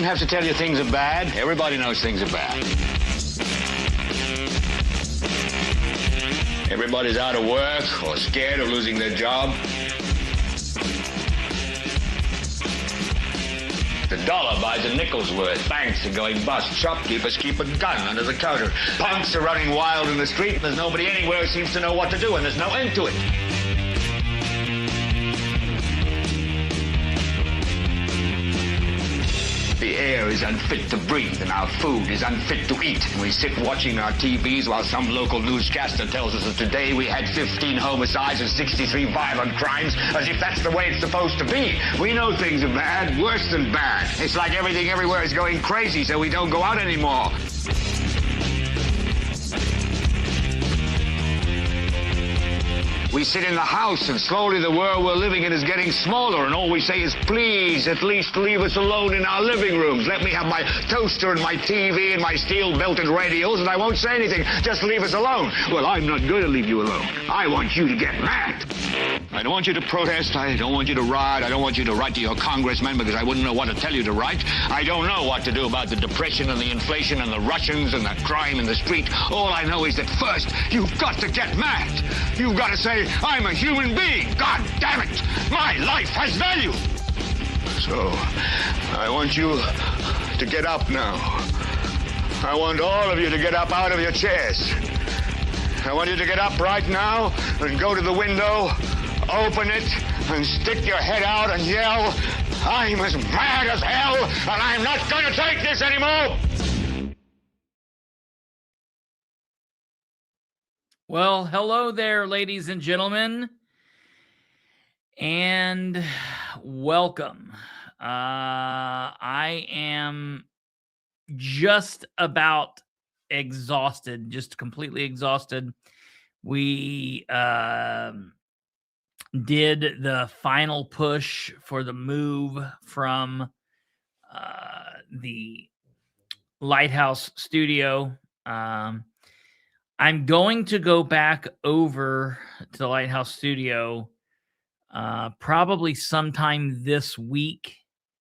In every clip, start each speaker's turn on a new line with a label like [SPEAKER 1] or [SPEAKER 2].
[SPEAKER 1] don't have to tell you things are bad. Everybody knows things are bad. Everybody's out of work or scared of losing their job. The dollar buys a nickel's worth. Banks are going bust. Shopkeepers keep a gun under the counter. Punks are running wild in the street, and there's nobody anywhere who seems to know what to do, and there's no end to it. The air is unfit to breathe, and our food is unfit to eat. And we sit watching our TVs while some local newscaster tells us that today we had 15 homicides and 63 violent crimes, as if that's the way it's supposed to be. We know things are bad, worse than bad. It's like everything everywhere is going crazy, so we don't go out anymore. We sit in the house, and slowly the world we're living in is getting smaller, and all we say is, please, at least leave us alone in our living rooms. Let me have my toaster and my TV and my steel-belted radios, and I won't say anything. Just leave us alone. Well, I'm not going to leave you alone. I want you to get mad. I don't want you to protest. I don't want you to riot. I don't want you to write to your congressman, because I wouldn't know what to tell you to write. I don't know what to do about the depression and the inflation and the Russians and the crime in the street. All I know is that first, you've got to get mad. You've got to say, I'm a human being. God damn it. My life has value. So, I want you to get up now. I want all of you to get up out of your chairs. I want you to get up right now and go to the window, open it, and stick your head out and yell, I'm as mad as hell, and I'm not going to take this anymore.
[SPEAKER 2] Well, hello there, ladies and gentlemen, and welcome. I am just about exhausted, just completely exhausted. We did the final push for the move from the Lighthouse studio. I'm going to go back over to the Lighthouse studio probably sometime this week,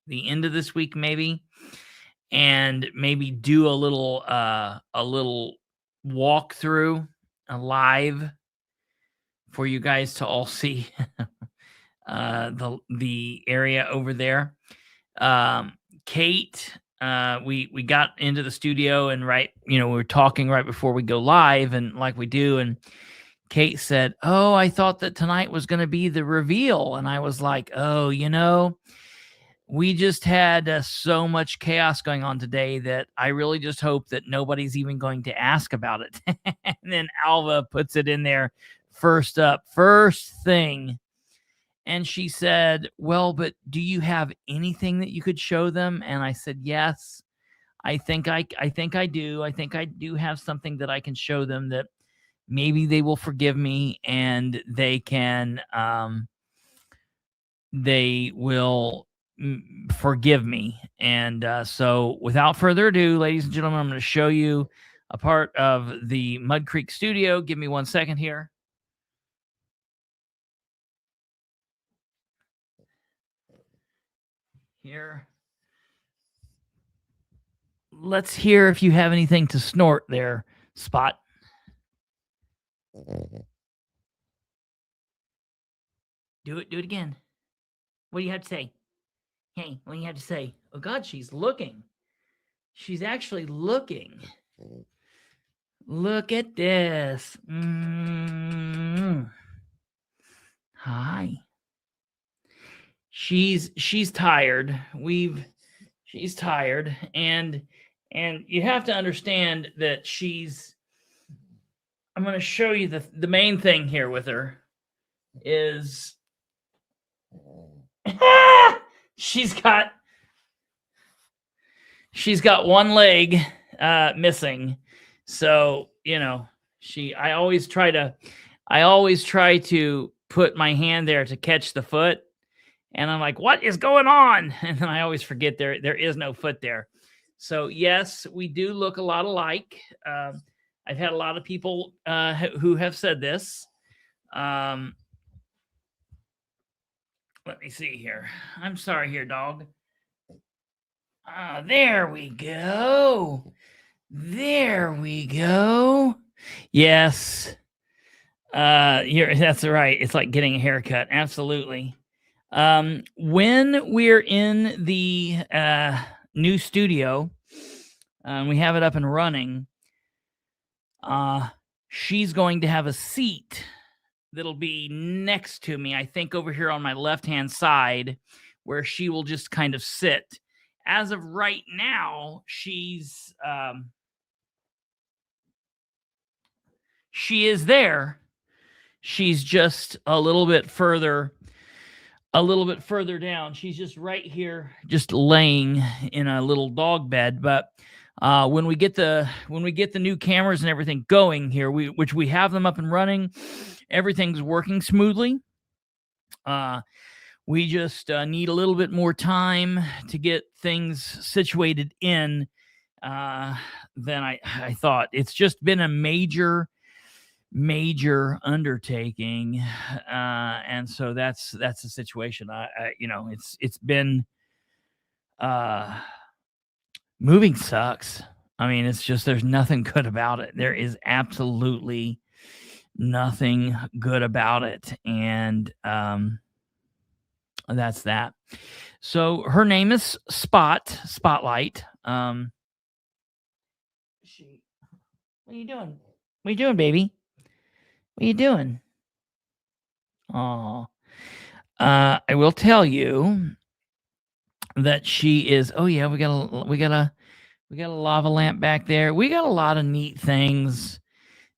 [SPEAKER 2] the end of this week maybe, and maybe do a little walkthrough, a live for you guys to all see the area over there. Kate, we got into the studio, and we were talking right before we go live, and like we do, and Kate said, oh, I thought that tonight was going to be the reveal. And I was like, oh, we just had so much chaos going on today that I really just hope that nobody's even going to ask about it. And then Alva puts it in there first thing. And she said, well, but do you have anything that you could show them? And I said, yes, I think I do. I think I do have something that I can show them that maybe they will forgive me, and they will forgive me. And so without further ado, ladies and gentlemen, I'm going to show you a part of the Mud Creek studio. Give me 1 second here. Here. Let's hear if you have anything to snort there, Spot. Do it again. What do you have to say? Hey, what do you have to say? Oh God, she's looking. She's actually looking. Look at this. Hi. She's tired. She's tired, and you have to understand that I'm going to show you the main thing here with her is she's got one leg missing. So, I always try to put my hand there to catch the foot, and I'm like, what is going on? And then I always forget there is no foot there. So yes, we do look a lot alike. I've had a lot of people who have said this. Let me see here. I'm sorry here, dog. There we go. There we go. Yes. That's right. It's like getting a haircut. Absolutely. When we're in the new studio, we have it up and running, she's going to have a seat that'll be next to me, I think over here on my left-hand side, where she will just kind of sit. As of right now, she is there. She's just a little bit further down. She's just right here, just laying in a little dog bed. But when we get the new cameras and everything going here, which we have them up and running, everything's working smoothly. We just need a little bit more time to get things situated in than I thought. It's just been a major undertaking, and so that's the situation. It's been moving sucks. I mean, it's just there's nothing good about it. There is absolutely nothing good about it, and that's that. So her name is Spotlight. What are you doing? What are you doing, baby? What are you doing? Oh, I will tell you that she is. Oh yeah, we got a lava lamp back there. We got a lot of neat things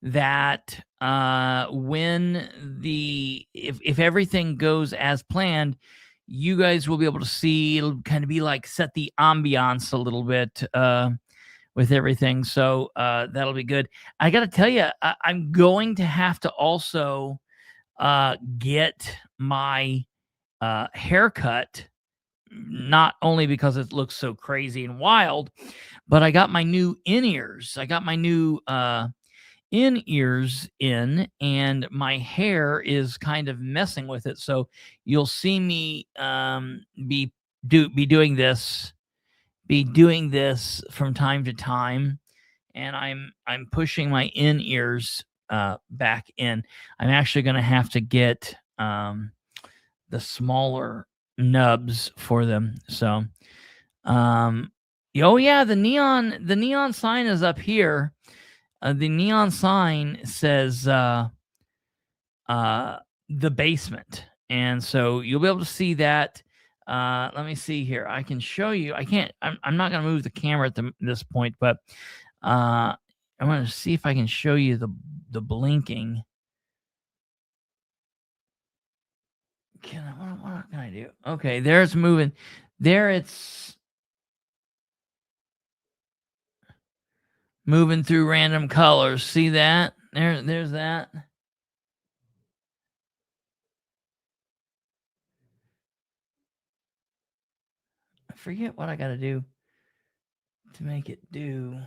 [SPEAKER 2] that if everything goes as planned, you guys will be able to see. It'll kind of be like set the ambiance a little bit with everything. So that'll be good. I got to tell you, I'm going to have to also get my haircut, not only because it looks so crazy and wild, but I got my new in-ears. I got my new in-ears in, and my hair is kind of messing with it. So you'll see me be doing this from time to time, and I'm pushing my in-ears back in. I'm actually going to have to get the smaller nubs for them. So oh yeah, the neon sign is up here. The neon sign says the basement, and so you'll be able to see that. Let me see here. I can show you. I'm not going to move the camera at this point, but I'm going to see if I can show you the blinking. What can I do? Okay, there it's moving. There it's moving through random colors. See that? There's that. I forget what I got to do to make it do.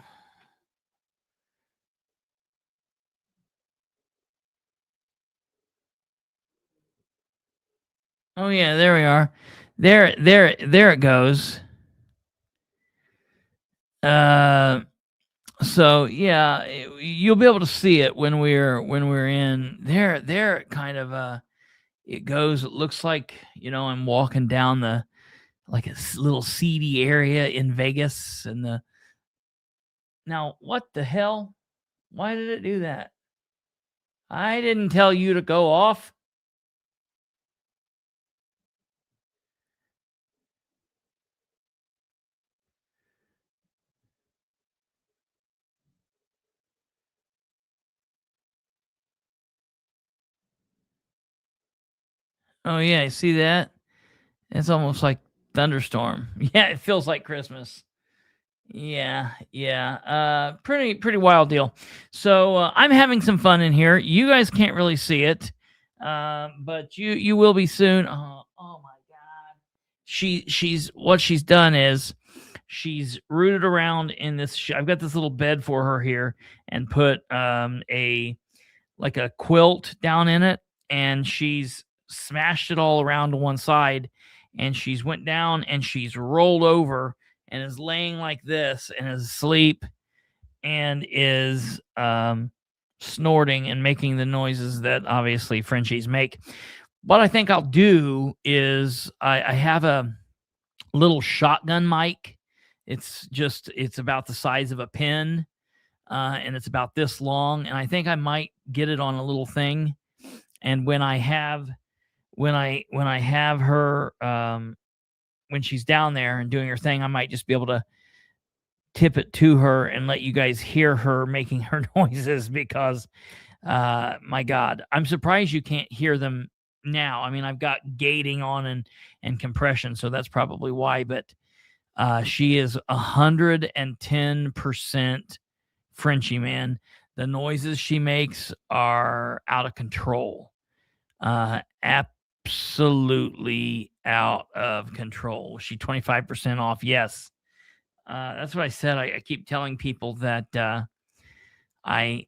[SPEAKER 2] Oh yeah, there we are. There it goes. So yeah, you'll be able to see it when we're in there. There it kind of it goes. It looks like I'm walking down like a little seedy area in Vegas, and now what the hell? Why did it do that? I didn't tell you to go off. Oh yeah, you see that? It's almost like thunderstorm. Yeah, it feels like Christmas. Yeah. Pretty wild deal. So I'm having some fun in here. You guys can't really see it, but you will be soon. Oh my God. She's what she's done is she's rooted around in this. I've got this little bed for her here, and put a quilt down in it, and she's smashed it all around to one side, and she's went down and she's rolled over, and is laying like this and is asleep and is snorting and making the noises that obviously Frenchies make. What I think I'll do is I have a little shotgun mic. It's about the size of a pin, and it's about this long. And I think I might get it on a little thing. And when I have her, when she's down there and doing her thing, I might just be able to tip it to her and let you guys hear her making her noises, because my God, I'm surprised you can't hear them now. I mean, I've got gating on and compression, so that's probably why, but she is 110% Frenchie, man. The noises she makes are out of control. Absolutely out of control. She 25% off. Yes. That's what I said. I keep telling people that I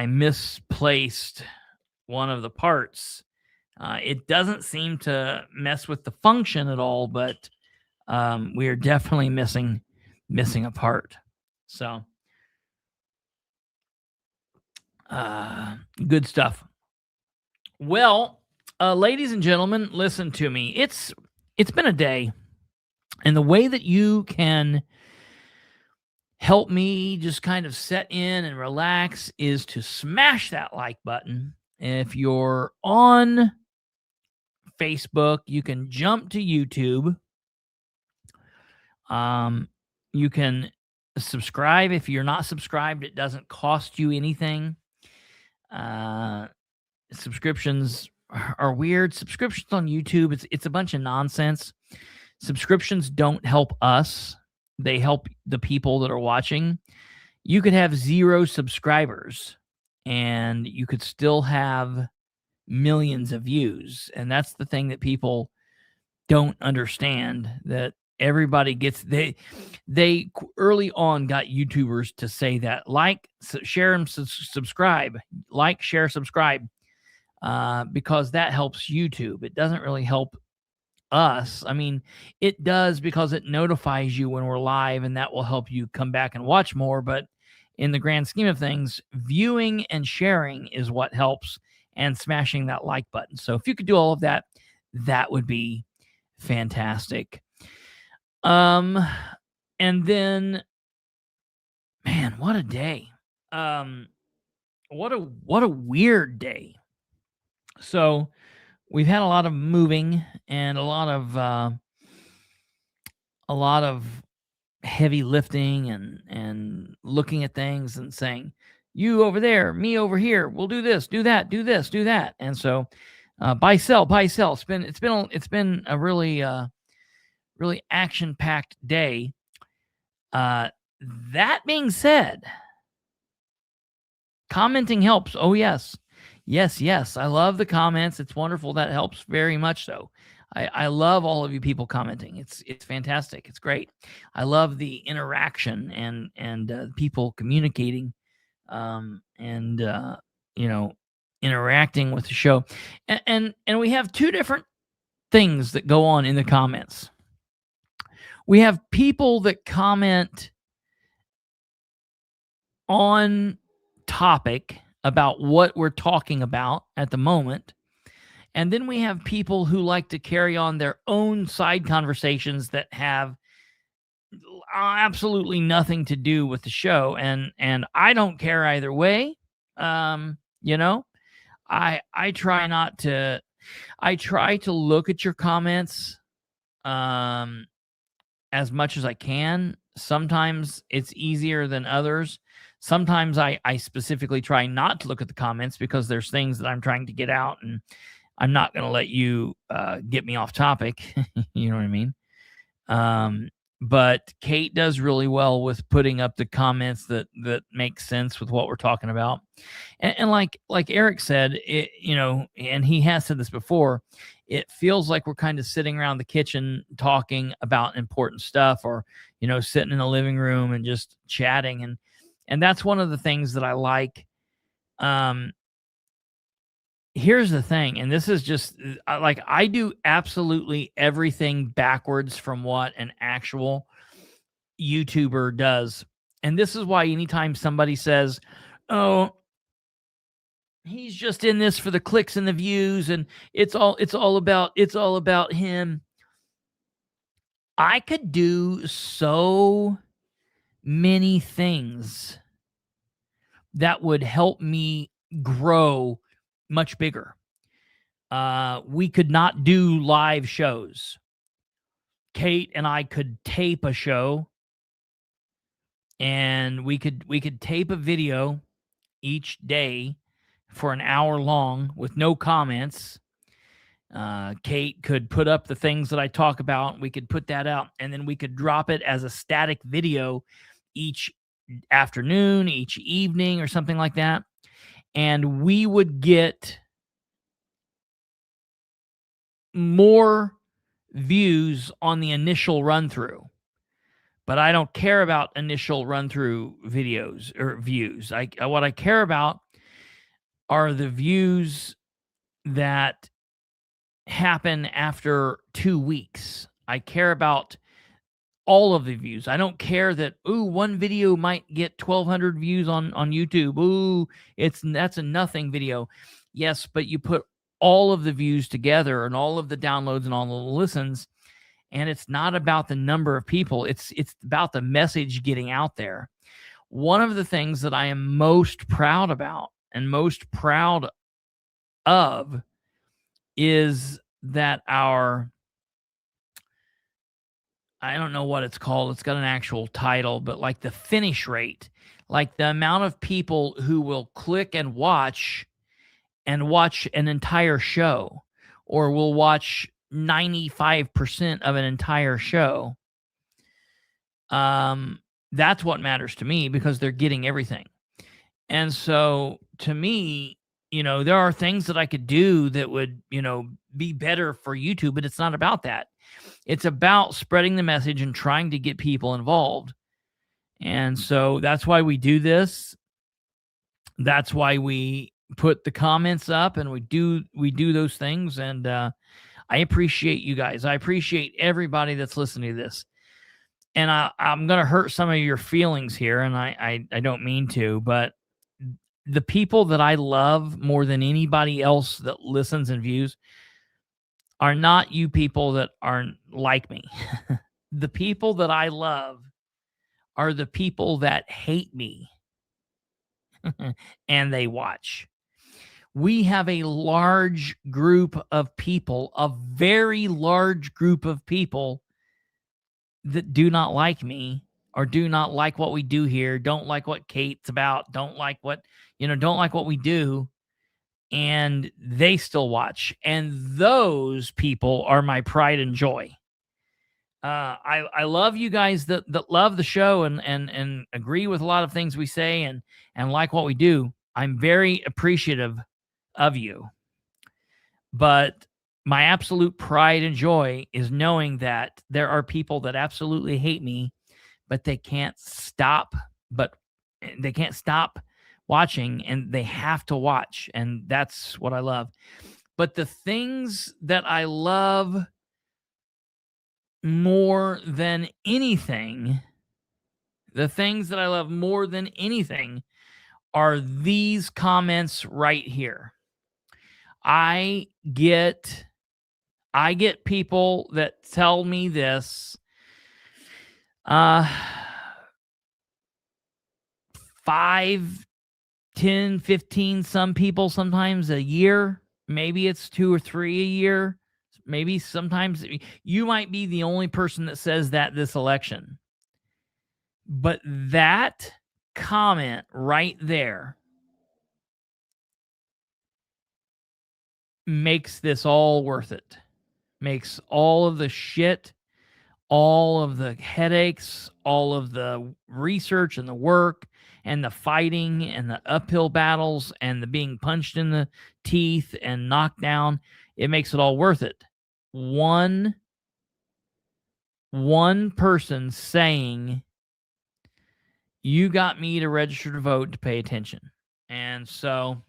[SPEAKER 2] misplaced one of the parts. It doesn't seem to mess with the function at all, but we are definitely missing a part. So good stuff. Well, ladies and gentlemen, listen to me. It's been a day, and the way that you can help me just kind of set in and relax is to smash that like button. If you're on Facebook, you can jump to YouTube. You can subscribe. If you're not subscribed, it doesn't cost you anything. Subscriptions are weird. Subscriptions on YouTube, it's a bunch of nonsense. Subscriptions don't help us. They help the people that are watching. You could have 0 subscribers and you could still have millions of views. And that's the thing that people don't understand, that everybody gets, they early on got YouTubers to say that, like, share, and subscribe, like, share, subscribe, because that helps YouTube. It doesn't really help us. I mean, it does because it notifies you when we're live, and that will help you come back and watch more. But in the grand scheme of things, viewing and sharing is what helps, and smashing that like button. So if you could do all of that, that would be fantastic. And then, man, what a day. What a weird day. So we've had a lot of moving and a lot of heavy lifting and looking at things and saying, you over there, me over here, we'll do this, do that, do this, do that. And so buy, sell. It's been a really action-packed day. That being said, commenting helps. Oh, yes. Yes. I love the comments. It's wonderful. That helps very much so. I love all of you people commenting. It's fantastic. It's great. I love the interaction and people communicating, and interacting with the show. And we have 2 different things that go on in the comments. We have people that comment on topic about what we're talking about at the moment. And then we have people who like to carry on their own side conversations that have absolutely nothing to do with the show. And I don't care either way. I try not to, I try to look at your comments as much as I can. Sometimes it's easier than others. Sometimes I specifically try not to look at the comments because there's things that I'm trying to get out, and I'm not going to let you get me off topic. You know what I mean? But Kate does really well with putting up the comments that make sense with what we're talking about. And like Eric said, and he has said this before, it feels like we're kind of sitting around the kitchen talking about important stuff, or, sitting in the living room and just chatting. And that's one of the things that I like. Here's the thing, and this is just like, I do absolutely everything backwards from what an actual YouTuber does. And this is why anytime somebody says, oh, he's just in this for the clicks and the views, and it's all about him. I could do so many things that would help me grow much bigger. We could not do live shows. Kate and I could tape a show, and we could tape a video each day for an hour long with no comments. Kate could put up the things that I talk about. We could put that out, and then we could drop it as a static video each afternoon, each evening, or something like that. And we would get more views on the initial run through. But I don't care about initial run through videos or views. What I care about are the views that happen after 2 weeks. I care about all of the views. I don't care that, one video might get 1,200 views on YouTube. That's a nothing video. Yes, but you put all of the views together and all of the downloads and all the listens, and it's not about the number of people. It's about the message getting out there. One of the things that I am most proud about and most proud of is that I don't know what it's called. It's got an actual title, but like the finish rate, like the amount of people who will click and watch an entire show, or will watch 95% of an entire show. That's what matters to me, because they're getting everything. And so to me, there are things that I could do that would, be better for YouTube, but it's not about that. It's about spreading the message and trying to get people involved. And so that's why we do this. That's why we put the comments up, and we do those things. And I appreciate you guys. I appreciate everybody that's listening to this. And I'm going to hurt some of your feelings here, and I don't mean to, but the people that I love more than anybody else that listens and views are not you people that aren't like me. The people that I love are the people that hate me and they watch. We have a large group of people, a very large group of people that do not like me, or do not like what we do here, don't like what Kate's about, don't like what we do, and they still watch. And those people are my pride and joy. I love you guys that love the show and agree with a lot of things we say and like what we do. I'm very appreciative of you. But my absolute pride and joy is knowing that there are people that absolutely hate me, but they can't stop watching, and they have to watch. And that's what I love. But the things that I love more than anything, are these comments right here. I get people that tell me this 5, 10, 15, some people sometimes a year. Maybe it's 2 or 3 a year. Maybe sometimes you might be the only person that says that this election. But that comment right there makes this all worth it. Makes all of the shit, all of the headaches, all of the research and the work and the fighting and the uphill battles and the being punched in the teeth and knocked down, it makes it all worth it. One person saying, you got me to register to vote, to pay attention. And so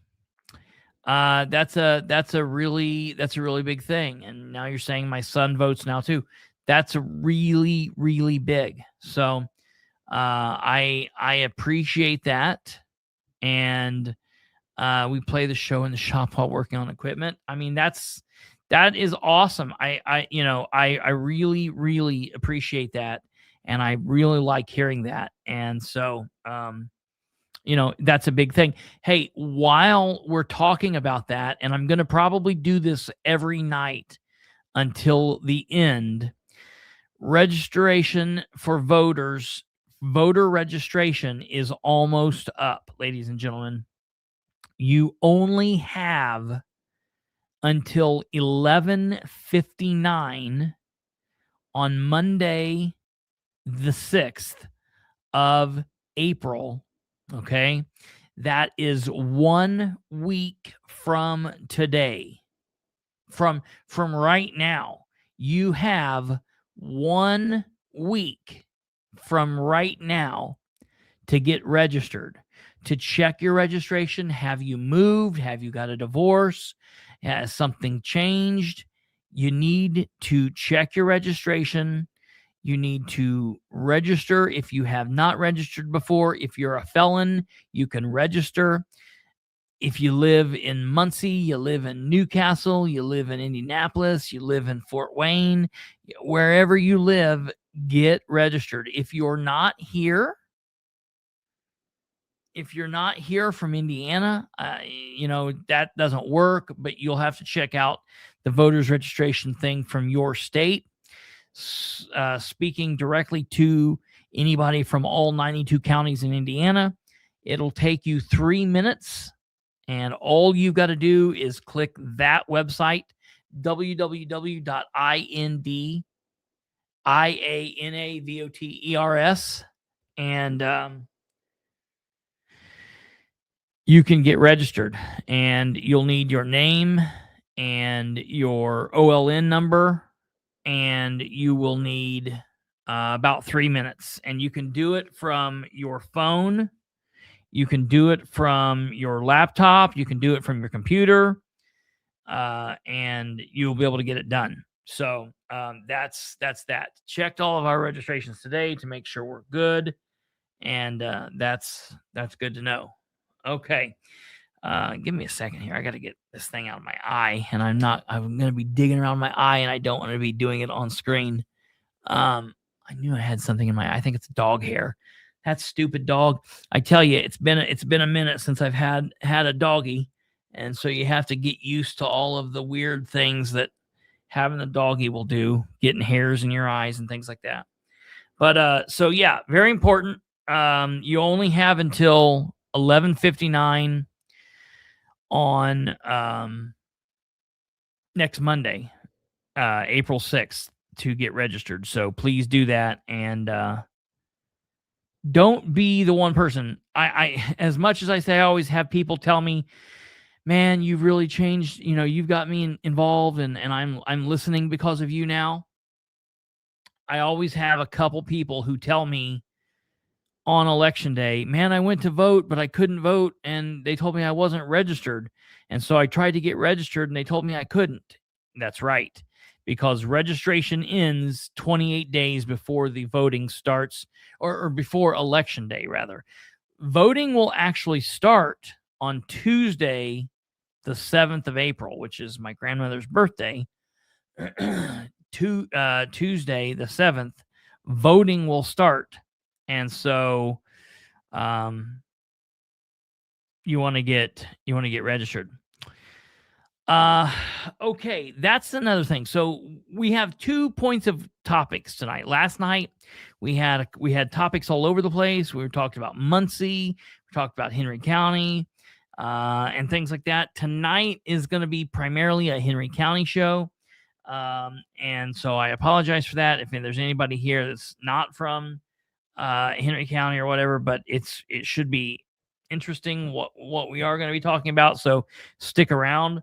[SPEAKER 2] that's a really big thing. And now you're saying my son votes now too. That's a really, really big. So I appreciate that, and we play the show in the shop while working on equipment. I mean, that is awesome. I really, really appreciate that, and I really like hearing that. And so, that's a big thing. Hey, while we're talking about that, and I'm going to probably do this every night until the end, registration for voter registration is almost up, ladies and gentlemen. You only have until 11:59 on Monday, the 6th of April. Okay. That is 1 week from today. From right now, you have 1 week from right now to get registered, to check your registration. Have you moved? Have you got a divorce? Has something changed? You need to check your registration. You need to register if you have not registered before. If you're a felon, you can register. If you live in Muncie, you live in Newcastle, you live in Indianapolis, you live in Fort Wayne, wherever you live, get registered. If you're not here from Indiana, that doesn't work, but you'll have to check out the voters registration thing from your state. Speaking directly to anybody from all 92 counties in Indiana, it'll take you 3 minutes, and all you've got to do is click that website, www.indianavoters, and you can get registered. And you'll need your name and your OLN number, and you will need about 3 minutes. And you can do it from your phone. You can do it from your laptop. You can do it from your computer, and you'll be able to get it done. So that's that. Checked all of our registrations today to make sure we're good, and that's good to know. Okay. Give me a second here. I got to get this thing out of my eye, and I'm going to be digging around my eye, and I don't want to be doing it on screen. I knew I had something in my eye. I think it's dog hair. That stupid dog. I tell you, it's been a minute since I've had a doggy. And so you have to get used to all of the weird things that having a doggy will do, getting hairs in your eyes and things like that. But so yeah, very important. You only have until 11:59 on next Monday, April 6th, to get registered. So please do that, and don't be the one person. I as much as I say, I always have people tell me, man, you've really changed, you've got me involved, and I'm listening because of you now. I always have a couple people who tell me on election day, man, I went to vote, but I couldn't vote, and they told me I wasn't registered. And so I tried to get registered, and they told me I couldn't. That's right, because registration ends 28 days before the voting starts, or before election day, rather. Voting will actually start on Tuesday, the 7th of April, which is my grandmother's birthday. Tuesday, the 7th, voting will start. And so you want to get registered. Okay, that's another thing. So we have 2 points of topics tonight. Last night we had topics all over the place. We were talking about Muncie, we talked about Henry County, and things like that. Tonight is going to be primarily a Henry County show. And so I apologize for that if there's anybody here that's not from Henry County or whatever, but it should be interesting what we are going to be talking about, so stick around.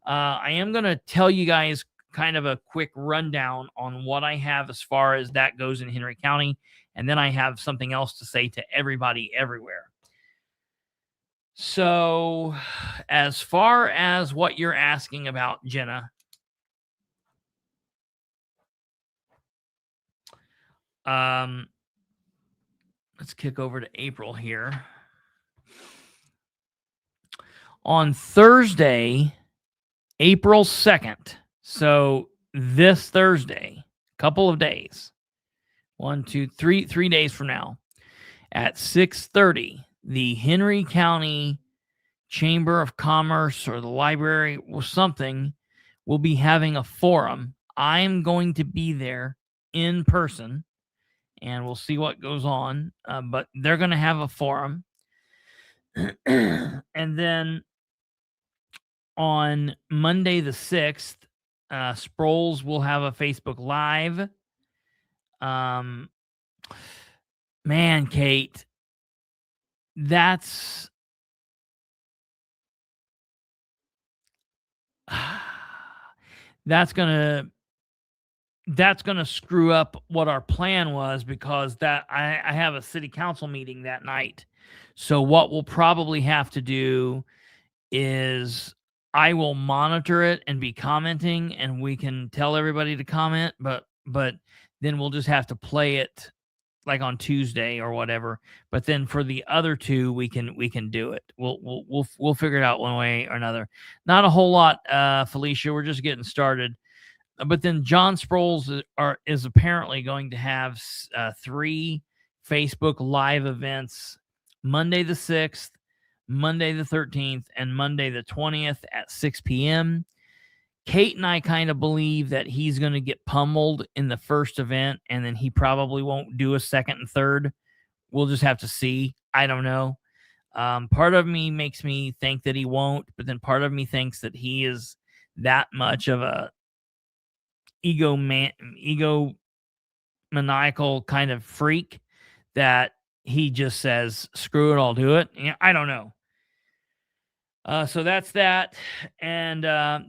[SPEAKER 2] I am going to tell you guys kind of a quick rundown on what I have as far as that goes in Henry County, and then I have something else to say to everybody everywhere. So as far as what you're asking about, Jenna, let's kick over to April here. On Thursday, April 2nd, so this Thursday, couple of days, 3 days from now, at 6:30, the Henry County Chamber of Commerce or the library or something will be having a forum. I'm going to be there in person, and we'll see what goes on, but they're going to have a forum. And then on Monday the 6th, Sproles will have a Facebook Live. Man, Kate, that's gonna screw up what our plan was, because that I have a city council meeting that night. So what we'll probably have to do is I will monitor it and be commenting, and we can tell everybody to comment, but then we'll just have to play it like on Tuesday or whatever. But then for the other two, we can do it. We'll figure it out one way or another. Not a whole lot, Felicia. We're just getting started. But then John Sproles is apparently going to have 3 Facebook Live events: Monday the 6th, Monday the 13th, and Monday the 20th at 6 p.m. Kate and I kind of believe that he's going to get pummeled in the first event, and then he probably won't do a second and third. We'll just have to see. I don't know. Part of me makes me think that he won't, but then part of me thinks that he is that much of a egomaniacal kind of freak that he just says, screw it, I'll do it. I don't know. So that's that. And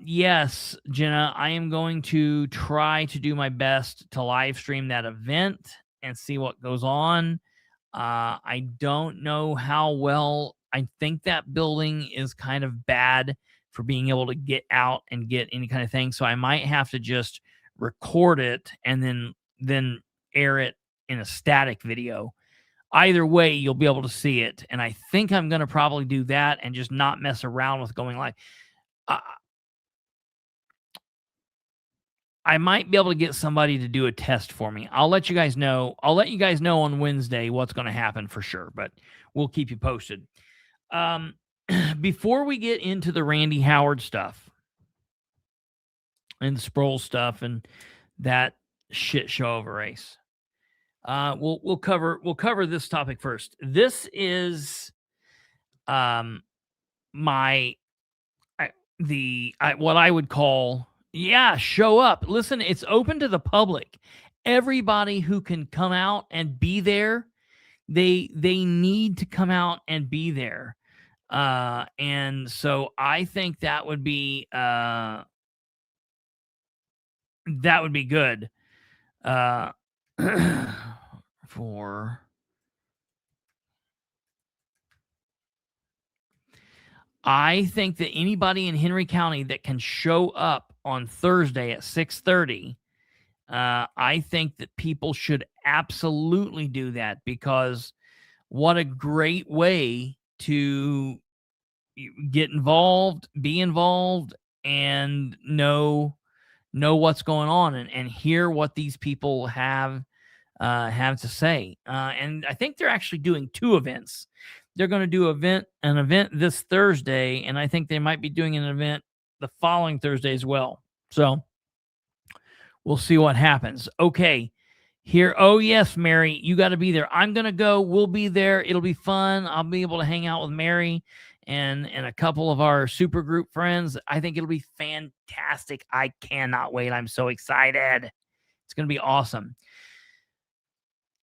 [SPEAKER 2] yes, Jenna, I am going to try to do my best to live stream that event and see what goes on. I don't know how well. I think that building is kind of bad for being able to get out and get any kind of thing. So I might have to just record it and then air it in a static video. Either way, you'll be able to see it. And I think I'm going to probably do that and just not mess around with going live. I might be able to get somebody to do a test for me. I'll let you guys know. I'll let you guys know on Wednesday what's going to happen for sure, but we'll keep you posted. Before we get into the Randy Howard stuff and the Sproul stuff and that shit show of a race, we'll cover this topic first. This is what I would call, show up. Listen, it's open to the public. Everybody who can come out and be there, they need to come out and be there. And so I think that would be good. I think that anybody in Henry County that can show up on Thursday at 6:30, I think that people should absolutely do that, because what a great way to get involved, be involved, and know what's going on and hear what these people have to say. And I think they're actually doing 2 events. They're going to do an event this Thursday, and I think they might be doing an event the following Thursday as well. So we'll see what happens. Okay, here. Oh, yes, Mary, you got to be there. I'm going to go. We'll be there. It'll be fun. I'll be able to hang out with Mary and a couple of our super group friends. I think it'll be fantastic. I cannot wait. I'm so excited. It's going to be awesome.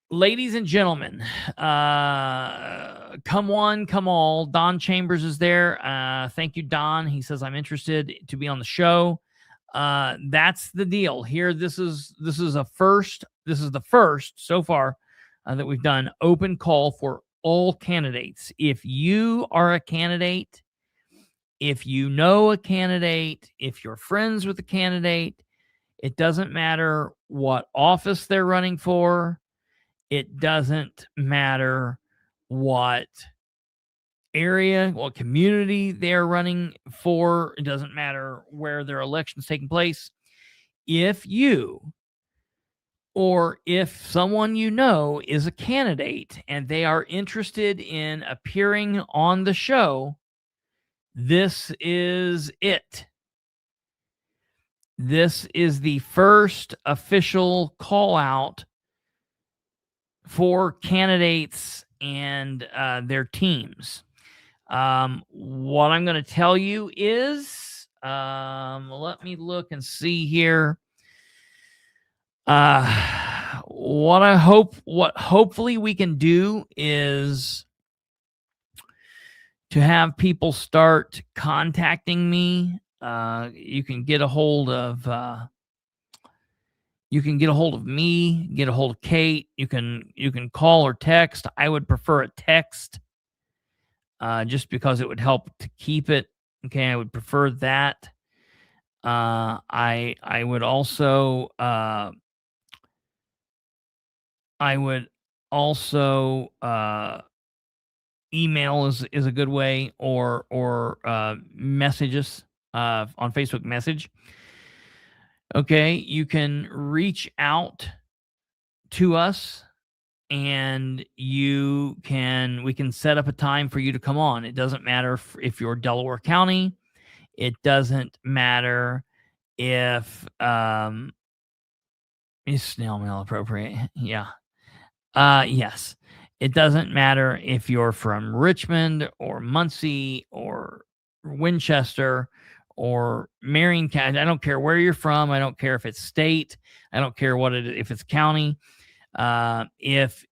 [SPEAKER 2] Ladies and gentlemen, come one, come all. Don Chambers is there. Thank you, Don. He says, I'm interested to be on the show. That's the deal here. This is a first. This is the first so far that we've done open call for all candidates. If you are a candidate, if you know a candidate, if you're friends with a candidate, it doesn't matter what office they're running for. It doesn't matter what area, what community they're running for. It doesn't matter where their election's taking place. If you or if someone you know is a candidate and they are interested in appearing on the show, this is it. This is the first official call out for candidates and their teams. What I'm going to tell you is, let me look and see here. What hopefully we can do is to have people start contacting me. You can get a hold of me, get a hold of Kate. You can call or text. I would prefer a text, just because it would help to keep it. Okay, I would prefer that. I would also email is a good way, or messages on Facebook Message. Okay, you can reach out to us and we can set up a time for you to come on. It doesn't matter if you're Delaware County. It doesn't matter if is snail mail appropriate? Yeah. Yes. It doesn't matter if you're from Richmond or Muncie or Winchester or Marion County. I don't care where you're from. I don't care if it's state. I don't care if it's county. If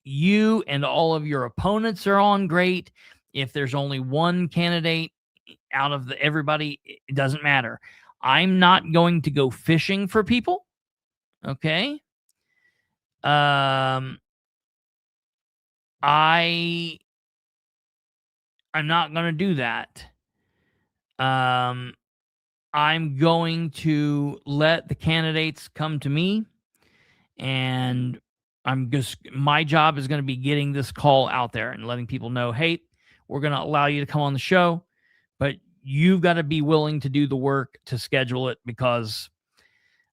[SPEAKER 2] you and all of your opponents are on, great. If there's only one candidate out of everybody, it doesn't matter. I'm not going to go fishing for people. Okay. I'm not going to do that. I'm going to let the candidates come to me, and my job is going to be getting this call out there and letting people know, hey, we're going to allow you to come on the show, but you've got to be willing to do the work to schedule it, because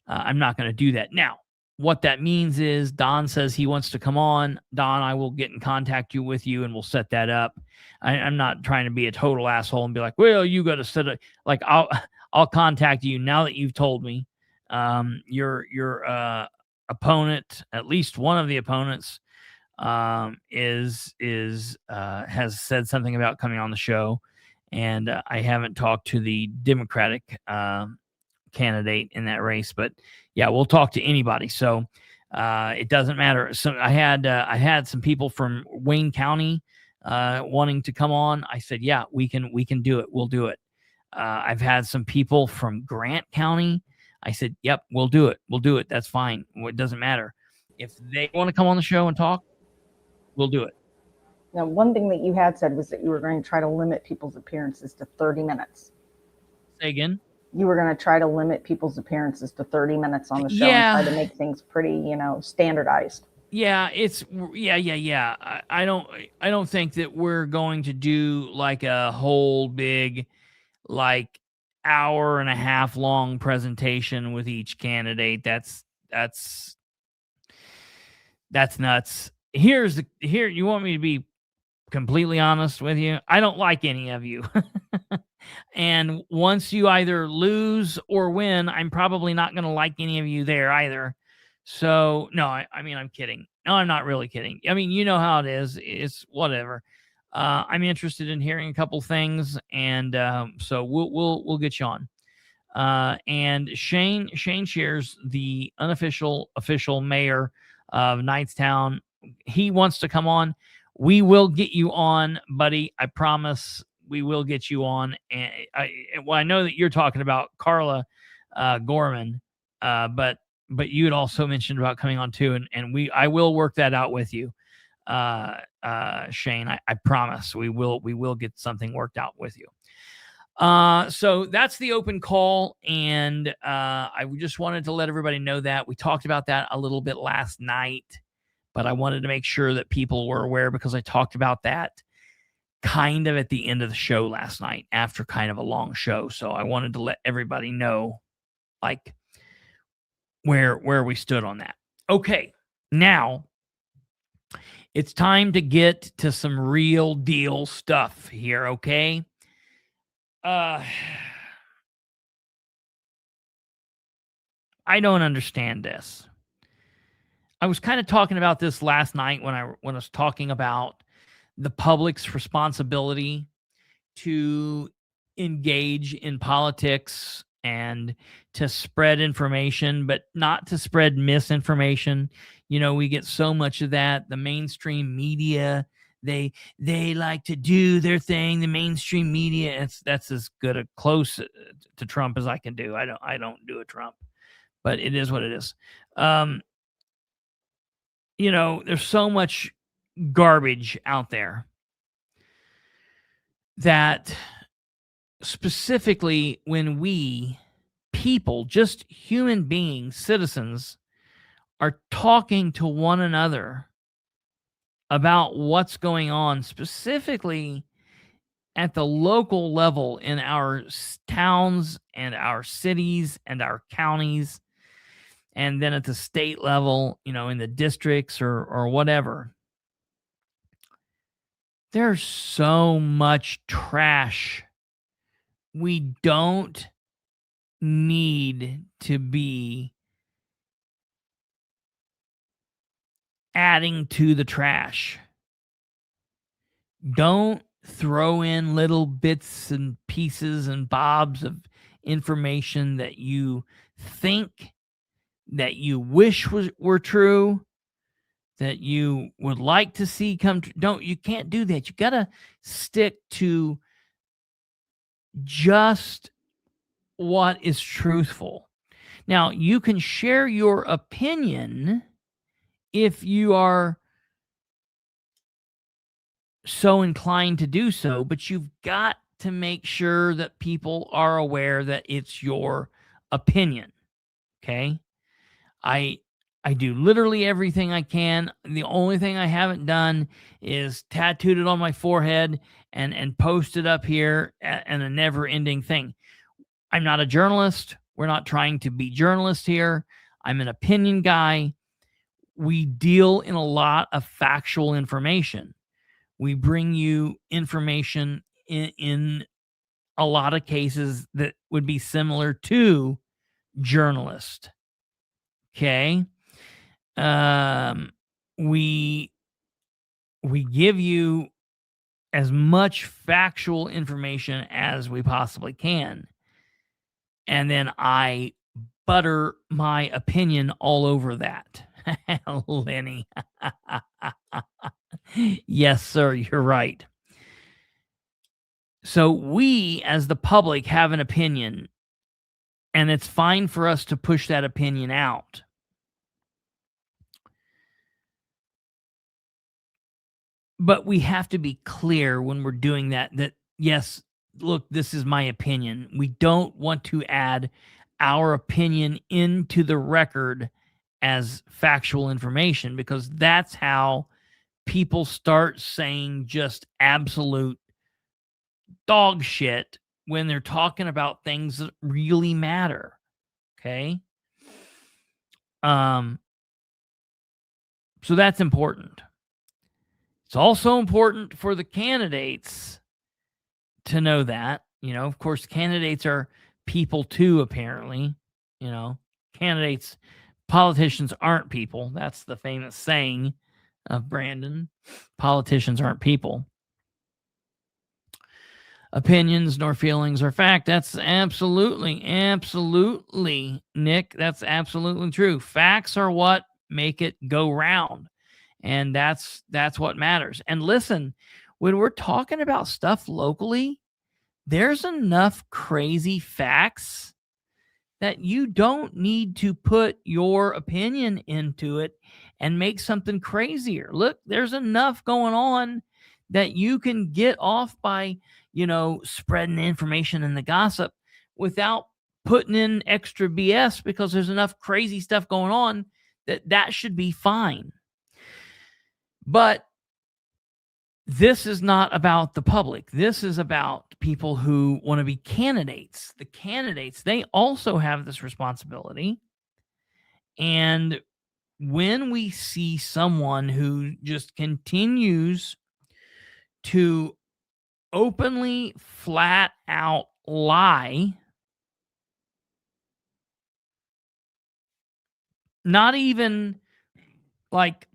[SPEAKER 2] I'm not going to do that. Now, what that means is Don says he wants to come on. Don, I will get in contact with you and we'll set that up. I'm not trying to be a total asshole and be like, well, you got to set it. Like, I'll contact you now that you've told me. Your opponent, at least one of the opponents, has said something about coming on the show, and I haven't talked to the Democratic candidate in that race, but yeah, we'll talk to anybody. So it doesn't matter. So I had some people from Wayne County wanting to come on. I said, yeah, we can do it. We'll do it. I've had some people from Grant County. I said, yep, we'll do it. We'll do it. That's fine. It doesn't matter. If they want to come on the show and talk, we'll do it.
[SPEAKER 3] Now, one thing that you had said was that you were going to try to limit people's appearances to 30 minutes.
[SPEAKER 2] Say again?
[SPEAKER 3] You were going to try to limit people's appearances to 30 minutes on the show and try to make things pretty, standardized.
[SPEAKER 2] Yeah, I don't think that we're going to do like a whole big, like, hour and a half long presentation with each candidate. That's nuts. Here, you want me to be completely honest with you? I don't like any of you. And once you either lose or win, I'm probably not going to like any of you there either. So, no, I mean, I'm kidding. No, I'm not really kidding. I mean, you know how it is. It's whatever. I'm interested in hearing a couple things, and so we'll get you on. And Shane Shears, the official mayor of Knightstown, he wants to come on. We will get you on, buddy. I promise. We will get you on. And I know that you're talking about Carla Gorman, but you had also mentioned about coming on too, and I will work that out with you, Shane. I promise we will get something worked out with you. So that's the open call, and I just wanted to let everybody know that we talked about that a little bit last night. but I wanted to make sure that people were aware because I talked about that kind of at the end of the show last night after kind of a long show. So I wanted to let everybody know like where we stood on that. Okay, now it's time to get to some real deal stuff here, okay? I don't understand this. I was kind of talking about this last night when I was talking about the public's responsibility to engage in politics and to spread information, but not to spread misinformation. You know, we get so much of that. The mainstream media, they like to do their thing. The mainstream media, that's as good a close to Trump as I can do. I don't do a Trump, but it is what it is. You know, there's so much garbage out there that specifically when we people, just human beings, citizens, are talking to one another about what's going on, specifically at the local level in our towns and our cities and our counties, and then at the state level, you know, in the districts or whatever. There's so much trash. We don't need to be adding to the trash. Don't throw in little bits and pieces and bobs of information that you think, that you wish were true, that you would like to see come true. You can't do that. You got to stick to just what is truthful. Now, you can share your opinion if you are so inclined to do so, but you've got to make sure that people are aware that it's your opinion. Okay? I do literally everything I can. The only thing I haven't done is tattooed it on my forehead and post it up here and a never-ending thing. I'm not a journalist. We're not trying to be journalists here. I'm an opinion guy. We deal in a lot of factual information. We bring you information in a lot of cases that would be similar to journalist. Okay? We give you as much factual information as we possibly can. And then I butter my opinion all over that. Lenny. Yes, sir, you're right. So we, as the public, have an opinion, and it's fine for us to push that opinion out. But we have to be clear when we're doing that, yes, look, this is my opinion. We don't want to add our opinion into the record as factual information, because that's how people start saying just absolute dog shit when they're talking about things that really matter. Okay? So that's important. It's also important for the candidates to know that. You know, of course, candidates are people too, apparently. You know, politicians aren't people. That's the famous saying of Brandon. Politicians aren't people. Opinions nor feelings are fact. That's absolutely, Nick. That's absolutely true. Facts are what make it go round. And that's what matters. And listen, when we're talking about stuff locally, there's enough crazy facts that you don't need to put your opinion into it and make something crazier. Look, there's enough going on that you can get off by, you know, spreading the information and the gossip without putting in extra BS, because there's enough crazy stuff going on that should be fine. But this is not about the public. This is about people who want to be candidates. The candidates, they also have this responsibility. And when we see someone who just continues to openly, flat out lie, not even like,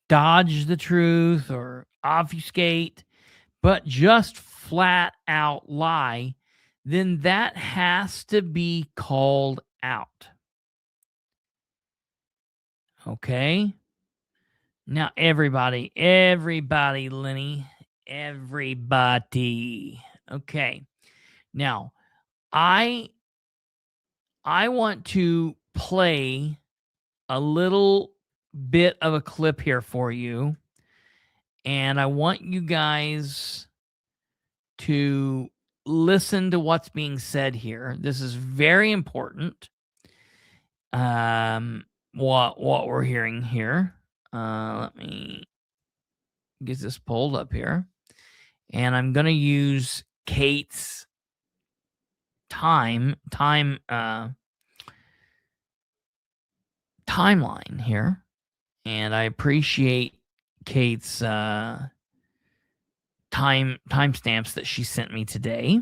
[SPEAKER 2] dodge the truth or obfuscate, but just flat out lie, then that has to be called out. Okay? Now, everybody, Lenny, everybody. Okay. Now, I want to play a little bit of a clip here for you, and I want you guys to listen to what's being said here. This is very important. What we're hearing here. Let me get this pulled up here, and I'm gonna use Kate's timeline here, and I appreciate Kate's timestamps that she sent me today.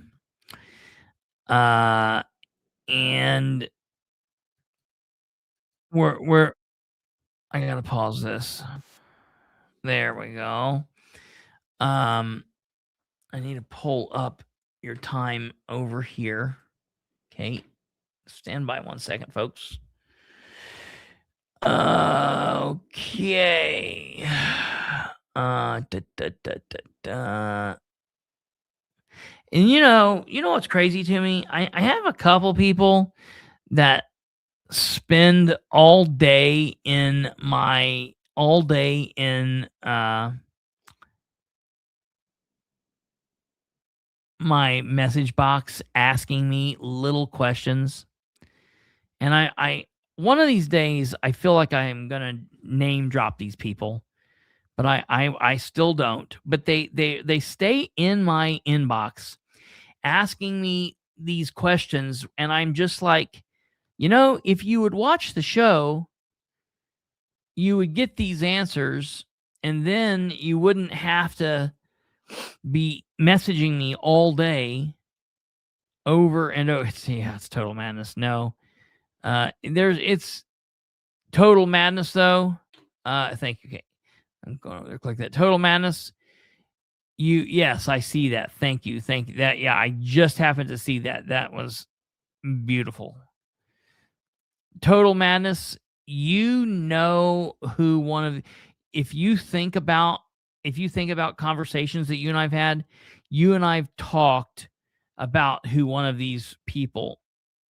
[SPEAKER 2] And we're I gotta pause this. There we go. I need to pull up your time over here. Okay. Stand by 1 second, folks. Okay. And you know what's crazy to me? I have a couple people that spend all day in my message box asking me little questions. And I one of these days I feel like I am gonna name drop these people, but I still don't. But they stay in my inbox asking me these questions, and I'm just like, if you would watch the show, you would get these answers, and then you wouldn't have to be messaging me all day over and over. It's total madness. No, it's total madness though. Thank you. Okay, I'm going over there. Click that total madness. Yes, I see that. Thank you. That, yeah, I just happened to see that. That was beautiful. Total madness. Who one of, if you think about conversations that you and I've had, you and I've talked about who one of these people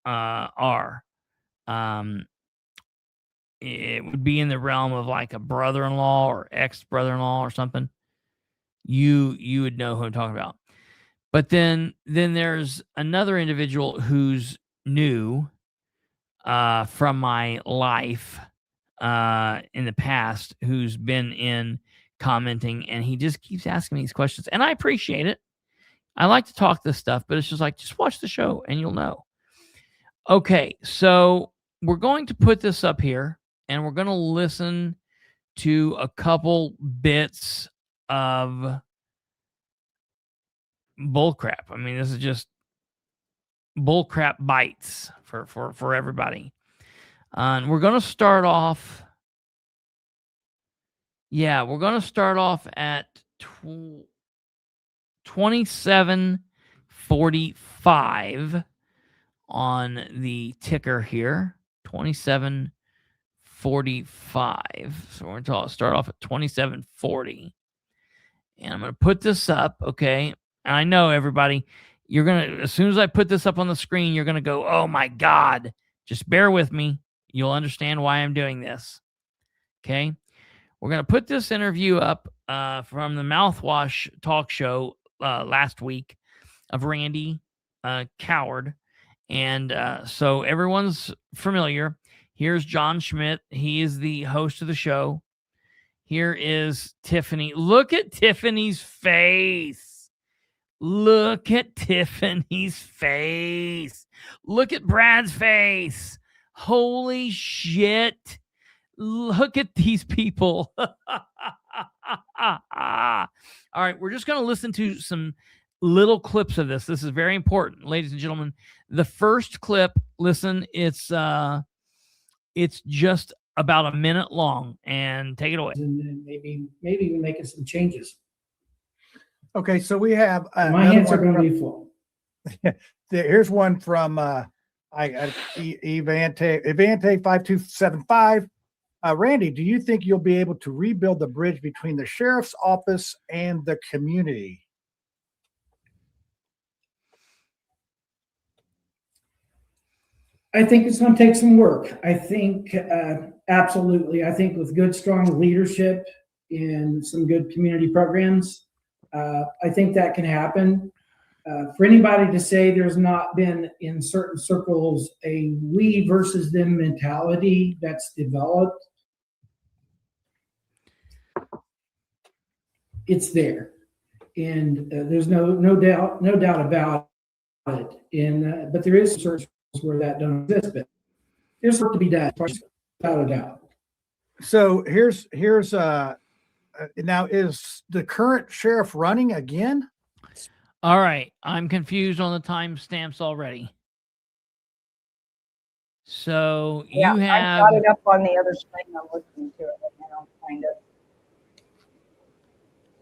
[SPEAKER 2] are. It would be in the realm of like a brother-in-law or ex-brother-in-law or something. You would know who I'm talking about. But then there's another individual who's new from my life in the past, who's been in commenting, and he just keeps asking me these questions, and I appreciate it. I like to talk this stuff, but it's just like, just watch the show and you'll know. Okay, so we're going to put this up here, and we're going to listen to a couple bits of bullcrap. I mean, this is just bullcrap bites for everybody. And we're going to start off. Yeah, we're going to start off at 27:45 on the ticker here. 27:45. So we're going to start off at 27:40. And I'm going to put this up, okay? And I know, everybody, you're going to, as soon as I put this up on the screen, you're going to go, oh my God. Just bear with me. You'll understand why I'm doing this. Okay? We're going to put this interview up from the Mouthwash talk show last week of Randy Coward. And so everyone's familiar. Here's John Schmidt. He is the host of the show. Here is Tiffany. Look at Tiffany's face. Look at Tiffany's face. Look at Brad's face. Holy shit. Look at these people. All right, we're just going to listen to some little clips of this. This is very important, ladies and gentlemen. The first clip, listen, it's just about a minute long, and take it away.
[SPEAKER 4] And maybe we're making some changes.
[SPEAKER 5] Okay, so we have
[SPEAKER 4] My hands are going to be full.
[SPEAKER 5] Here's one from Evante 5275. Randy, do you think you'll be able to rebuild the bridge between the sheriff's office and the community?
[SPEAKER 4] I think it's going to take some work. I think absolutely. I think with good, strong leadership and some good community programs, I think that can happen. For anybody to say there's not been in certain circles a we versus them mentality that's developed, it's there, and there's no doubt about it. And but there is certain circles where that don't exist, but there's work to be done, without a doubt.
[SPEAKER 5] So here's now, is the current sheriff running again?
[SPEAKER 2] All right, I'm confused on the timestamps already. So you have.
[SPEAKER 3] I got it up on the other screen. I'm listening to it right now. Kind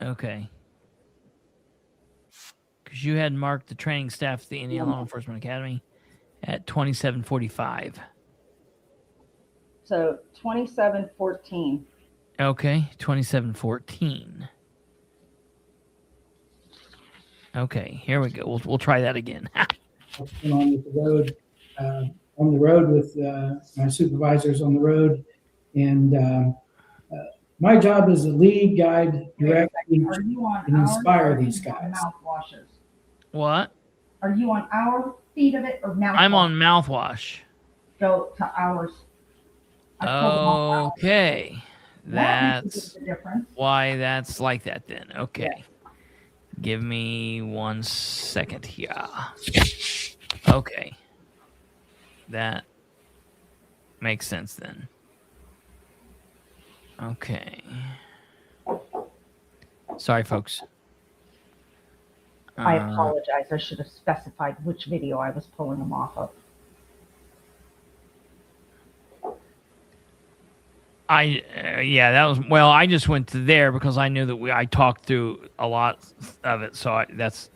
[SPEAKER 3] of.
[SPEAKER 2] Okay. Because you had marked the training staff at the Indiana Law Enforcement Academy at 2745.
[SPEAKER 3] So 2714.
[SPEAKER 2] Okay, 2714. Okay, here we go. We'll try that again.
[SPEAKER 4] What's going on with the road, with my supervisors on the road, and my job is to lead, guide, direct, and inspire these guys.
[SPEAKER 3] Mouthwashes.
[SPEAKER 2] What?
[SPEAKER 3] Are you on our feed of it or mouthwash?
[SPEAKER 2] I'm on mouthwash.
[SPEAKER 3] Go to ours. I pulled them all out.
[SPEAKER 2] Okay. That's
[SPEAKER 3] the difference.
[SPEAKER 2] why that's like that then. Okay.
[SPEAKER 3] Yeah.
[SPEAKER 2] Give me 1 second here. Okay. That makes sense then. Okay. Sorry, folks.
[SPEAKER 3] I apologize. I should have specified which video I was pulling them off of.
[SPEAKER 2] Yeah, that was, well, I just went to there because I knew that I talked through a lot of it. So that's.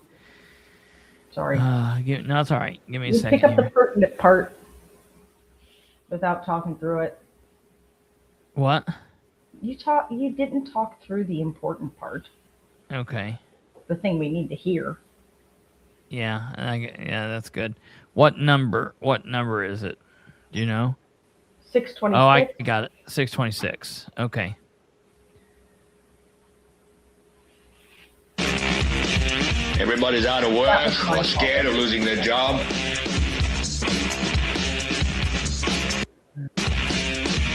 [SPEAKER 3] Sorry.
[SPEAKER 2] No, it's all right. Give me a
[SPEAKER 3] You
[SPEAKER 2] second.
[SPEAKER 3] pick up
[SPEAKER 2] here.
[SPEAKER 3] the pertinent part without talking through it.
[SPEAKER 2] What?
[SPEAKER 3] You didn't talk through the important part.
[SPEAKER 2] Okay.
[SPEAKER 3] The thing we need to hear.
[SPEAKER 2] Yeah, yeah, that's good. What number is it? Do you know?
[SPEAKER 3] 626.
[SPEAKER 2] Oh, I got it. 626. Okay.
[SPEAKER 1] Everybody's out of work or scared of losing their job.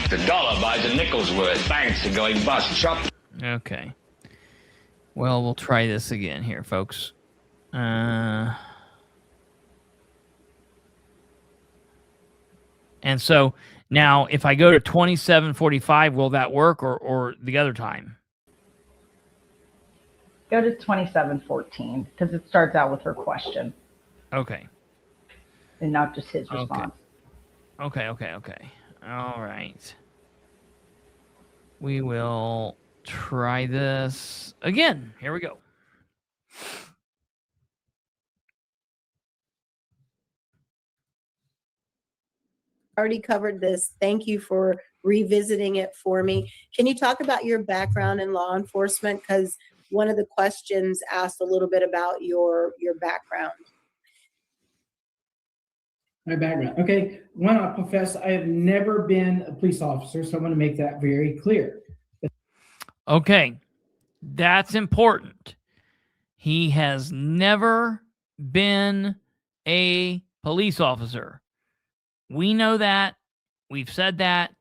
[SPEAKER 1] The dollar buys a nickel's worth. Banks are going bust. Shop.
[SPEAKER 2] Okay. Well, we'll try this again here, folks. And so now, if I go to 2745, will that work, or the other time?
[SPEAKER 3] Go to 2714 because it starts out with her question
[SPEAKER 2] Okay.
[SPEAKER 3] and not just his response.
[SPEAKER 2] Okay. All right. We will try this again. Here we go.
[SPEAKER 6] Already covered this. Thank you for revisiting it for me. Can you talk about your background in law enforcement? Because one of the questions asked a little bit about your background.
[SPEAKER 4] My background. Okay. One, I'll profess I have never been a police officer, so I'm going to make that very clear.
[SPEAKER 2] Okay. That's important. He has never been a police officer. We know that. We've said that.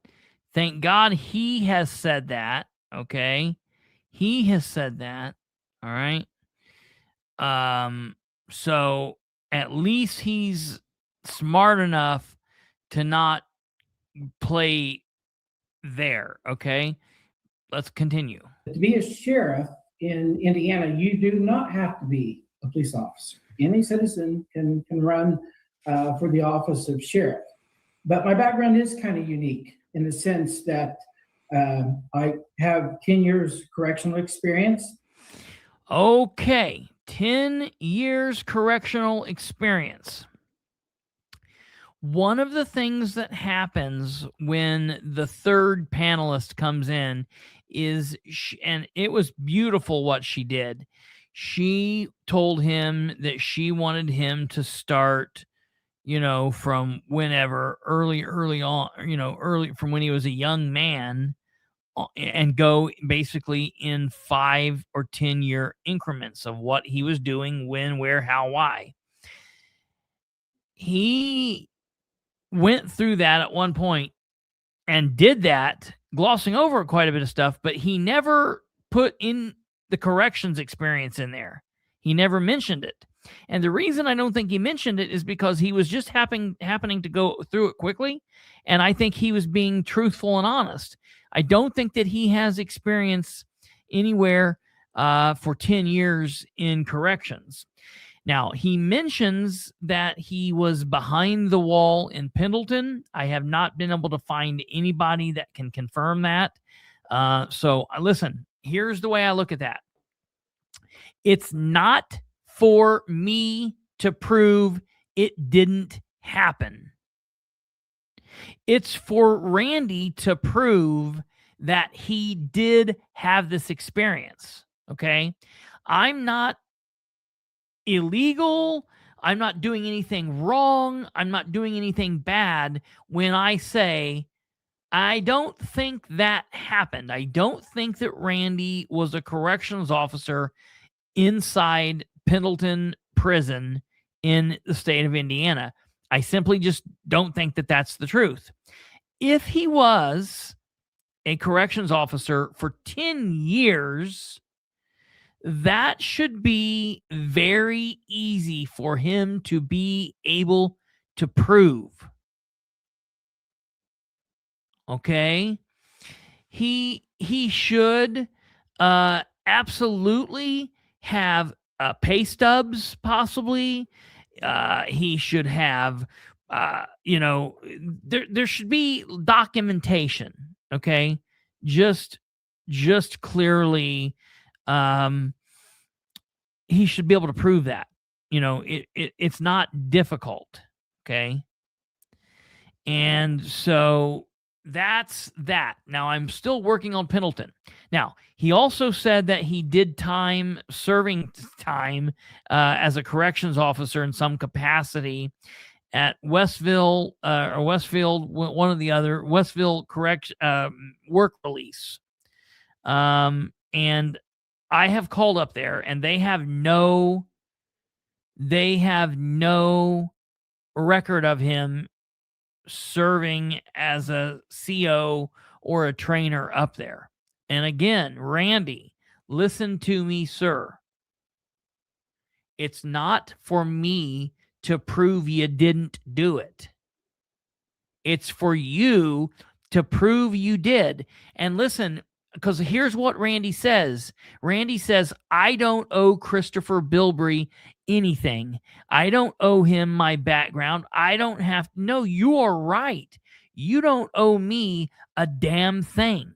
[SPEAKER 2] Thank God he has said that. Okay. He has said that. All right. So at least he's smart enough to not play there. Okay. Let's continue.
[SPEAKER 4] To be a sheriff in Indiana, you do not have to be a police officer. Any citizen can run for the office of sheriff. But my background is kind of unique in the sense that I have 10 years correctional experience.
[SPEAKER 2] Okay, 10 years correctional experience. One of the things that happens when the third panelist comes in is, and it was beautiful what she did. She told him that she wanted him to start, from whenever, early on, early from when he was a young man, and go basically in 5 or 10 year increments of what he was doing, when, where, how, why. He went through that at one point and did that, glossing over quite a bit of stuff, but he never put in the corrections experience in there. He never mentioned it. And the reason I don't think he mentioned it is because he was just happening to go through it quickly. And I think he was being truthful and honest. I don't think that he has experience anywhere for 10 years in corrections. Now, he mentions that he was behind the wall in Pendleton. I have not been able to find anybody that can confirm that. So listen, here's the way I look at that. It's not for me to prove it didn't happen. It's for Randy to prove that he did have this experience. Okay. I'm not illegal. I'm not doing anything wrong. I'm not doing anything bad when I say, I don't think that happened. I don't think that Randy was a corrections officer inside Pendleton Prison in the state of Indiana. I simply just don't think that that's the truth. If he was a corrections officer for 10 years, that should be very easy for him to be able to prove. Okay? He should absolutely have pay stubs, possibly. He should have, there should be documentation. Okay? Just clearly, he should be able to prove that. It's not difficult. Okay? And so that's that. Now, I'm still working on Pendleton. Now, he also said that he did serving time as a corrections officer in some capacity at Westville or Westfield, one or the other, Westville work release. And I have called up there, and they have no record of him serving as a CO or a trainer up there. And again, Randy, listen to me, sir. It's not for me to prove you didn't do it. It's for you to prove you did. And listen, because here's what Randy says. Randy says, I don't owe Christopher Bilbrey anything. I don't owe him my background. I don't have. No, you are right. You don't owe me a damn thing.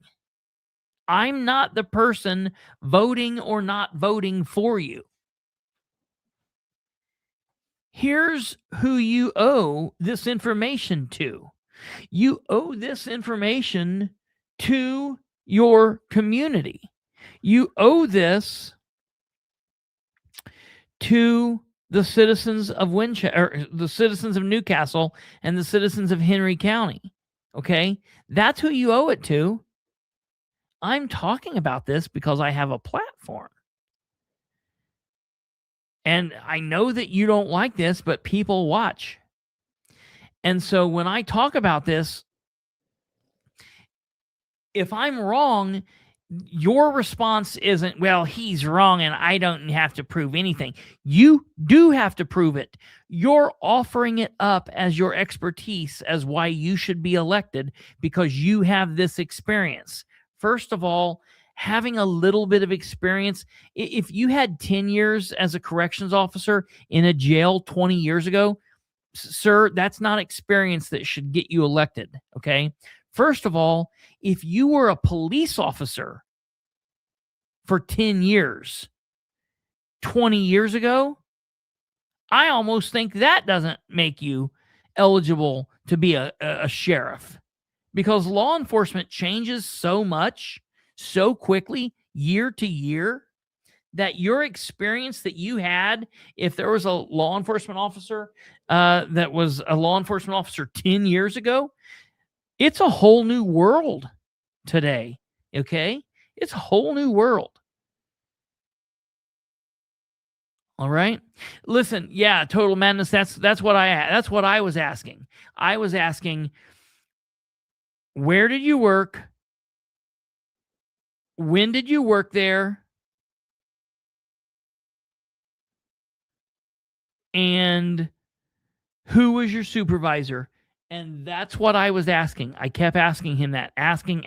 [SPEAKER 2] I'm not the person voting or not voting for you. Here's who you owe this information to. You owe this information to your community. You owe this to the citizens of Winchester, the citizens of Newcastle, and the citizens of Henry County. Okay? That's who you owe it to. I'm talking about this because I have a platform. And I know that you don't like this, but people watch. And so when I talk about this, if I'm wrong, your response isn't, well, he's wrong and I don't have to prove anything. You do have to prove it. You're offering it up as your expertise as why you should be elected because you have this experience. First of all, having a little bit of experience, if you had 10 years as a corrections officer in a jail 20 years ago, sir, that's not experience that should get you elected, okay? First of all, if you were a police officer for 10 years, 20 years ago, I almost think that doesn't make you eligible to be a sheriff because law enforcement changes so much, so quickly, year to year, that your experience that you had, if there was a law enforcement officer that was a law enforcement officer 10 years ago, it's a whole new world today, okay? It's a whole new world. All right. Listen, yeah, total madness. That's what I was asking. I was asking, where did you work? When did you work there? And who was your supervisor? And that's what I was asking. I kept asking him that, asking,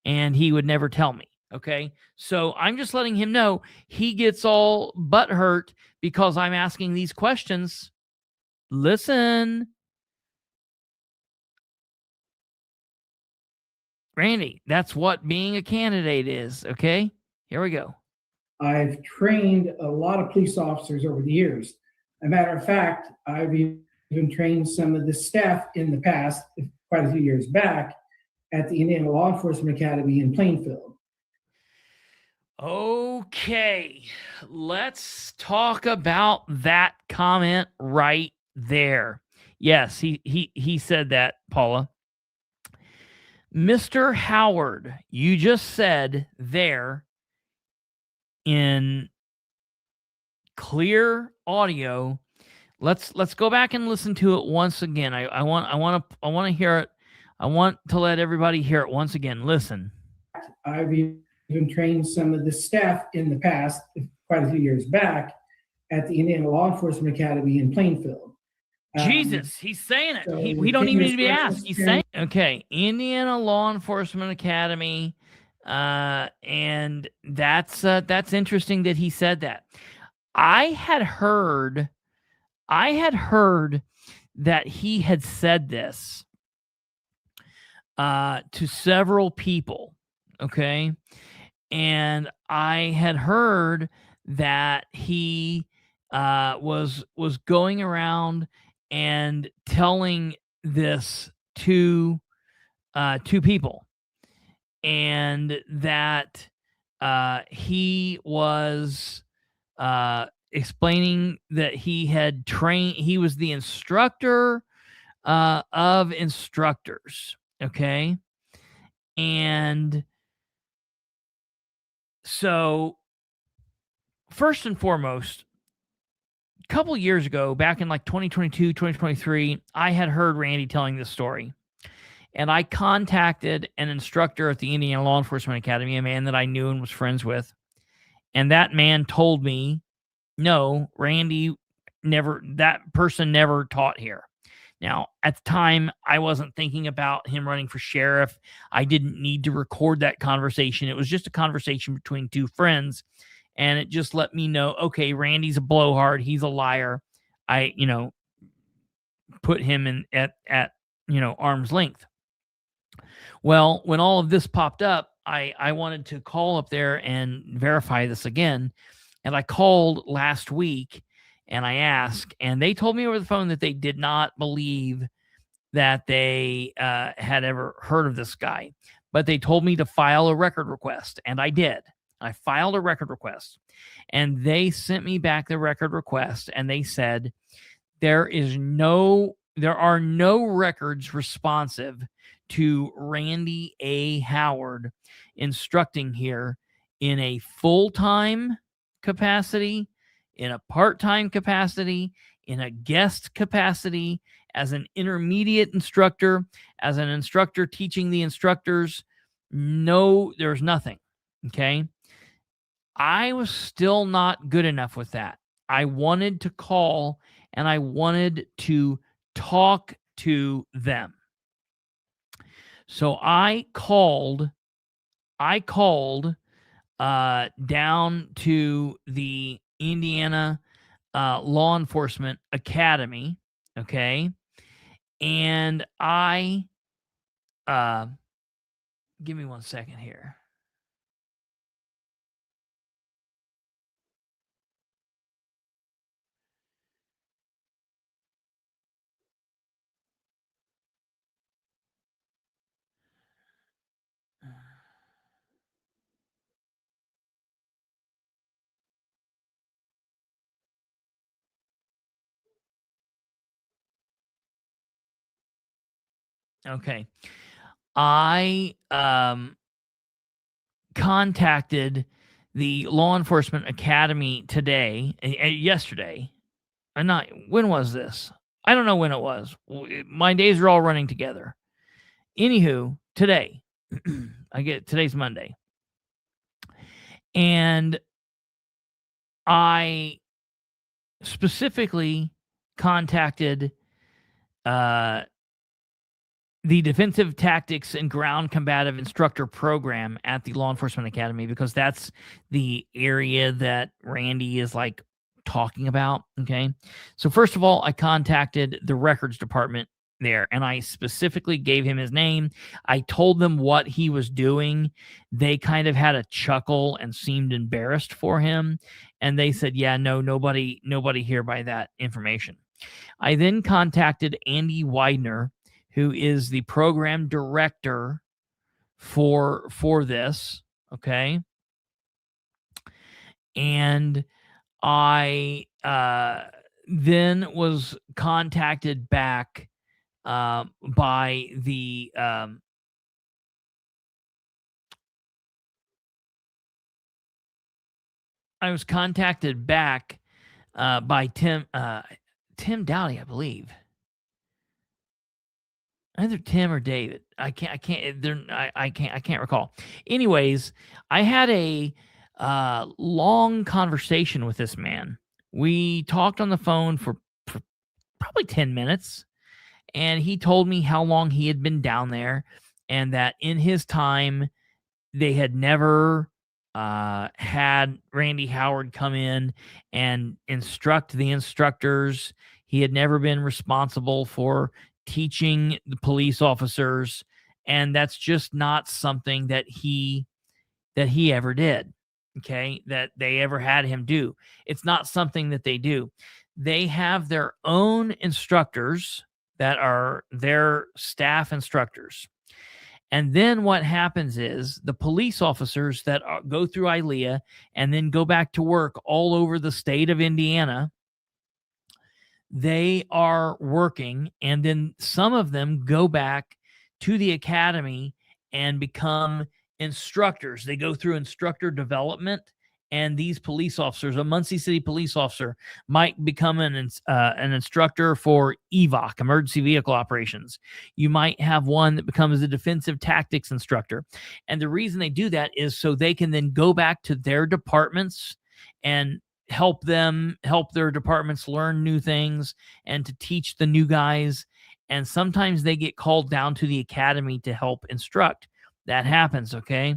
[SPEAKER 2] and he would never tell me. Okay. So I'm just letting him know he gets all butthurt because I'm asking these questions. Listen, Randy, that's what being a candidate is. Okay. Here we go.
[SPEAKER 4] I've trained a lot of police officers over the years. As a matter of fact, I've even trained some of the staff in the past, quite a few years back, at the Indiana Law Enforcement Academy in Plainfield.
[SPEAKER 2] Okay, let's talk about that comment right there. Yes, he said that, Paula. Mr. Howard, you just said there in clear audio. Let's go back and listen to it once again. I want to hear it. I want to let everybody hear it once again. Listen.
[SPEAKER 4] I've even trained some of the staff in the past, quite a few years back, at the Indiana Law Enforcement Academy in Plainfield.
[SPEAKER 2] Jesus, he's saying it.
[SPEAKER 4] So
[SPEAKER 2] We don't even need to be asked. He's saying, okay, Indiana Law Enforcement Academy, and that's interesting that he said that. I had heard that he had said this to several people, okay? And I had heard that he was going around and telling this to people, and that he was explaining that he had trained, he was the instructor of instructors, okay? And so, first and foremost, a couple years ago, back in like 2022, 2023, I had heard Randy telling this story. And I contacted an instructor at the Indiana Law Enforcement Academy, a man that I knew and was friends with. And that man told me, no, Randy that person never taught here. Now, at the time, I wasn't thinking about him running for sheriff. I didn't need to record that conversation. It was just a conversation between two friends. And it just let me know, okay, Randy's a blowhard. He's a liar. I, put him in at arm's length. Well, when all of this popped up, I wanted to call up there and verify this again. And I called last week and I asked, and they told me over the phone that they did not believe that they had ever heard of this guy. But they told me to file a record request, and I did. I filed a record request, and they sent me back the record request, and they said there are no records responsive to Randy A. Howard instructing here in a full-time capacity, in a part-time capacity, in a guest capacity, as an intermediate instructor, as an instructor teaching the instructors, no, there's nothing. Okay. I was still not good enough with that. I wanted to call and I wanted to talk to them. So I called down to the Indiana Law Enforcement Academy, okay? And I, give me 1 second here. Okay. I contacted the Law Enforcement Academy yesterday. When was this? I don't know when it was. My days are all running together. Anywho, today, today's Monday. And I specifically contacted the Defensive Tactics and Ground Combative Instructor Program at the Law Enforcement Academy, because that's the area that Randy is like talking about. Okay. So first of all, I contacted the records department there and I specifically gave him his name. I told them what he was doing. They kind of had a chuckle and seemed embarrassed for him. And they said, yeah, no, nobody here by that information. I then contacted Andy Widener, who is the program director for this, okay? And I then was contacted back by the by Tim Dowdy, I believe. Either Tim or David. I can't recall. Anyways, I had a long conversation with this man. We talked on the phone for probably 10 minutes, and he told me how long he had been down there, and that in his time, they had never had Randy Howard come in and instruct the instructors. He had never been responsible for teaching the police officers, and that's just not something that he ever did. Okay, that they ever had him do. It's not something that they do. They have their own instructors that are their staff instructors. And then what happens is the police officers that go through ILEA and then go back to work all over the state of Indiana, they are working, and then some of them go back to the academy and become instructors. They go through instructor development, and these police officers, a Muncie City police officer, might become an instructor for EVOC, emergency vehicle operations. You might have one that becomes a defensive tactics instructor. And the reason they do that is so they can then go back to their departments and help their departments learn new things and to teach the new guys. And sometimes they get called down to the academy to help instruct. That happens, okay?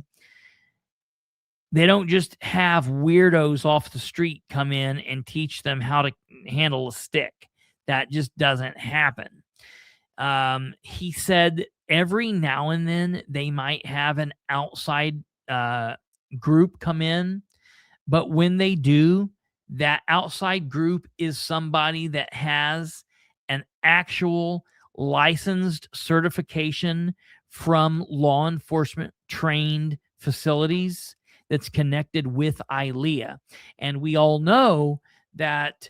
[SPEAKER 2] They don't just have weirdos off the street come in and teach them how to handle a stick. That just doesn't happen. He said every now and then they might have an outside group come in, but when they do, that outside group is somebody that has an actual licensed certification from law enforcement trained facilities that's connected with ILEA. And we all know that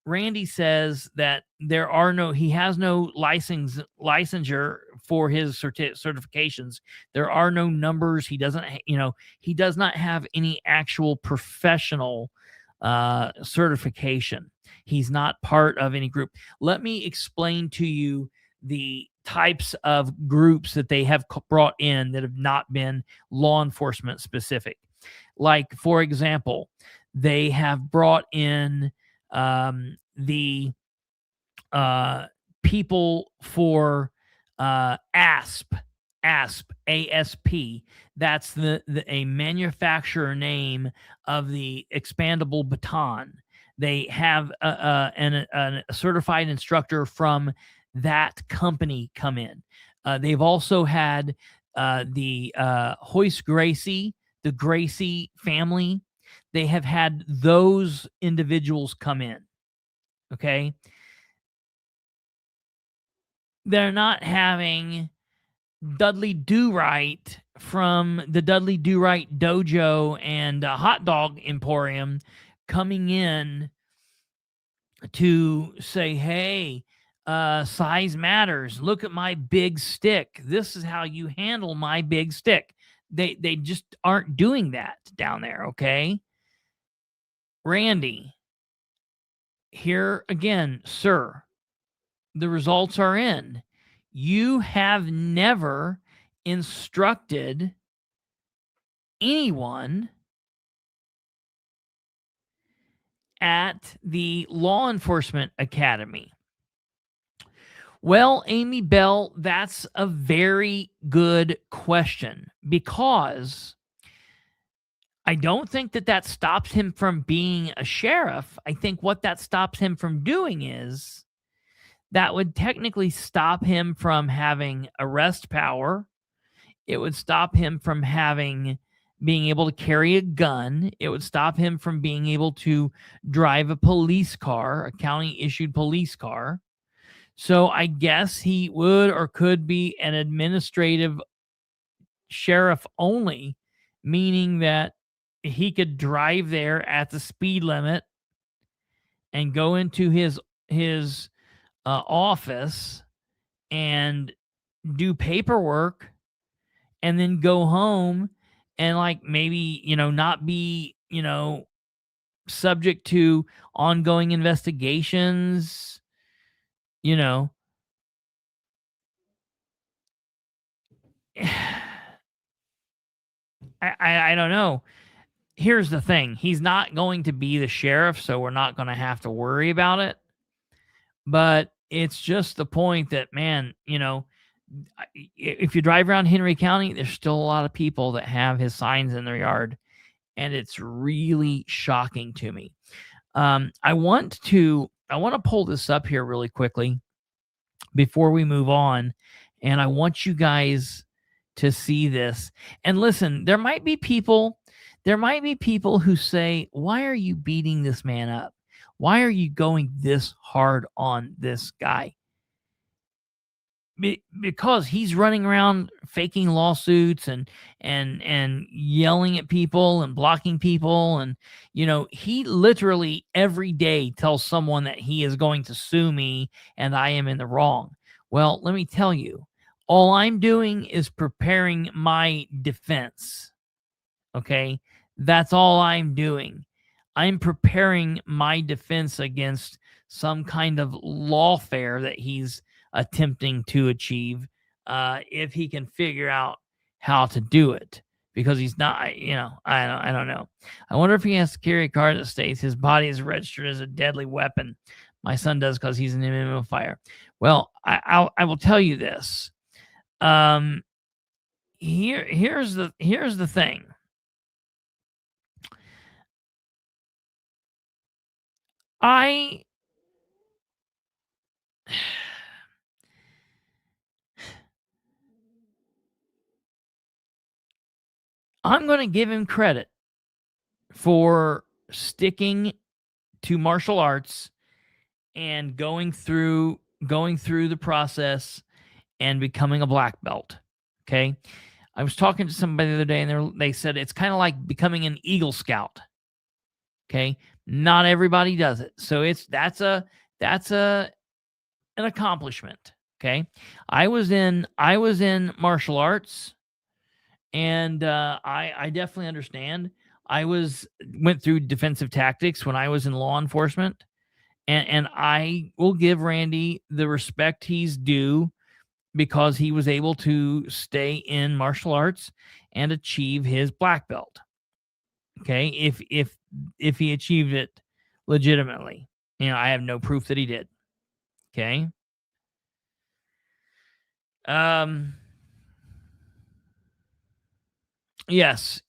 [SPEAKER 2] Randy says that he has no licensure for his certifications. There are no numbers. He does not have any actual professional certification. He's not part of any group. Let me explain to you the types of groups that they have brought in that have not been law enforcement specific. Like, for example, they have brought in the people for ASP, ASP. That's a manufacturer name of the expandable baton. They have a certified instructor from that company come in. They've also had the Hoist Gracie, the Gracie family. They have had those individuals come in. Okay. They're not having Dudley Do-Right from the Dudley Do-Right Dojo and Hot Dog Emporium coming in to say, hey, size matters. Look at my big stick. This is how you handle my big stick. They just aren't doing that down there, okay? Randy, here again, sir, the results are in. You have never instructed anyone at the law enforcement academy. Well, Amy Bell, that's a very good question, because I don't think that stops him from being a sheriff. I think what that stops him from doing is that would technically stop him from having arrest power. It would stop him from being able to carry a gun. It would stop him from being able to drive a police car, a county-issued police car. So I guess he would or could be an administrative sheriff only, meaning that he could drive there at the speed limit and go into his office and do paperwork and then go home and, like, maybe, not be, subject to ongoing investigations, I don't know. Here's the thing. He's not going to be the sheriff, so we're not going to have to worry about it. But it's just the point that, man, if you drive around Henry County, there's still a lot of people that have his signs in their yard. And it's really shocking to me. I want to pull this up here really quickly before we move on. And I want you guys to see this. And listen, there might be people who say, why are you beating this man up? Why are you going this hard on this guy? Because he's running around faking lawsuits and yelling at people and blocking people. And, he literally every day tells someone that he is going to sue me and I am in the wrong. Well, let me tell you, all I'm doing is preparing my defense. Okay. That's all I'm doing. I'm preparing my defense against some kind of lawfare that he's attempting to achieve, if he can figure out how to do it, because he's not, I don't know. I wonder if he has to carry a card that states his body is registered as a deadly weapon. My son does, because he's an MMO fire. Well, I will tell you this. Here's the thing. I'm going to give him credit for sticking to martial arts and going through the process and becoming a black belt. Okay. I was talking to somebody the other day and they said it's kind of like becoming an Eagle Scout. Okay. Not everybody does it. So that's an accomplishment. Okay. I was in martial arts, and I definitely understand. I went through defensive tactics when I was in law enforcement, And I will give Randy the respect he's due because he was able to stay in martial arts and achieve his black belt. Okay, if he achieved it legitimately, I have no proof that he did. Okay. Yes.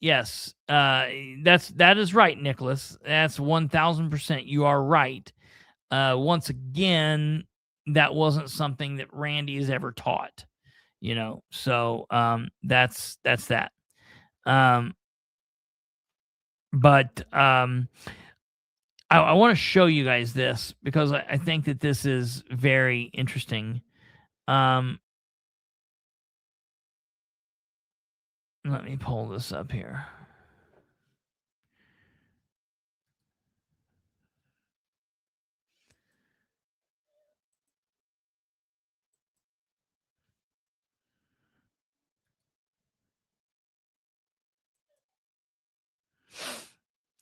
[SPEAKER 2] That is right, Nicholas. That's 1000%. You are right. Once again, that wasn't something that Randy has ever taught. So that's that. But I want to show you guys this because I think that this is very interesting. Let me pull this up here.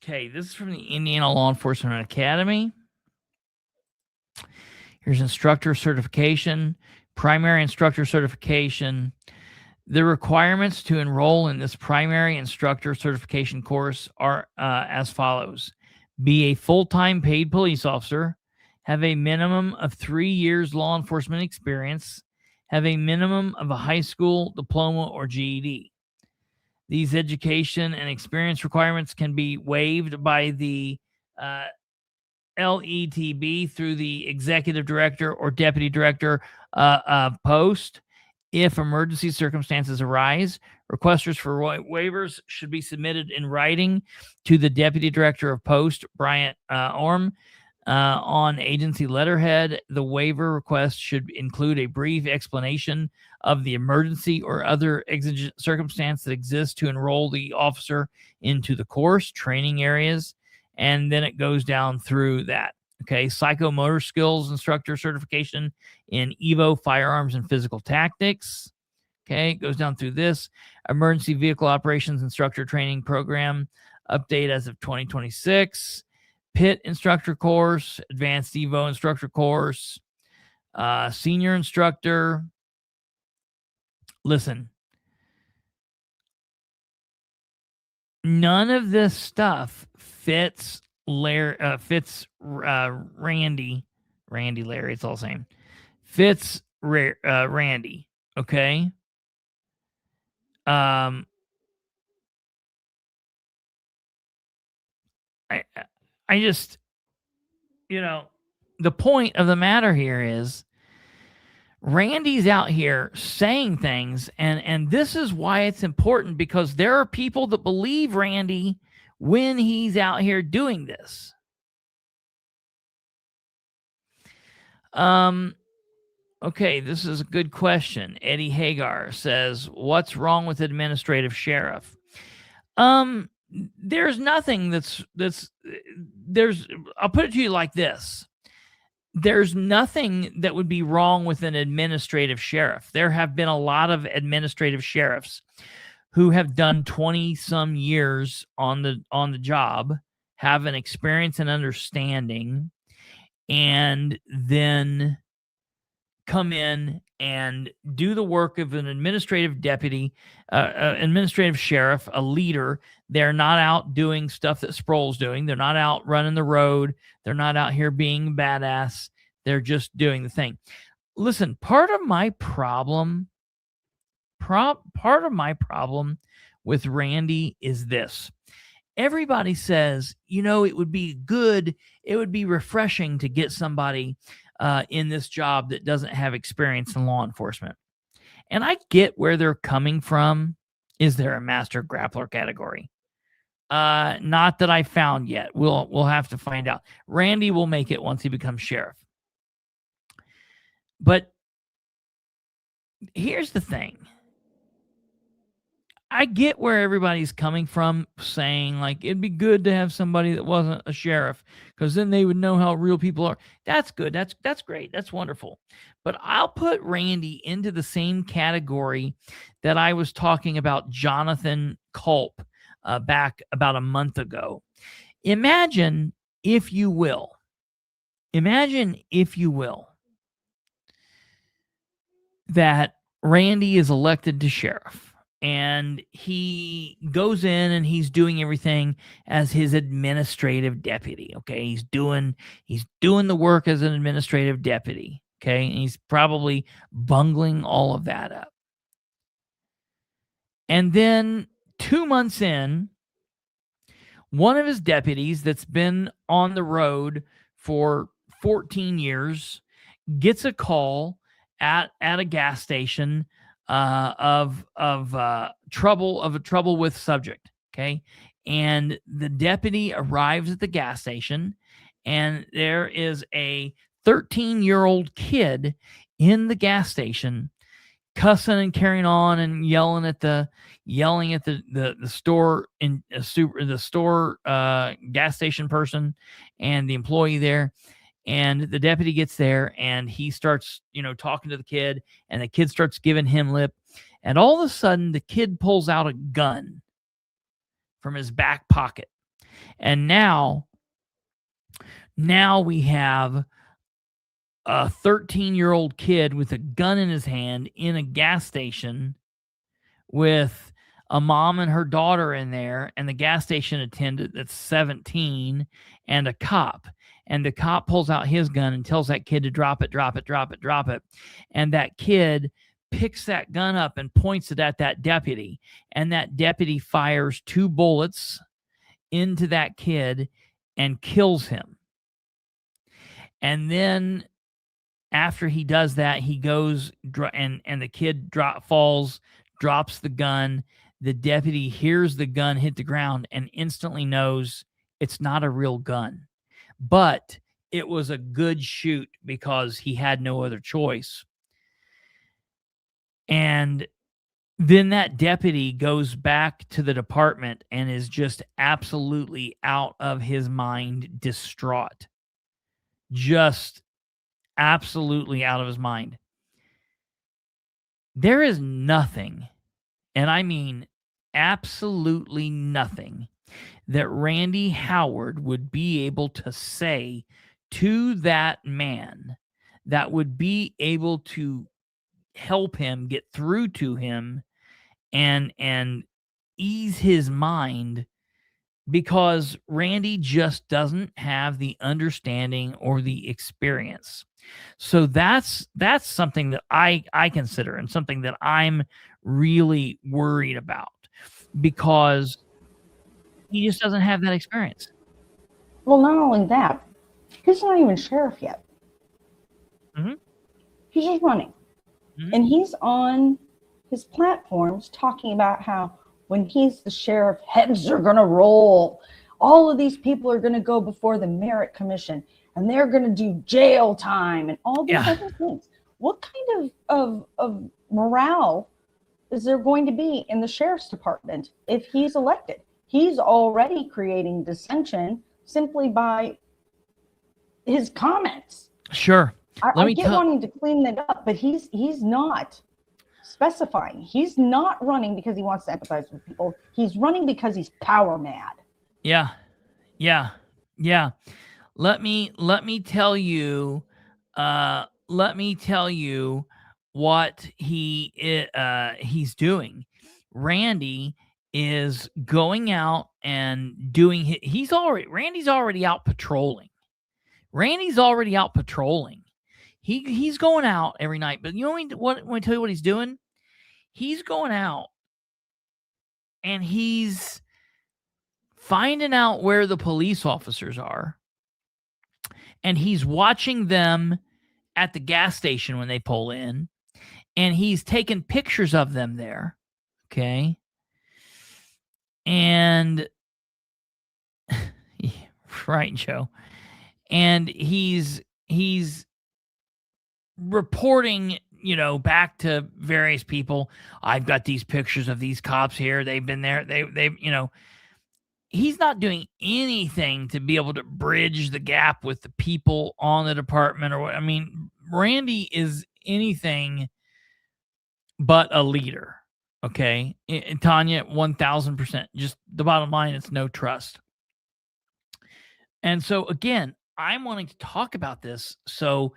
[SPEAKER 2] Okay, this is from the Indiana Law Enforcement Academy. Here's instructor certification, primary instructor certification. The requirements to enroll in this primary instructor certification course are as follows. Be a full-time paid police officer, have a minimum of 3 years law enforcement experience, have a minimum of a high school diploma or GED. These education and experience requirements can be waived by the LETB through the executive director or deputy director post. If emergency circumstances arise, requesters for waivers should be submitted in writing to the deputy director of post, Bryant Orm, on agency letterhead. The waiver request should include a brief explanation of the emergency or other exigent circumstance that exists to enroll the officer into the course, training areas, and then it goes down through that. Okay, psychomotor skills instructor certification in EVO, firearms, and physical tactics. Okay, it goes down through this. Emergency vehicle operations instructor training program update as of 2026. PIT instructor course, advanced EVO instructor course, senior instructor. Listen, none of this stuff fits Randy, Larry, it's all the same. Fits Randy, okay? I just, the point of the matter here is Randy's out here saying things, and this is why it's important, because there are people that believe Randy when he's out here doing this. Okay, this is a good question. Eddie Hagar says, what's wrong with administrative sheriff? There's nothing I'll put it to you like this. There's nothing that would be wrong with an administrative sheriff. There have been a lot of administrative sheriffs who have done 20 some years on the job, have an experience and understanding, and then come in and do the work of an administrative deputy, administrative sheriff, a leader. They're not out doing stuff that Sproul's doing. They're not out running the road. They're not out here being badass. They're just doing the thing. Listen, part of my problem with Randy is this. Everybody says, it would be good, it would be refreshing to get somebody in this job that doesn't have experience in law enforcement. And I get where they're coming from. Is there a master grappler category? Not that I found yet. We'll have to find out. Randy will make it once he becomes sheriff. But here's the thing. I get where everybody's coming from, saying like it'd be good to have somebody that wasn't a sheriff, because then they would know how real people are. That's good. That's great. That's wonderful. But I'll put Randy into the same category that I was talking about Jonathan Culp back about a month ago. Imagine, if you will, Imagine, if you will, that Randy is elected to sheriff and he goes in and he's doing everything as his administrative deputy. Okay. He's doing the work as an administrative deputy. Okay. And he's probably bungling all of that up. And then 2 months in, one of his deputies that's been on the road for 14 years gets a call at a gas station of trouble with subject. Okay. And the deputy arrives at the gas station, and there is a 13-year-old kid in the gas station cussing and carrying on and yelling at the store gas station person and the employee there. And the deputy gets there and he starts, talking to the kid, and the kid starts giving him lip. And all of a sudden the kid pulls out a gun from his back pocket. And now we have a 13-year-old kid with a gun in his hand in a gas station with a mom and her daughter in there, and the gas station attendant that's 17, and a cop. And the cop pulls out his gun and tells that kid to drop it. And that kid picks that gun up and points it at that deputy. And that deputy fires 2 bullets into that kid and kills him. And then after he does that, he goes and the kid drops the gun. The deputy hears the gun hit the ground and instantly knows it's not a real gun, but it was a good shoot because he had no other choice. And then that deputy goes back to the department and is just absolutely out of his mind, distraught. Just absolutely out of his mind. There is nothing, and I mean absolutely nothing, that Randy Howard would be able to say to that man that would be able to help him get through to him and ease his mind, because Randy just doesn't have the understanding or the experience. So that's something that I consider, and something that I'm really worried about, because he just doesn't have that experience.
[SPEAKER 3] Well, not only that, he's not even sheriff yet.
[SPEAKER 2] Mm-hmm.
[SPEAKER 3] He's just running. Mm-hmm. And he's on his platforms talking about how when he's the sheriff, heads are going to roll. All of these people are going to go before the merit commission, and they're going to do jail time and all these other things. What kind of morale is there going to be in the sheriff's department if he's elected? He's already creating dissension simply by his comments.
[SPEAKER 2] Sure.
[SPEAKER 3] I get wanting to clean that up, but he's not specifying. He's not running because he wants to empathize with people. He's running because he's power mad.
[SPEAKER 2] Yeah. Let me tell you what he's doing. Randy is going out and doing Randy's already out patrolling. He's going out every night, but you know what? When I tell you what he's doing, he's going out and he's finding out where the police officers are, and he's watching them at the gas station when they pull in, and he's taking pictures of them there. Okay. And right, Joe. And he's reporting, back to various people. I've got these pictures of these cops here. They've been there. They've he's not doing anything to be able to bridge the gap with the people on the department or what. I mean, Randy is anything but a leader. Okay. And Tanya, 1000%. Just the bottom line, it's no trust. And so again, I'm wanting to talk about this. So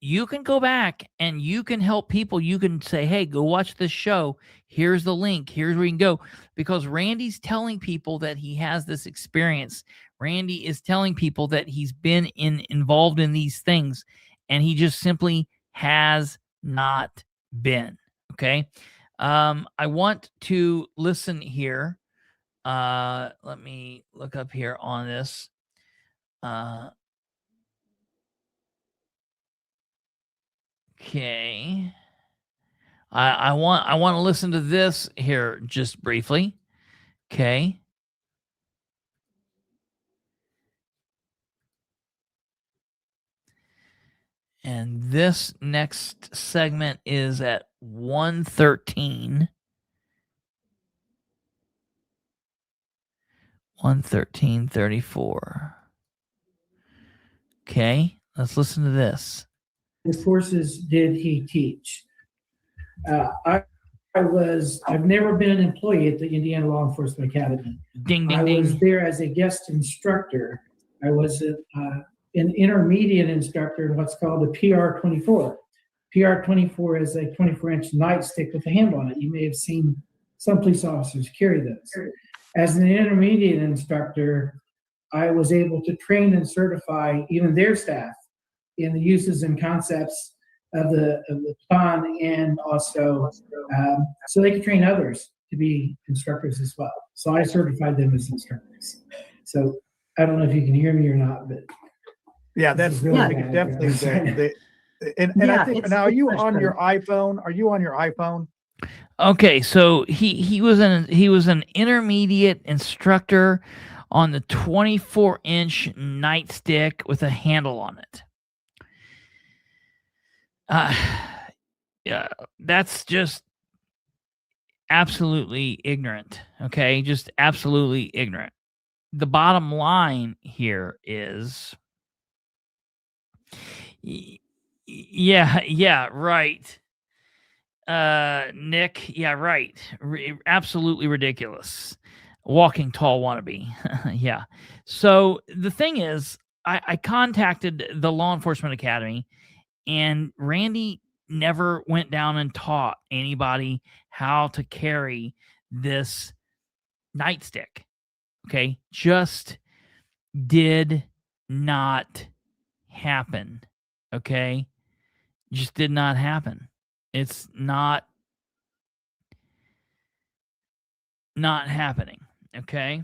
[SPEAKER 2] you can go back and you can help people. You can say, hey, go watch this show. Here's the link. Here's where you can go. Because Randy's telling people that he has this experience. Randy is telling people that he's been involved in these things, and he just simply has not been. Okay. I want to listen here. Let me look up here on this. Okay. I want to listen to this here just briefly. Okay. And this next segment is at 1:13. 1:13:34. Okay, let's listen to this.
[SPEAKER 4] What courses did he teach? I've never been an employee at the Indiana Law Enforcement Academy.
[SPEAKER 2] Ding, ding,
[SPEAKER 4] I
[SPEAKER 2] ding.
[SPEAKER 4] was there as a guest instructor. I was an intermediate instructor in what's called a PR-24. PR-24 is a 24-inch nightstick with a handle on it. You may have seen some police officers carry those. As an intermediate instructor, I was able to train and certify even their staff in the uses and concepts of the baton, and also so they could train others to be instructors as well. So I certified them as instructors. So I don't know if you can hear me or not, but
[SPEAKER 5] Yeah, that's
[SPEAKER 4] really
[SPEAKER 5] I think
[SPEAKER 4] bad.
[SPEAKER 5] definitely. And
[SPEAKER 3] Yeah,
[SPEAKER 5] I think
[SPEAKER 3] it's
[SPEAKER 5] now, are you on
[SPEAKER 3] frustrating.
[SPEAKER 5] your iPhone? Are you on your iPhone?
[SPEAKER 2] Okay, so he was an intermediate instructor on the 24-inch nightstick with a handle on it. Yeah, that's just absolutely ignorant. Okay, just absolutely ignorant. The bottom line here is, yeah, right. Nick, yeah, right. Absolutely ridiculous. Walking tall wannabe. Yeah. So the thing is, I contacted the Law Enforcement Academy, and Randy never went down and taught anybody how to carry this nightstick. Okay. Just did not happen. Okay. Just did not happen. It's not happening. Okay.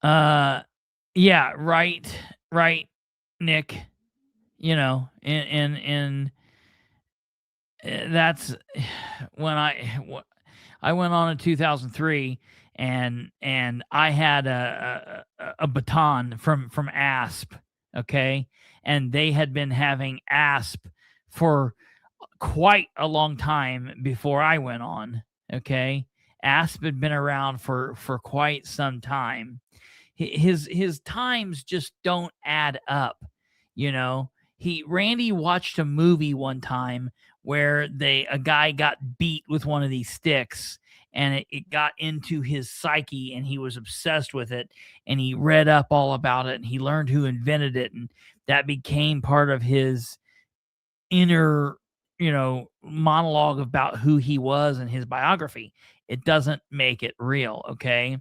[SPEAKER 2] Yeah, right, Nick. You know, and that's when I went on in 2003, and I had a baton from ASP. Okay. And they had been having ASP for quite a long time before I went on. Okay. ASP had been around for quite some time. His times just don't add up. You know, Randy watched a movie one time where a guy got beat with one of these sticks, and it got into his psyche, and he was obsessed with it, and he read up all about it, and he learned who invented it, and that became part of his inner, monologue about who he was and his biography. It doesn't make it real. Okay.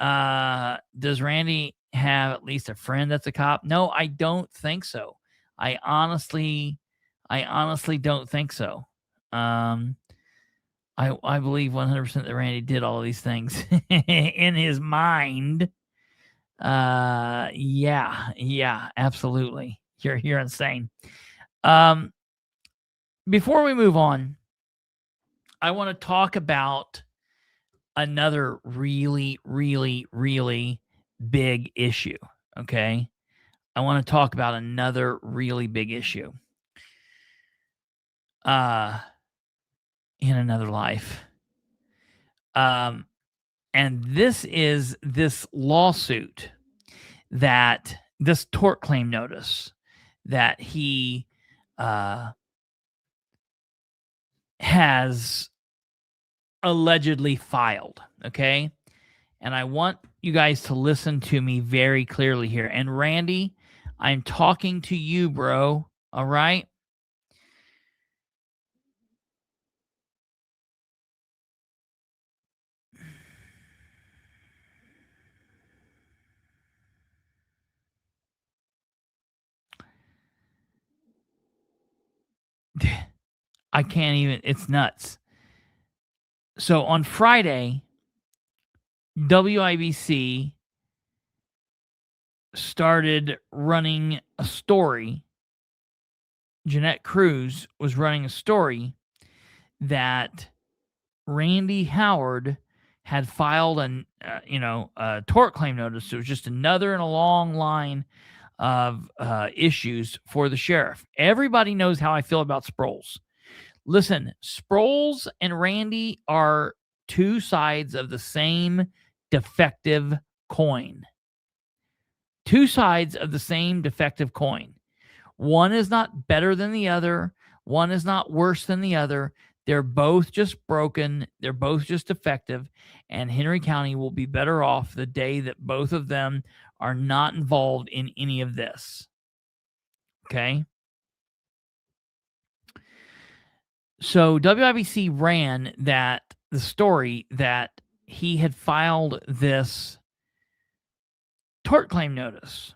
[SPEAKER 2] Does Randy have at least a friend that's a cop? No, I don't think so. I honestly don't think so. I believe 100% that Randy did all of these things in his mind. Yeah, absolutely. You're insane. Before we move on, I want to talk about another really, really, really big issue. Okay. I want to talk about another really big issue. In another life. And this is this lawsuit, that this tort claim notice that he has allegedly filed. Okay. And I want you guys to listen to me very clearly here. And Randy, I'm talking to you, bro. All right? I can't even, it's nuts. So on Friday, WIBC started running a story. Jeanette Cruz was running a story that Randy Howard had filed a tort claim notice. It was just another in a long line of issues for the sheriff. Everybody knows how I feel about Sproles. Listen, Sproles and Randy are two sides of the same defective coin. Two sides of the same defective coin. One is not better than the other. One is not worse than the other. They're both just broken. They're both just defective. And Henry County will be better off the day that both of them are not involved in any of this. Okay? So WIBC ran the story that he had filed this tort claim notice.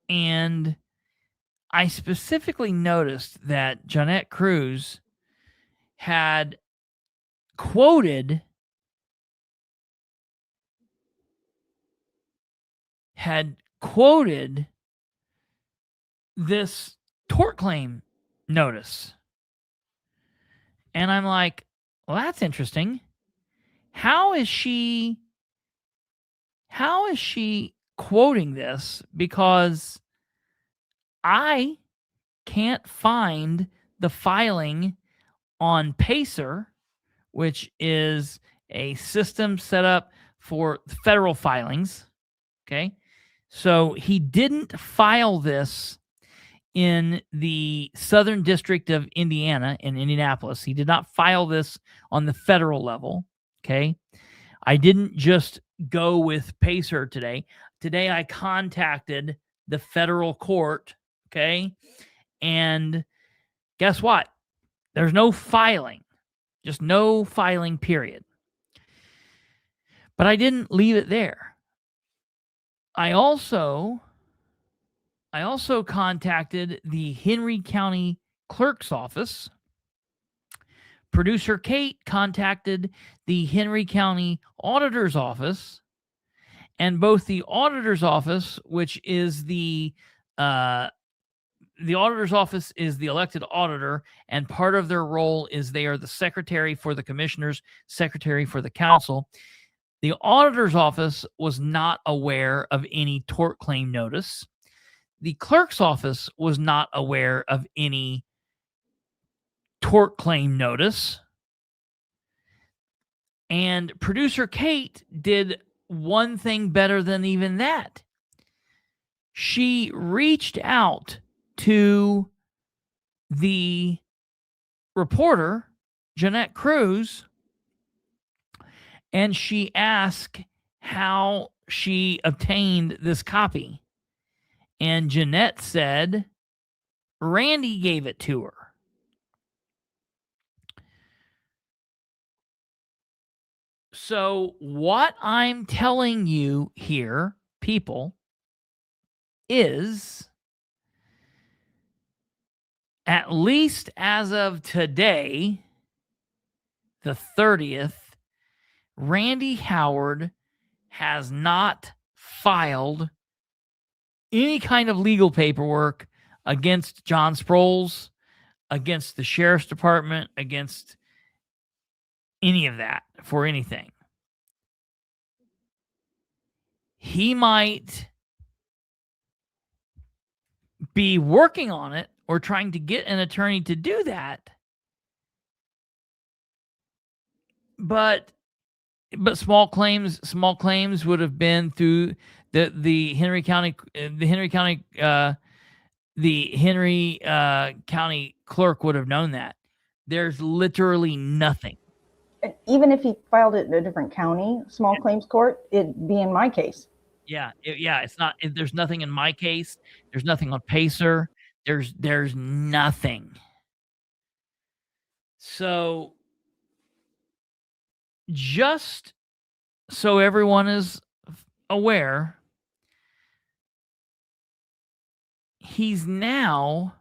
[SPEAKER 2] And I specifically noticed that Jeanette Cruz had quoted this tort claim notice. And I'm like, well, that's interesting. How is she quoting this? Because I can't find the filing on Pacer, which is a system set up for federal filings. Okay. So he didn't file this in the Southern District of Indiana in Indianapolis. He did not file this on the federal level. Okay. I didn't just go with Pacer today. Today I contacted the federal court. Okay. And guess what? There's no filing. Just no filing, period. But I didn't leave it there. I also contacted the Henry County Clerk's office. Producer Kate contacted the Henry County Auditor's office. And both the Auditor's office, which is the Auditor's office is the elected auditor, and part of their role is they are the secretary for the commissioners, secretary for the council. The Auditor's office was not aware of any tort claim notice. The clerk's office was not aware of any tort claim notice. And producer Kate did one thing better than even that. She reached out to the reporter, Jeanette Cruz, and she asked how she obtained this copy. And Jeanette said Randy gave it to her. So what I'm telling you here, people, is at least as of today, the 30th, Randy Howard has not filed any kind of legal paperwork against John Sproles, against the sheriff's department, against any of that for anything. He might be working on it or trying to get an attorney to do that. But small claims would have been through the Henry County County clerk would have known that. There's literally nothing.
[SPEAKER 3] even if he filed it in a different county, small claims court, it'd be in my case.
[SPEAKER 2] Yeah, it's not. There's nothing in my case. There's nothing on Pacer. There's nothing. So, just so everyone is aware, he's now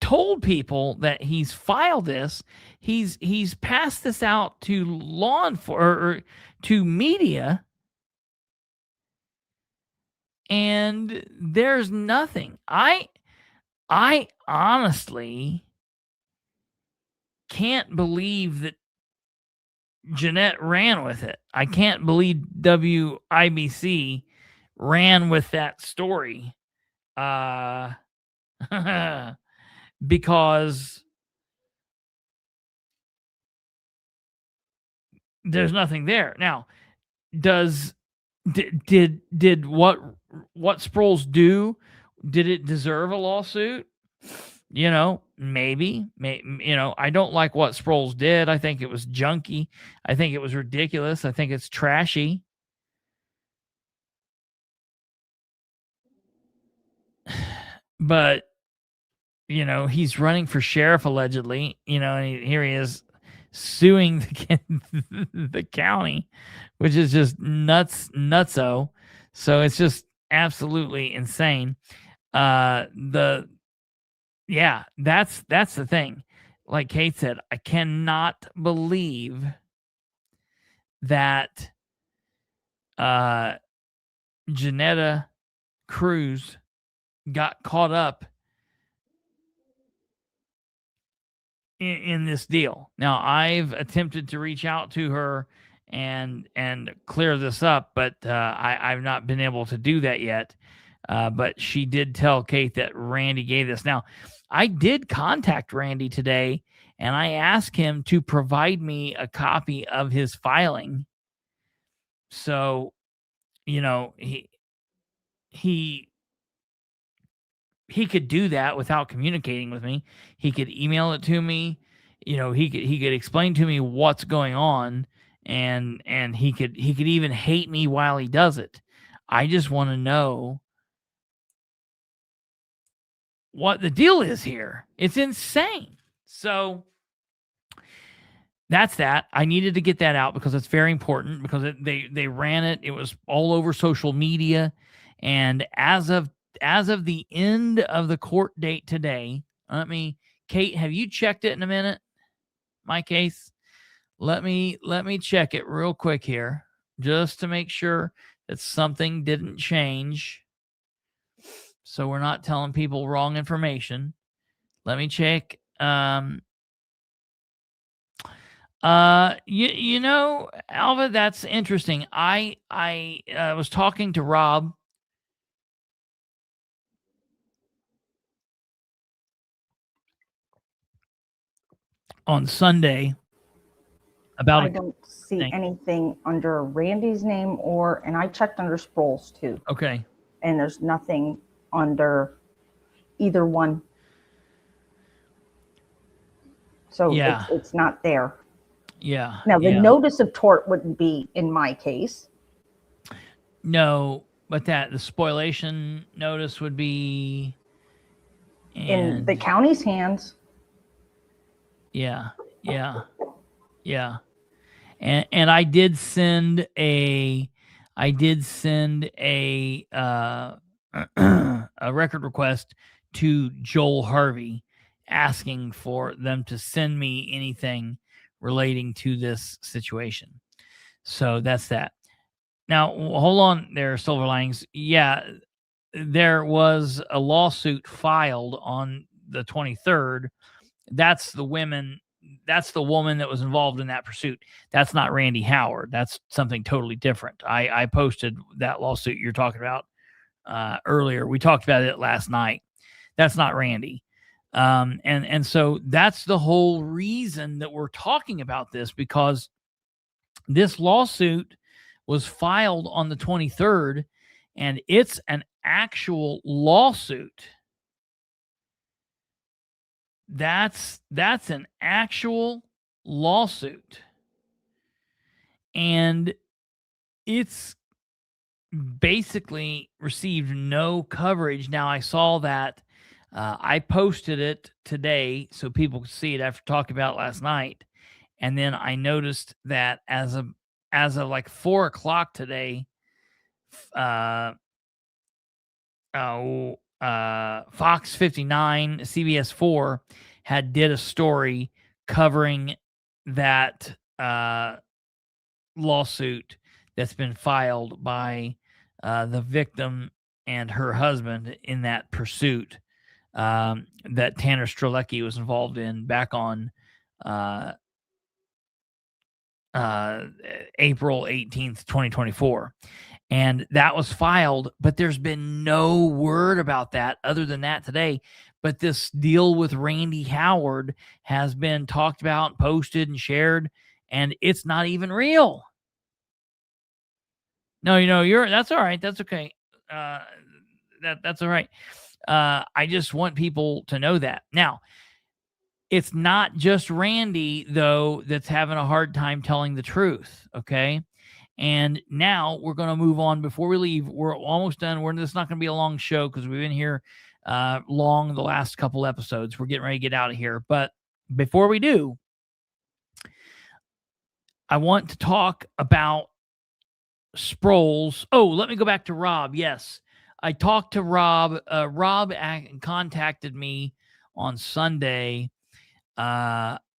[SPEAKER 2] told people that he's filed this. He's passed this out to law enforcement or to media, and there's nothing. I honestly can't believe that Jeanette ran with it. I can't believe WIBC ran with that story. Because there's nothing there. Now, did what Sproles do? Did it deserve a lawsuit? Maybe. I don't like what Sproles did. I think it was junky. I think it was ridiculous. I think it's trashy. But he's running for sheriff allegedly. And here he is suing the county, which is just nutso. So it's just absolutely insane. That's the thing. Like Kate said, I cannot believe that Janetta Cruz got caught up in this deal. Now, I've attempted to reach out to her and clear this up, but I've not been able to do that yet. But she did tell Kate that Randy gave this. Now, I did contact Randy today, and I asked him to provide me a copy of his filing. So, he could do that without communicating with me. He could email it to me. He could explain to me what's going on, and he could even hate me while he does it. I just want to know what the deal is here. It's insane. So that's that. I needed to get that out because it's very important, because they ran it. It was all over social media, and as of the end of the court date today, Kate, have you checked it in a minute? My case? Let me check it real quick here, just to make sure that something didn't change, so we're not telling people wrong information. Let me check. Alva, that's interesting. I was talking to Rob on Sunday about
[SPEAKER 3] I don't see anything under Randy's name and I checked under Sproles too.
[SPEAKER 2] Okay.
[SPEAKER 3] And there's nothing under either one. So
[SPEAKER 2] yeah,
[SPEAKER 3] it's not there.
[SPEAKER 2] Yeah.
[SPEAKER 3] Now the notice of tort wouldn't be in my case.
[SPEAKER 2] No, but the spoliation notice would be
[SPEAKER 3] in the county's hands.
[SPEAKER 2] Yeah. And I did send a a record request to Joel Harvey asking for them to send me anything relating to this situation. So that's that. Now, hold on there, Silver Linings. Yeah, there was a lawsuit filed on the 23rd. That's the woman that was involved in that pursuit. That's not Randy Howard. That's something totally different. I posted that lawsuit you're talking about earlier. We talked about it last night. That's not Randy. And so that's the whole reason that we're talking about this, because this lawsuit was filed on the 23rd, and it's an actual lawsuit that's an actual lawsuit, and it's basically received no coverage. Now, I saw that I posted it today so people could see it after talking about it last night, and then I noticed that as of like 4 o'clock today, Fox 59, CBS 4 did a story covering that lawsuit that's been filed by the victim and her husband in that pursuit that Tanner Strzelecki was involved in back on April 18th, 2024. And that was filed, but there's been no word about that other than that today. But this deal with Randy Howard has been talked about, posted, and shared, and it's not even real. No, that's all right. That's okay. That's all right. I just want people to know that. Now, it's not just Randy, though, that's having a hard time telling the truth, okay? And now we're going to move on. Before we leave, we're almost done. This is not going to be a long show because we've been here long the last couple episodes. We're getting ready to get out of here. But before we do, I want to talk about Sproles. Oh, let me go back to Rob. Yes, I talked to Rob. Rob contacted me on Sunday.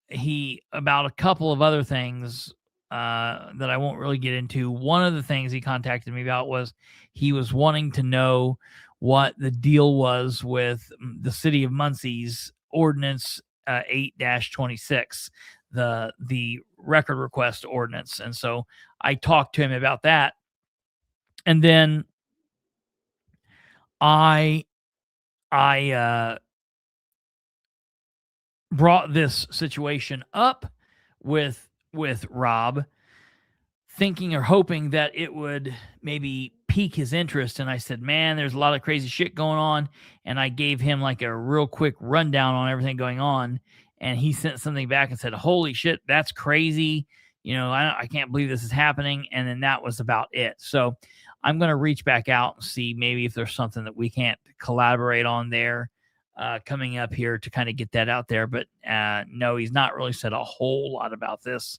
[SPEAKER 2] He about a couple of other things that I won't really get into. One of the things he contacted me about was he was wanting to know what the deal was with the city of Muncie's Ordinance 8-26, the record request ordinance. And so I talked to him about that. And then I brought this situation up with Rob, thinking or hoping that it would maybe pique his interest. And I said, man, there's a lot of crazy shit going on. And I gave him like a real quick rundown on everything going on. And he sent something back and said, holy shit, that's crazy. I can't believe this is happening. And then that was about it. So I'm going to reach back out and see maybe if there's something that we can't collaborate on there coming up here to kind of get that out there. But no, he's not really said a whole lot about this.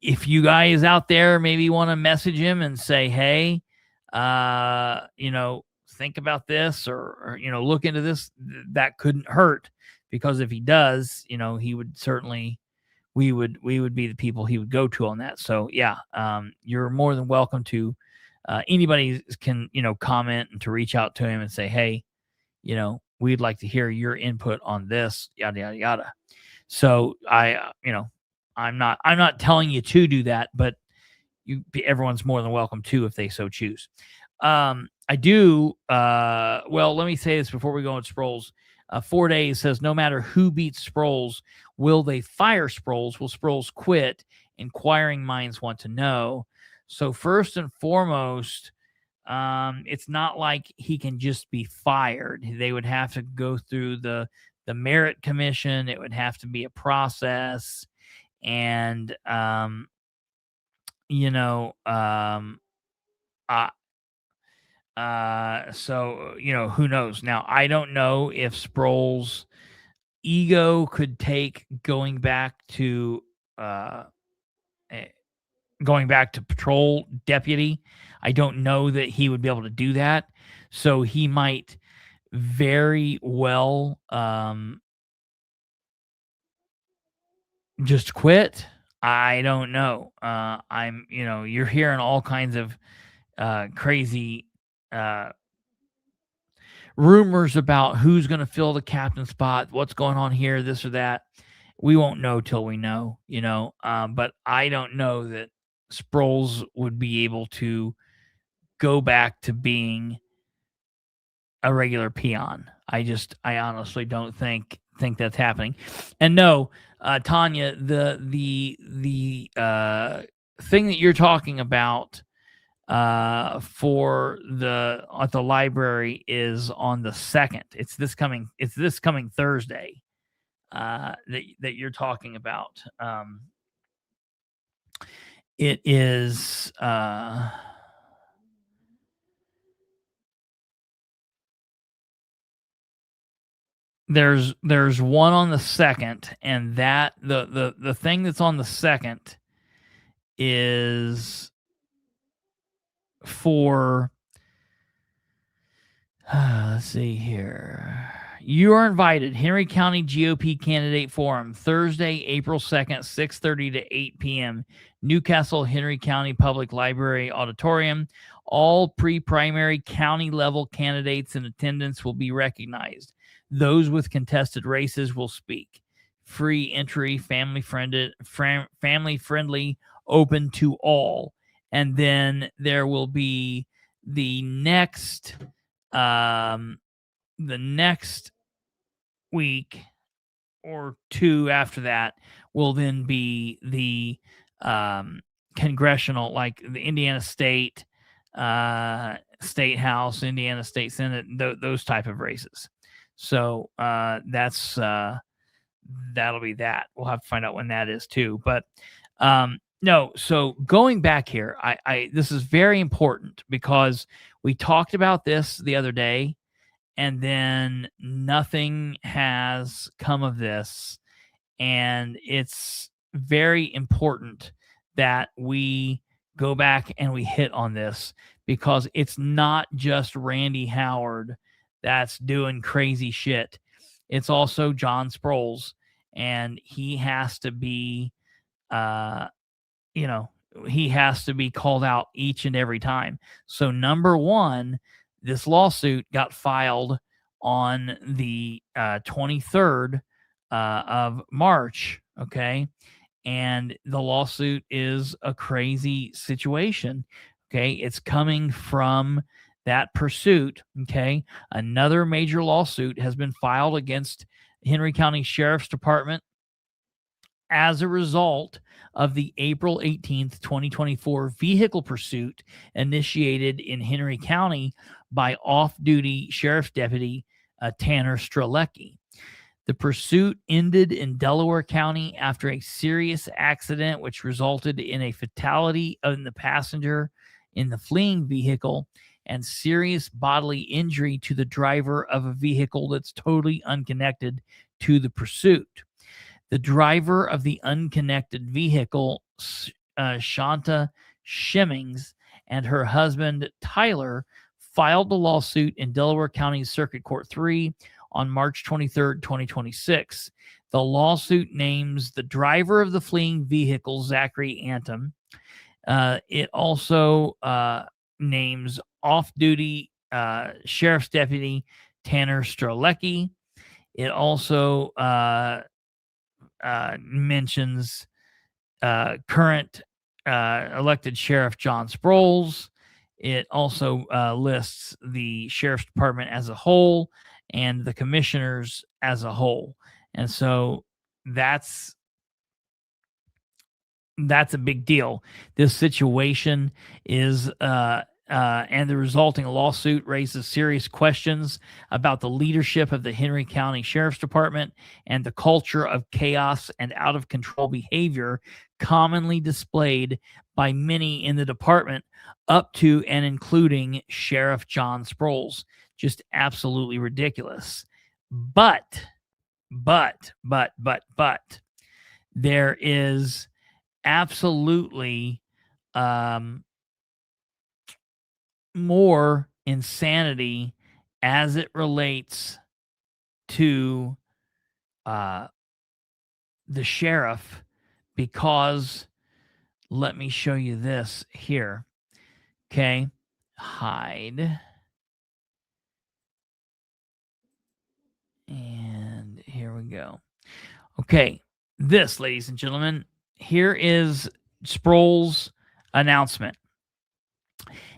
[SPEAKER 2] If you guys out there maybe want to message him and say, hey, think about this or look into this, that couldn't hurt, because if he does, he would certainly, we would be the people he would go to on that. So yeah, you're more than welcome to, anybody can, comment and to reach out to him and say, hey, we'd like to hear your input on this, yada, yada, yada. So I'm not telling you to do that, but everyone's more than welcome to if they so choose. I do. Well, let me say this before we go on Sproles. 4 days says, no matter who beats Sproles, will they fire Sproles? Will Sproles quit? Inquiring minds want to know. So first and foremost, it's not like he can just be fired. They would have to go through the merit commission. It would have to be a process. And, so, who knows? Now, I don't know if Sproles' ego could take going back to patrol deputy. I don't know that he would be able to do that. So he might very well just quit. I don't know. You're hearing all kinds of crazy rumors about who's going to fill the captain spot, what's going on here, this or that. We won't know till we know, but I don't know that Sproles would be able to go back to being a regular peon. I honestly don't think that's happening. And no, Tanya, the thing that you're talking about for at the library is on the 2nd. It's this coming Thursday that you're talking about. It is there's one on the 2nd, and that the thing that's on the 2nd is for let's see here. You are invited. Henry County GOP Candidate Forum, Thursday, April 2nd, 6:30 to 8 p.m. Newcastle Henry County Public Library Auditorium. All pre-primary county level candidates in attendance will be recognized. Those with contested races will speak. Free entry, family friendly, open to all. And then there will be the next week or two after that will then be the congressional, like the Indiana State State House, Indiana State Senate, those type of races. So that'll be that. We'll have to find out when that is too. But no, so going back here, I this is very important because we talked about this the other day, and then nothing has come of this. And it's very important that we go back and we hit on this, because it's not just Randy Howard that's doing crazy shit. It's also John Sproles, and he has to be, he has to be called out each and every time. So number one, this lawsuit got filed on the 23rd of March, okay? And the lawsuit is a crazy situation, okay? It's coming from that pursuit, okay? Another major lawsuit has been filed against Henry County Sheriff's Department as a result of the April 18th, 2024 vehicle pursuit initiated in Henry County by off-duty Sheriff's Deputy Tanner Strelecki. The pursuit ended in Delaware County after a serious accident which resulted in a fatality of the passenger in the fleeing vehicle and serious bodily injury to the driver of a vehicle that's totally unconnected to the pursuit. The driver of the unconnected vehicle, Shanta Shemmings, and her husband, Tyler, filed the lawsuit in Delaware County Circuit Court 3 on March 23rd, 2026. The lawsuit names the driver of the fleeing vehicle, Zachary Antum. It also names off-duty Sheriff's Deputy Tanner Strelecki. It also mentions current elected Sheriff John Sproles. It also lists the Sheriff's Department as a whole and the commissioners as a whole. And so that's a big deal. This situation is and the resulting lawsuit raises serious questions about the leadership of the Henry County Sheriff's Department and the culture of chaos and out of control behavior commonly displayed by many in the department, up to and including Sheriff John Sproles. Just absolutely ridiculous. But there is absolutely more insanity as it relates to the sheriff, because let me show you this here. Okay, hide. And here we go. Okay, this, ladies and gentlemen, here is Sproles' announcement.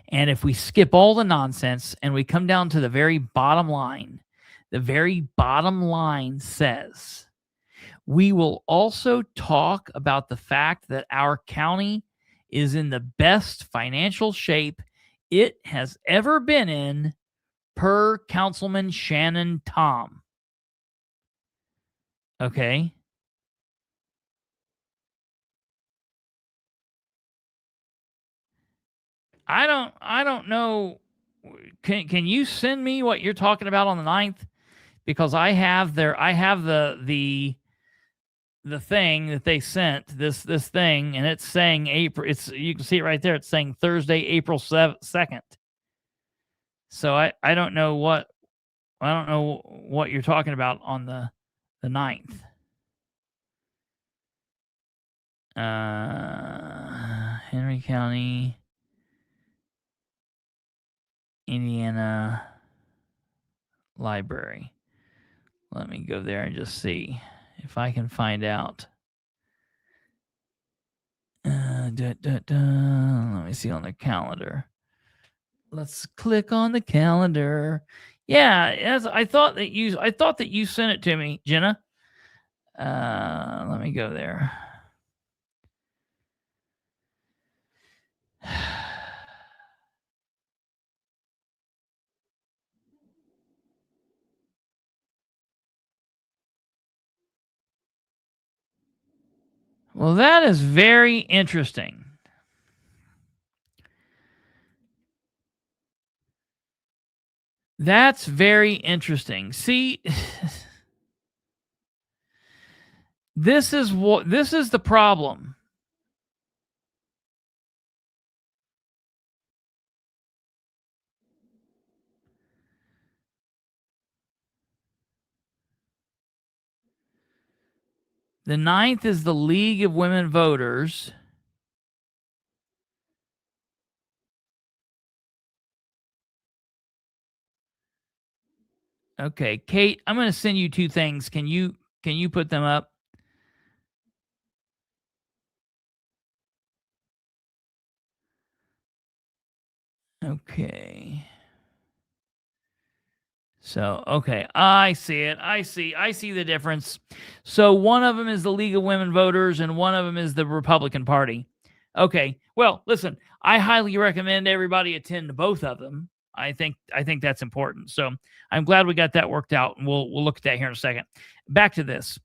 [SPEAKER 2] And if we skip all the nonsense and we come down to the very bottom line says, we will also talk about the fact that our county is in the best financial shape it has ever been in, per Councilman Shannon Tom. Okay. I don't know. Can you send me what you're talking about on the 9th? Because I have the thing that they sent, this thing, and it's saying April. You can see it right there. It's saying Thursday, April 2nd. So I don't know what you're talking about on the 9th. Henry County, Indiana Library. Let me go there and just see if I can find out. Let me see on the calendar. Let's click on the calendar. Yeah, as I thought that you sent it to me, Jenna. Let me go there. Well, that is very interesting. That's very interesting. See, this is the problem. The 9th is the League of Women Voters. Okay, Kate, I'm going to send you two things. Can you put them up? Okay. So, okay, I see it. I see the difference. So one of them is the League of Women Voters and one of them is the Republican Party. Okay. Well, listen, I highly recommend everybody attend both of them. I think that's important. So I'm glad we got that worked out, and we'll look at that here in a second. Back to this.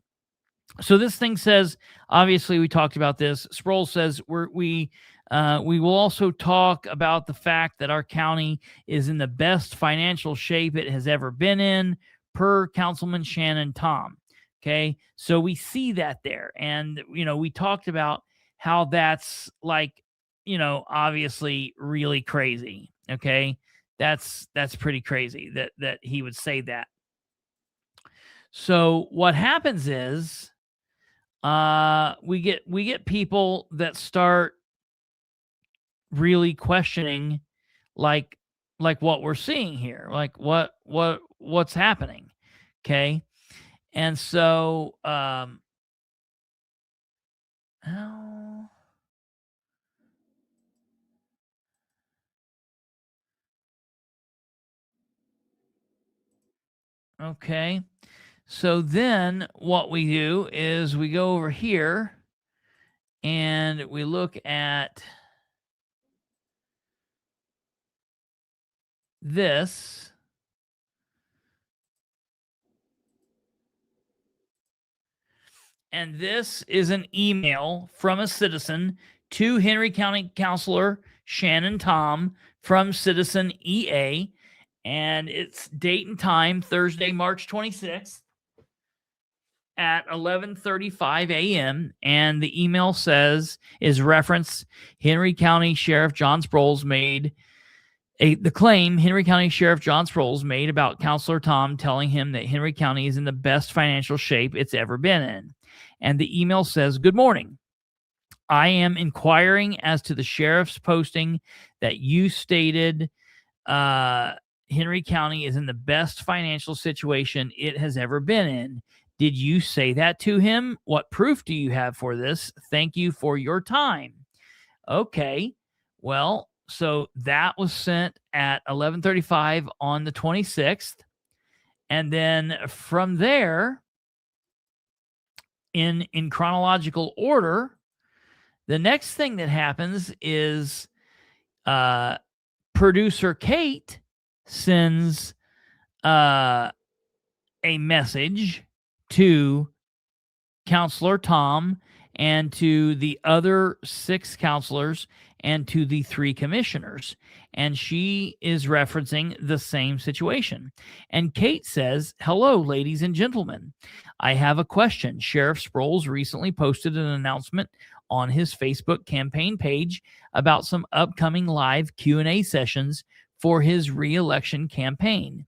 [SPEAKER 2] So this thing says, obviously we talked about this. Sproul says we will also talk about the fact that our county is in the best financial shape it has ever been in, per Councilman Shannon Tom. Okay, so we see that there, and we talked about how that's like, obviously really crazy. Okay, that's pretty crazy that he would say that. So what happens is, we get people that start really questioning, like what we're seeing here, like what's happening. Okay, and so okay. So then what we do is we go over here and we look at this. And this is an email from a citizen to Henry County Councilor Shannon Tom from Citizen EA. And it's date and time, Thursday, March 26th at 11:35 a.m. And the email is reference Henry County Sheriff John Sproles made the claim Henry County Sheriff John Sproles made about Councilor Tom telling him that Henry County is in the best financial shape it's ever been in. And the email says, "Good morning. I am inquiring as to the sheriff's posting that you stated Henry County is in the best financial situation it has ever been in. Did you say that to him? What proof do you have for this? Thank you for your time." Okay. Well, so that was sent at 11:35 on the 26th. And then from there, in chronological order, The next thing that happens is producer Kate sends a message to Counselor Tom and to the other 6 counselors and to the 3 commissioners. And she is referencing the same situation. And Kate says, "Hello, ladies and gentlemen. I have a question. Sheriff Sproles recently posted an announcement on his Facebook campaign page about some upcoming live Q&A sessions for his re-election campaign.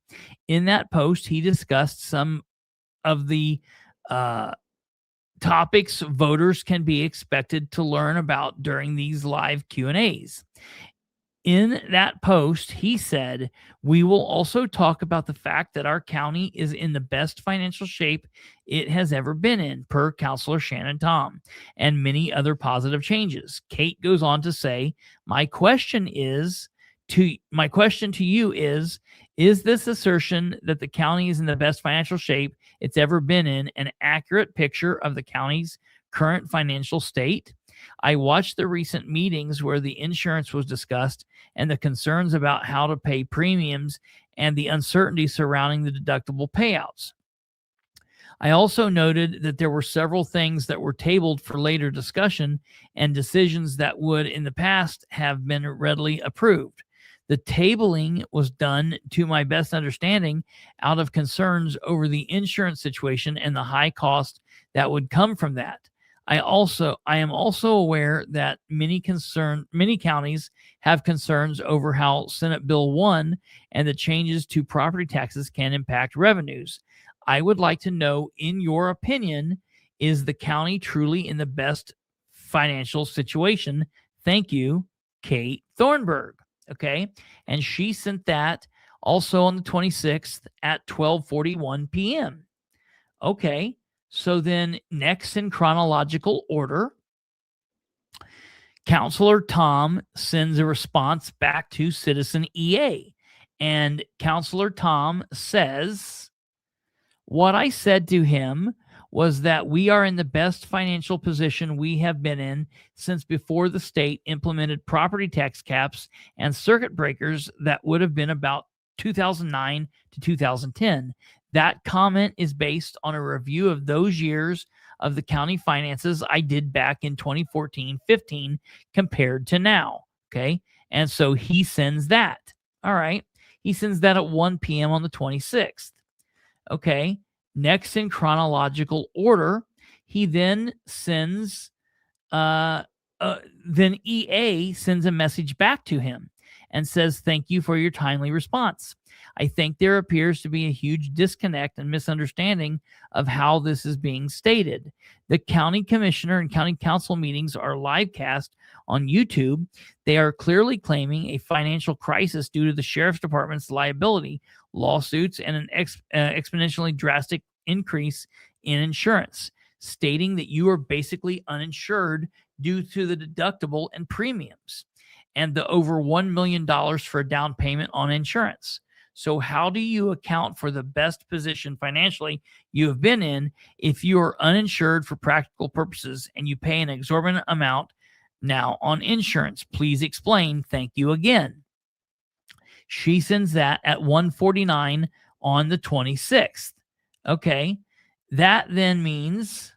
[SPEAKER 2] In that post, he discussed some of the topics voters can be expected to learn about during these live Q&As. In that post, he said, we will also talk about the fact that our county is in the best financial shape it has ever been in, per Counselor Shannon Tom, and many other positive changes. Kate goes on to say, my question to you is this assertion that the county is in the best financial shape it's ever been in an accurate picture of the county's current financial state? I watched the recent meetings where the insurance was discussed and the concerns about how to pay premiums and the uncertainty surrounding the deductible payouts. I also noted that there were several things that were tabled for later discussion and decisions that would in the past have been readily approved. The tabling was done, to my best understanding, out of concerns over the insurance situation and the high cost that would come from that. I am also aware that many counties have concerns over how Senate Bill 1 and the changes to property taxes can impact revenues. I would like to know, in your opinion, is the county truly in the best financial situation? Thank you, Kate Thornburg. Okay. And she sent that also on the 26th at 12:41 p.m. Okay. So then next in chronological order, Counselor Tom sends a response back to Citizen EA. And Counselor Tom says, what I said to him was that we are in the best financial position we have been in since before the state implemented property tax caps and circuit breakers that would have been about 2009 to 2010. That comment is based on a review of those years of the county finances I did back in 2014-15 compared to now. Okay. And so he sends that. All right. He sends that at 1 p.m. on the 26th. Okay. Next in chronological order, he then sends, then EA sends a message back to him and says, thank you for your timely response. I think there appears to be a huge disconnect and misunderstanding of how this is being stated. The county commissioner and county council meetings are live cast on YouTube. They are clearly claiming a financial crisis due to the sheriff's department's liability, lawsuits, and an exponentially drastic increase in insurance, stating that you are basically uninsured due to the deductible and premiums and the over $1 million for a down payment on insurance. So how do you account for the best position financially you have been in if you are uninsured for practical purposes and you pay an exorbitant amount now on insurance? Please explain. Thank you again. She sends that at 1:49 on the 26th. Okay. That then means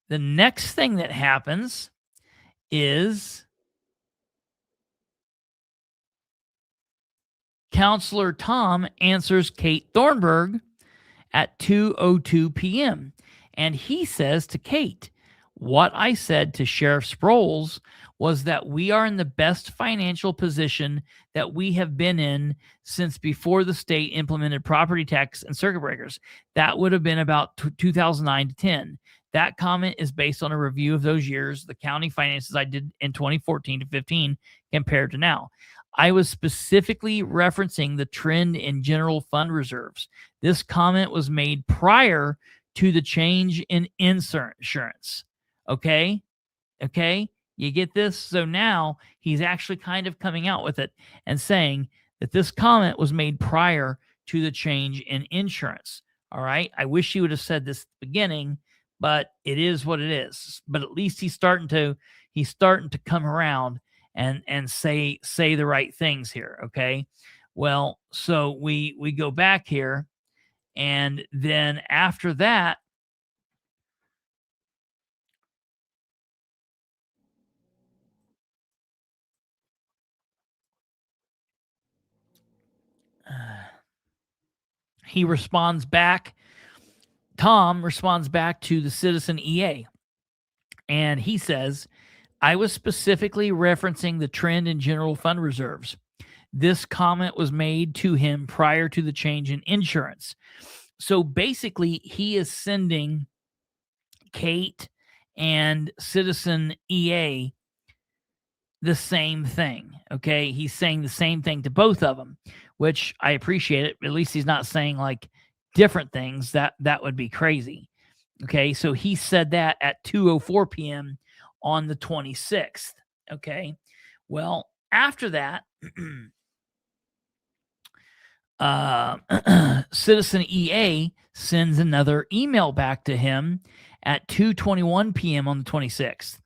[SPEAKER 2] the next thing that happens is Counselor Tom answers Kate Thornburg at 2:02 p.m. And he says to Kate, what I said to Sheriff Sproles was that we are in the best financial position that we have been in since before the state implemented property tax and circuit breakers. That would have been about 2009 to 10. That comment is based on a review of those years, the county finances I did in 2014 to 15 compared to now. I was specifically referencing the trend in general fund reserves. This comment was made prior to the change in insurance. Okay? Okay? You get this? So now he's actually kind of coming out with it and saying that this comment was made prior to the change in insurance. All right? I wish he would have said this at the beginning, but it is what it is. But at least he's starting to come around and say the right things here. Okay. Well, so we go back here, and then after that, he responds back. Tom responds back to the Citizen EA, and he says, I was specifically referencing the trend in general fund reserves. This comment was made to him prior to the change in insurance. So basically, he is sending Kate and Citizen EA the same thing. Okay. He's saying the same thing to both of them, which I appreciate it. At least he's not saying like different things. That would be crazy. Okay. So he said that at 2:04 p.m. on the 26th. Okay. Well, after that, Citizen EA sends another email back to him at 2:21 p.m. on the 26th.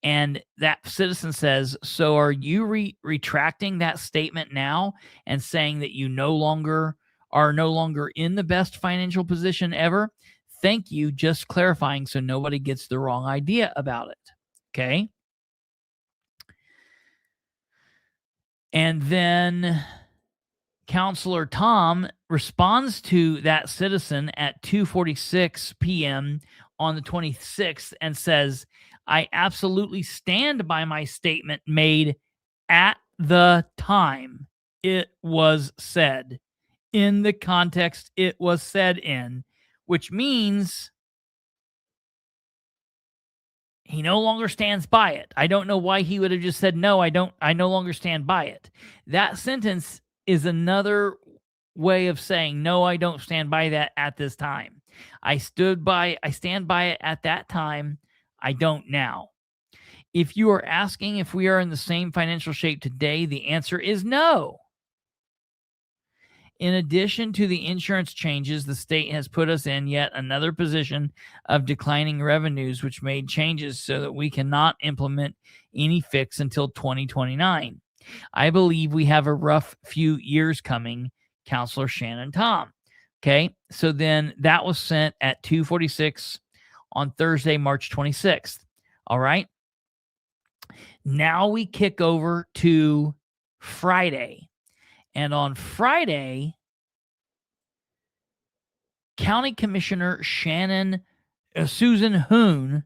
[SPEAKER 2] And that citizen says, so are you retracting that statement now and saying that you are no longer in the best financial position ever? Thank you. Just clarifying so nobody gets the wrong idea about it. Okay. And then Counselor Tom responds to that citizen at 2:46 p.m. on the 26th and says, I absolutely stand by my statement made at the time it was said, in the context it was said in, which means he no longer stands by it. I don't know why he would have just said, no, I no longer stand by it. That sentence is another way of saying, no, I don't stand by that at this time. I stand by it at that time. I don't now. If you are asking if we are in the same financial shape today, the answer is no. In addition to the insurance changes, the state has put us in yet another position of declining revenues, which made changes so that we cannot implement any fix until 2029. I believe we have a rough few years coming, Counselor Shannon Tom. Okay, so then that was sent at 2:46 on Thursday, March 26th. All right. Now we kick over to Friday. And on Friday, County Commissioner Susan Hoon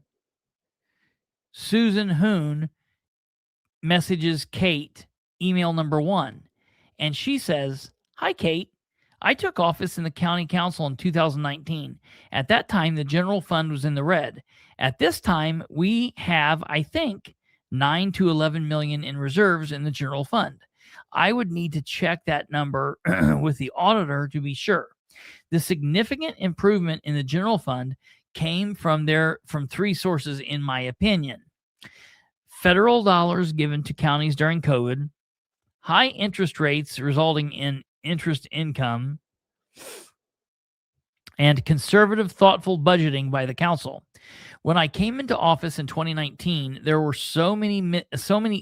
[SPEAKER 2] messages Kate, email number 1. And she says, hi, Kate. I took office in the county council in 2019. At that time, the general fund was in the red. At this time, we have, I think, 9 to 11 million in reserves in the general fund. I would need to check that number with the auditor to be sure. The significant improvement in the general fund came from 3 sources, in my opinion. Federal dollars given to counties during COVID, high interest rates resulting in interest income, and conservative, thoughtful budgeting by the council. When I came into office in 2019, there were so many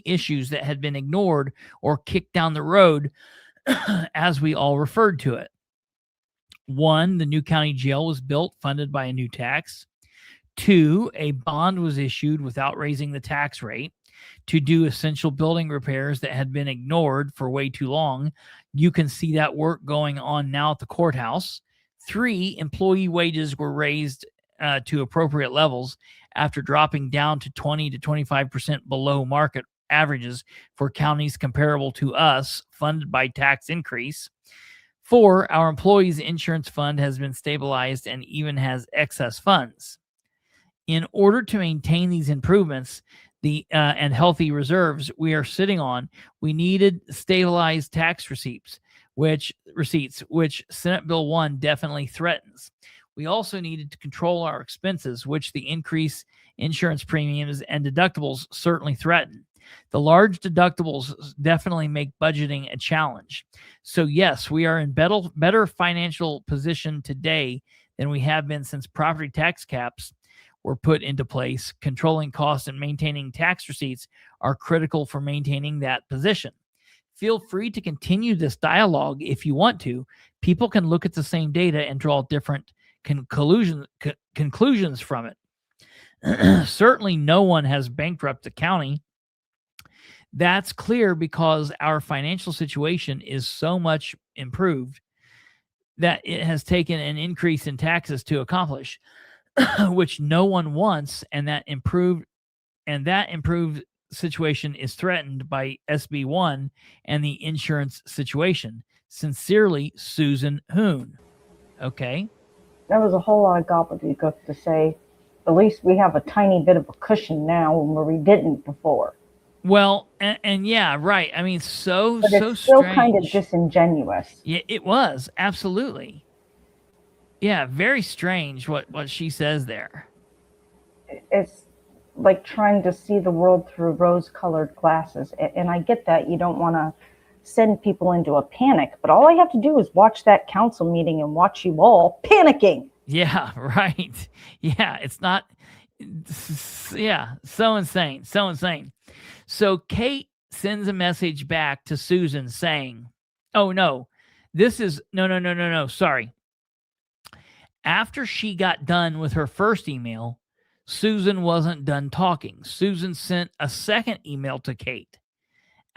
[SPEAKER 2] issues that had been ignored or kicked down the road, as we all referred to it. 1, the new county jail was built, funded by a new tax. 2, a bond was issued without raising the tax rate to do essential building repairs that had been ignored for way too long. You can see that work going on now at the courthouse. 3, employee wages were raised to appropriate levels after dropping down to 20 to 25% below market averages for counties comparable to us, funded by tax increase. 4, our employees' insurance fund has been stabilized and even has excess funds. In order to maintain these improvements, and healthy reserves we are sitting on, we needed stabilized tax receipts, which Senate Bill 1 definitely threatens. We also needed to control our expenses, which the increased insurance premiums and deductibles certainly threaten. The large deductibles definitely make budgeting a challenge. So yes, we are in better financial position today than we have been since property tax caps were put into place. Controlling costs and maintaining tax receipts are critical for maintaining that position. Feel free to continue this dialogue if you want to. People can look at the same data and draw different conclusions from it. Certainly no one has bankrupted the county. That's clear because our financial situation is so much improved that it has taken an increase in taxes to accomplish, which no one wants, and that improved situation is threatened by SB 1 and the insurance situation. Sincerely, Susan Hoon. Okay.
[SPEAKER 3] That was a whole lot of gobbledygook to say. At least we have a tiny bit of a cushion now where we didn't before.
[SPEAKER 2] Well, and yeah, right. I mean,
[SPEAKER 3] But
[SPEAKER 2] so
[SPEAKER 3] it's still
[SPEAKER 2] strange.
[SPEAKER 3] kind of disingenuous.
[SPEAKER 2] Yeah, it was absolutely. Yeah, very strange what she says there.
[SPEAKER 3] It's like trying to see the world through rose-colored glasses. And I get that you don't want to send people into a panic, but all I have to do is watch that council meeting and watch you all panicking.
[SPEAKER 2] Yeah, right. Yeah, it's not. Yeah, so insane. So insane. So Kate sends a message back to Susan saying, oh, no, this is no. Sorry. After she got done with her first email, Susan wasn't done talking. Susan sent a second email to Kate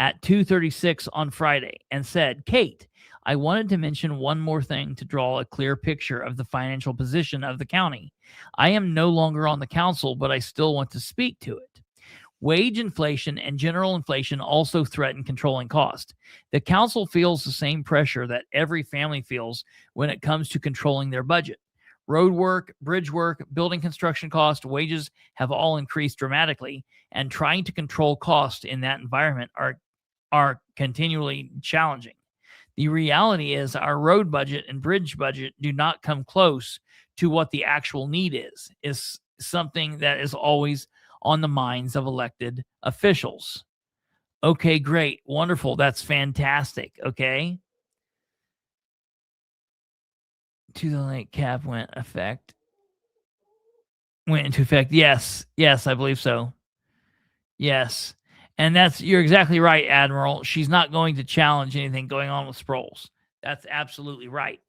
[SPEAKER 2] at 2:36 on Friday and said, Kate, I wanted to mention one more thing to draw a clear picture of the financial position of the county. I am no longer on the council, but I still want to speak to it. Wage inflation and general inflation also threaten controlling cost. The council feels the same pressure that every family feels when it comes to controlling their budget. Road work, bridge work, building construction cost, wages have all increased dramatically, and trying to control cost in that environment are continually challenging. The reality is our road budget and bridge budget do not come close to what the actual need is something that is always on the minds of elected officials. Okay, great. Wonderful. That's fantastic. Okay. To the late cap went into effect. Yes, I believe so. Yes. And you're exactly right, Admiral. She's not going to challenge anything going on with Sproles. That's absolutely right.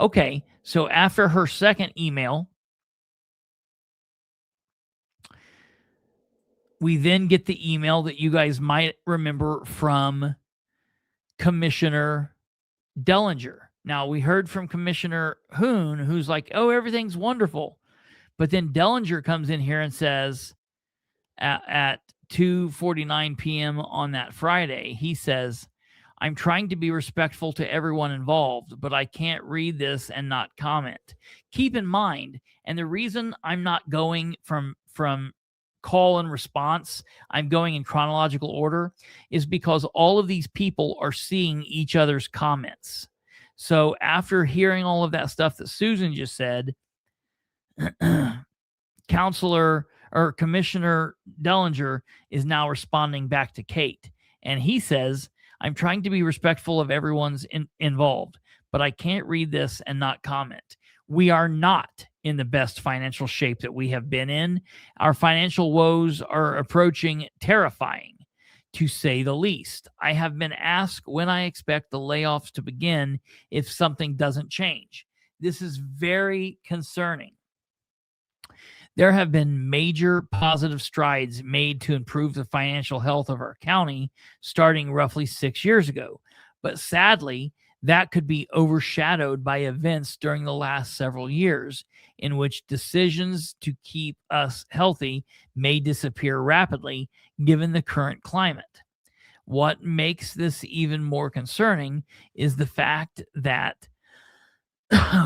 [SPEAKER 2] Okay, so after her second email, we then get the email that you guys might remember from Commissioner Dellinger. Now, we heard from Commissioner Hoon, who's like, oh, everything's wonderful. But then Dellinger comes in here and says at 2:49 p.m. on that Friday, he says, I'm trying to be respectful to everyone involved, but I can't read this and not comment. Keep in mind, and the reason I'm not going from call and response, I'm going in chronological order, is because all of these people are seeing each other's comments. So after hearing all of that stuff that Susan just said, Commissioner Dellinger is now responding back to Kate. And he says, I'm trying to be respectful of everyone's involved, but I can't read this and not comment. We are not in the best financial shape that we have been in. Our financial woes are approaching terrifying, to say the least. I have been asked when I expect the layoffs to begin if something doesn't change. This is very concerning. There have been major positive strides made to improve the financial health of our county starting roughly 6 years ago. But sadly, that could be overshadowed by events during the last several years in which decisions to keep us healthy may disappear rapidly given the current climate. What makes this even more concerning is the fact that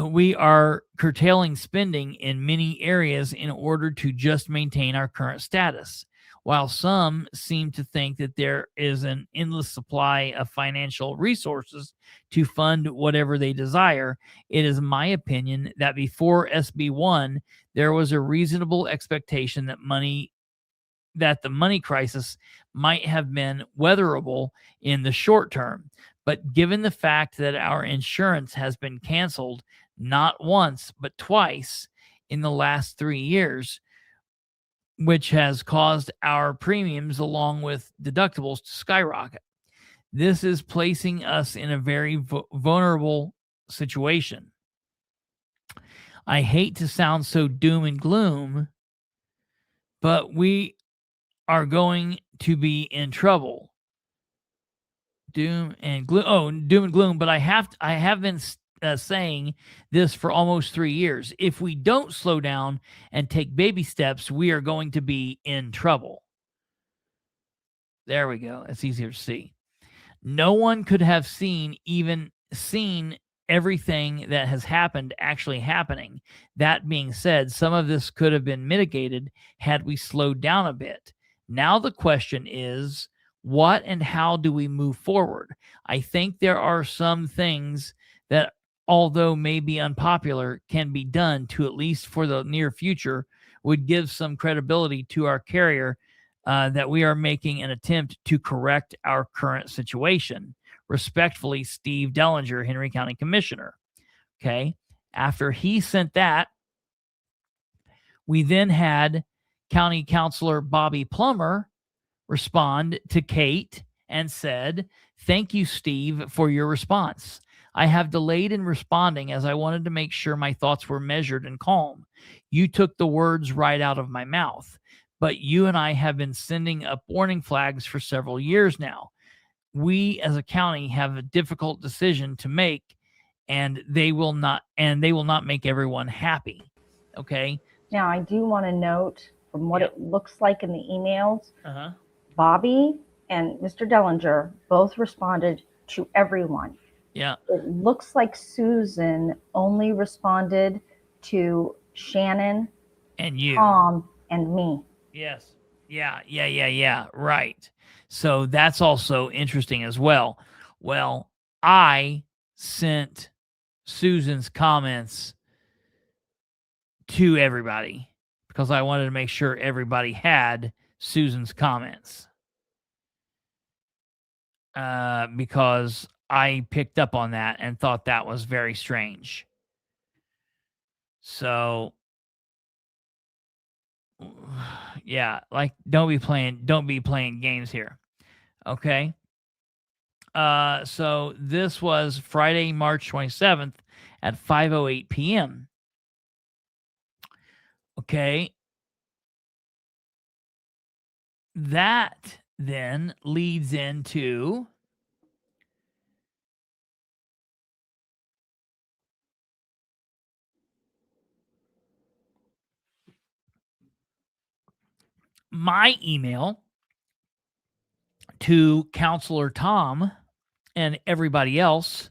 [SPEAKER 2] we are curtailing spending in many areas in order to just maintain our current status. While some seem to think that there is an endless supply of financial resources to fund whatever they desire, it is my opinion that before SB 1, there was a reasonable expectation that the money crisis might have been weatherable in the short term. But given the fact that our insurance has been canceled not once, but twice in the last 3 years, which has caused our premiums along with deductibles to skyrocket. This is placing us in a very vulnerable situation. I hate to sound so doom and gloom, but we are going to be in trouble. Doom and gloom. Oh, doom and gloom. But I have been saying this for almost 3 years. If we don't slow down and take baby steps, we are going to be in trouble. There we go. It's easier to see. No one could have seen everything that has happened actually happening. That being said, some of this could have been mitigated had we slowed down a bit. Now the question is, what and how do we move forward? I think there are some things that, although may be unpopular, can be done to, at least for the near future, would give some credibility to our carrier that we are making an attempt to correct our current situation. Respectfully, Steve Dellinger, Henry County Commissioner. Okay. After he sent that, we then had County Councilor Bobby Plummer respond to Kate and said, "Thank you, Steve, for your response. I have delayed in responding as I wanted to make sure my thoughts were measured and calm. You took the words right out of my mouth. But you and I have been sending up warning flags for several years now. We as a county have a difficult decision to make, and they will not make everyone happy." Okay.
[SPEAKER 3] Now, I do want to note from what it looks like in the emails,
[SPEAKER 2] Uh-huh.
[SPEAKER 3] Bobby and Mr. Dellinger both responded to everyone.
[SPEAKER 2] Yeah.
[SPEAKER 3] It looks like Susan only responded to Shannon,
[SPEAKER 2] And you.
[SPEAKER 3] Tom, and me.
[SPEAKER 2] Yes. Yeah. Right. So that's also interesting as well. Well, I sent Susan's comments to everybody because I wanted to make sure everybody had Susan's comments. Because I picked up on that and thought that was very strange. So yeah, like don't be playing games here. Okay. So this was Friday, March 27th at 5:08 p.m. Okay. That then leads into my email to Counselor Tom and everybody else,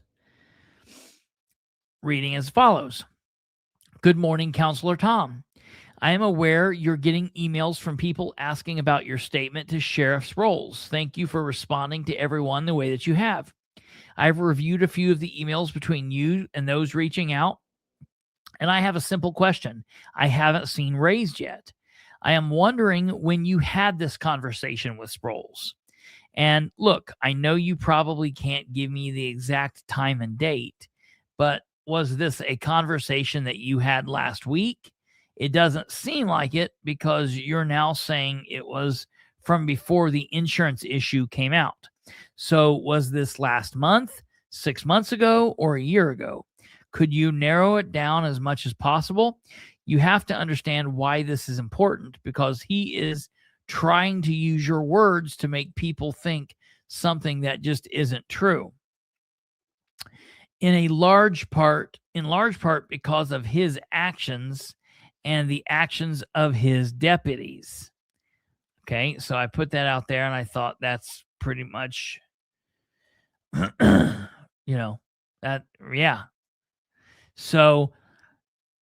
[SPEAKER 2] reading as follows. Good morning, Counselor Tom. I am aware you're getting emails from people asking about your statement to sheriff's roles. Thank you for responding to everyone the way that you have. I've reviewed a few of the emails between you and those reaching out, and I have a simple question I haven't seen raised yet. I am wondering when you had this conversation with Sproles. And look, I know you probably can't give me the exact time and date, but was this a conversation that you had last week? It doesn't seem like it because you're now saying it was from before the insurance issue came out. So was this last month, 6 months ago, or a year ago? Could you narrow it down as much as possible? You have to understand why this is important because he is trying to use your words to make people think something that just isn't true. In large part because of his actions and the actions of his deputies. Okay, so I put that out there and I thought that's pretty much, that, yeah. So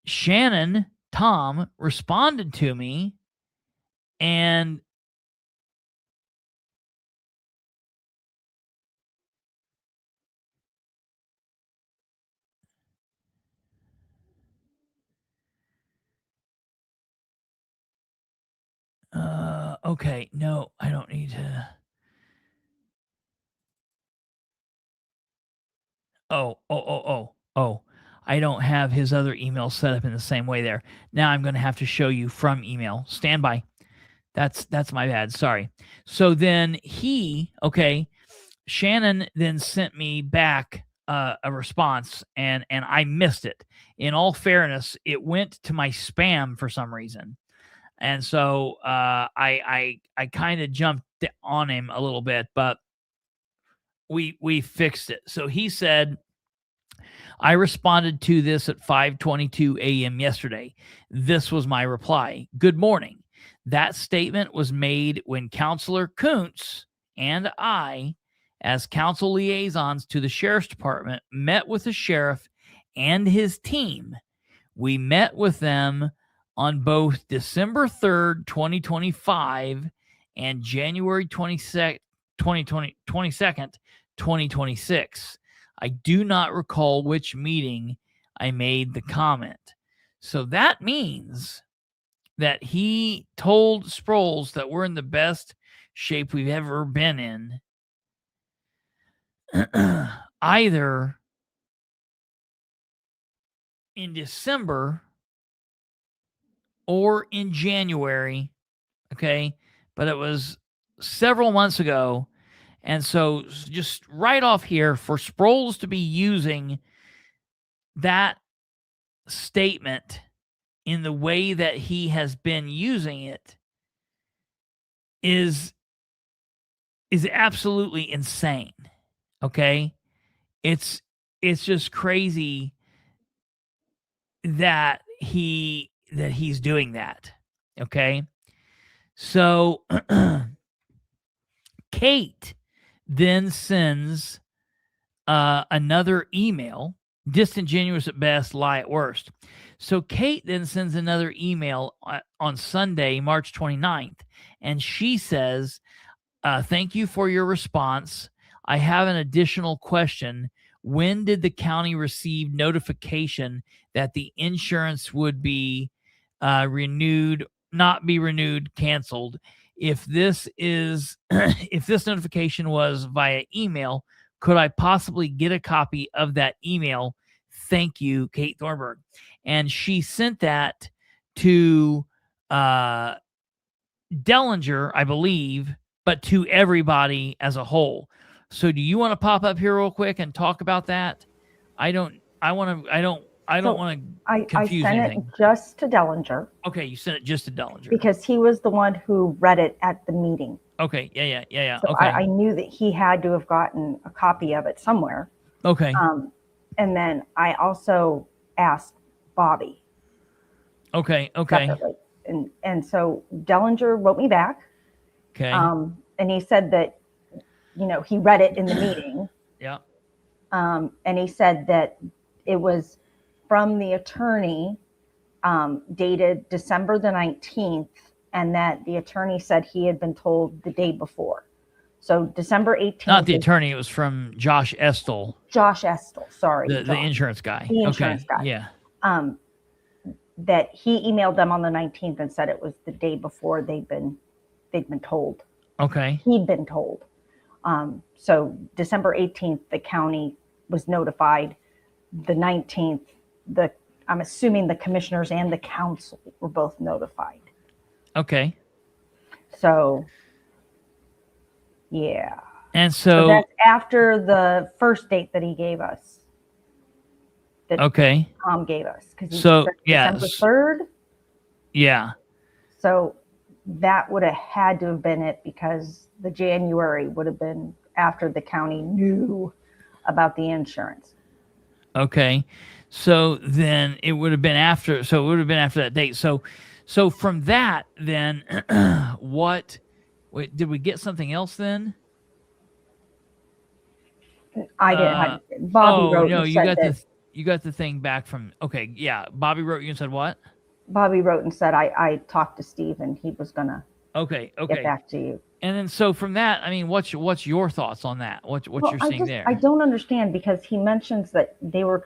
[SPEAKER 2] Shannon, Tom, responded to me and okay, no, I don't need to. Oh. I don't have his other email set up in the same way there. Now I'm going to have to show you from email. Stand by. That's my bad. Sorry. So then Shannon then sent me back a response, and I missed it. In all fairness, it went to my spam for some reason, and so I kind of jumped on him a little bit, but we fixed it. So he said, I responded to this at 5:22 a.m. yesterday. This was my reply. Good morning. That statement was made when Counselor Kuntz and I, as council liaisons to the sheriff's department, met with the sheriff and his team. We met with them on both December 3rd, 2025 and January 22nd, 2026. I do not recall which meeting I made the comment. So that means that he told Sproles that we're in the best shape we've ever been in, either in December or in January, okay? But it was several months ago. And so just right off here, for Sproles to be using that statement in the way that he has been using it is absolutely insane. Okay? It's just crazy that he's doing that. Okay? So Kate then sends another email, disingenuous at best, lie at worst. So Kate then sends another email on Sunday, March 29th, and she says, thank you for your response. I have an additional question. When did the county receive notification that the insurance would be renewed, not be renewed, canceled? If this is if this notification was via email, could I possibly get a copy of that email? Thank you, Kate Thornburg. And she sent that to Dellinger, I believe, but to everybody as a whole. So do you want to pop up here real quick and talk about that? I don't want to confuse
[SPEAKER 3] I sent
[SPEAKER 2] anything.
[SPEAKER 3] it just to Dellinger.
[SPEAKER 2] Okay, you sent it just to Dellinger.
[SPEAKER 3] Because he was the one who read it at the meeting.
[SPEAKER 2] Okay, yeah.
[SPEAKER 3] So
[SPEAKER 2] Okay.
[SPEAKER 3] I knew that he had to have gotten a copy of it somewhere.
[SPEAKER 2] Okay.
[SPEAKER 3] And then I also asked Bobby.
[SPEAKER 2] Okay.
[SPEAKER 3] Separately. And so Dellinger wrote me back.
[SPEAKER 2] Okay.
[SPEAKER 3] And he said that, he read it in the meeting.
[SPEAKER 2] Yeah.
[SPEAKER 3] And he said that it was from the attorney, dated December the 19th, and that the attorney said he had been told the day before. So December 18th.
[SPEAKER 2] Not the attorney, it was from Josh Estel.
[SPEAKER 3] Josh Estel, sorry.
[SPEAKER 2] The insurance guy.
[SPEAKER 3] The insurance guy.
[SPEAKER 2] Yeah.
[SPEAKER 3] That he emailed them on the 19th and said it was the day before they'd been told.
[SPEAKER 2] Okay.
[SPEAKER 3] He'd been told. So December 18th, the county was notified. The 19th, I'm assuming the commissioners and the council were both notified.
[SPEAKER 2] Okay.
[SPEAKER 3] So, yeah.
[SPEAKER 2] And so
[SPEAKER 3] that's after the first date that he gave us. That Tom gave us. December 3rd.
[SPEAKER 2] Yeah.
[SPEAKER 3] So that would have had to have been it, because the January would have been after the county knew about the insurance.
[SPEAKER 2] Okay. So then it would have been after. So it would have been after that date. So from that, then did we get something else then?
[SPEAKER 3] I didn't. Bobby wrote.
[SPEAKER 2] No, you got the thing back from. Okay, yeah. Bobby wrote you and said what?
[SPEAKER 3] Bobby wrote and said I talked to Steve and he was gonna.
[SPEAKER 2] Okay.
[SPEAKER 3] Get back to you.
[SPEAKER 2] And then so from that, I mean, what's your thoughts on that? What you're seeing there?
[SPEAKER 3] I don't understand, because he mentions that they were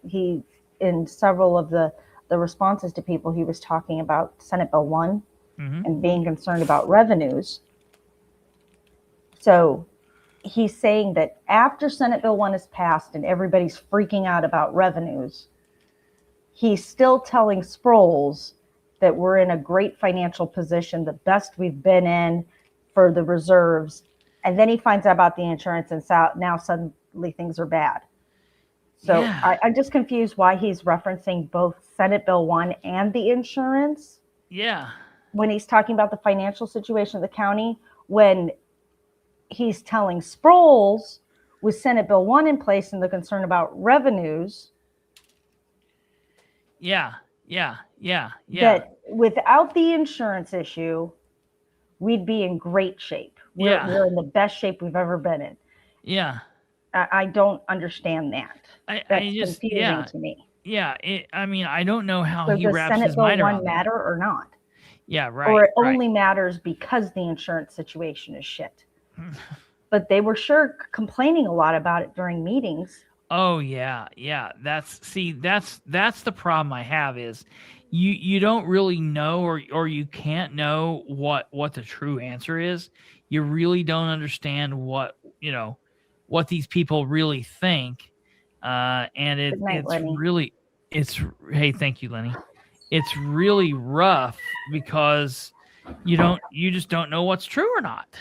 [SPEAKER 3] he in several of the responses to people, he was talking about Senate Bill 1 and being concerned about revenues. So he's saying that after Senate Bill 1 is passed and everybody's freaking out about revenues, he's still telling Sproles that we're in a great financial position, the best we've been in for the reserves. And then he finds out about the insurance, and now suddenly things are bad. So
[SPEAKER 2] Yeah.
[SPEAKER 3] I'm just confused why he's referencing both Senate Bill 1 and the insurance
[SPEAKER 2] Yeah.
[SPEAKER 3] when he's talking about the financial situation of the county, when he's telling Sproles with Senate Bill 1 in place and the concern about revenues,
[SPEAKER 2] Yeah.
[SPEAKER 3] that without the insurance issue, we'd be in great shape. We're in the best shape we've ever been in.
[SPEAKER 2] Yeah.
[SPEAKER 3] I don't understand that. That's confusing to me.
[SPEAKER 2] Yeah. I don't know how
[SPEAKER 3] So
[SPEAKER 2] he
[SPEAKER 3] does
[SPEAKER 2] wraps
[SPEAKER 3] Senate
[SPEAKER 2] his
[SPEAKER 3] Bill
[SPEAKER 2] mind
[SPEAKER 3] 1
[SPEAKER 2] around that.
[SPEAKER 3] matter or not?
[SPEAKER 2] Yeah, right.
[SPEAKER 3] Or it
[SPEAKER 2] right.
[SPEAKER 3] only matters because the insurance situation is shit. But they were sure complaining a lot about it during meetings.
[SPEAKER 2] Oh yeah. That's the problem I have is you don't really know or you can't know what the true answer is. You really don't understand what these people really think. And
[SPEAKER 3] Good night, Lenny.
[SPEAKER 2] Hey, thank you, Lenny. It's really rough because you just don't know what's true or not.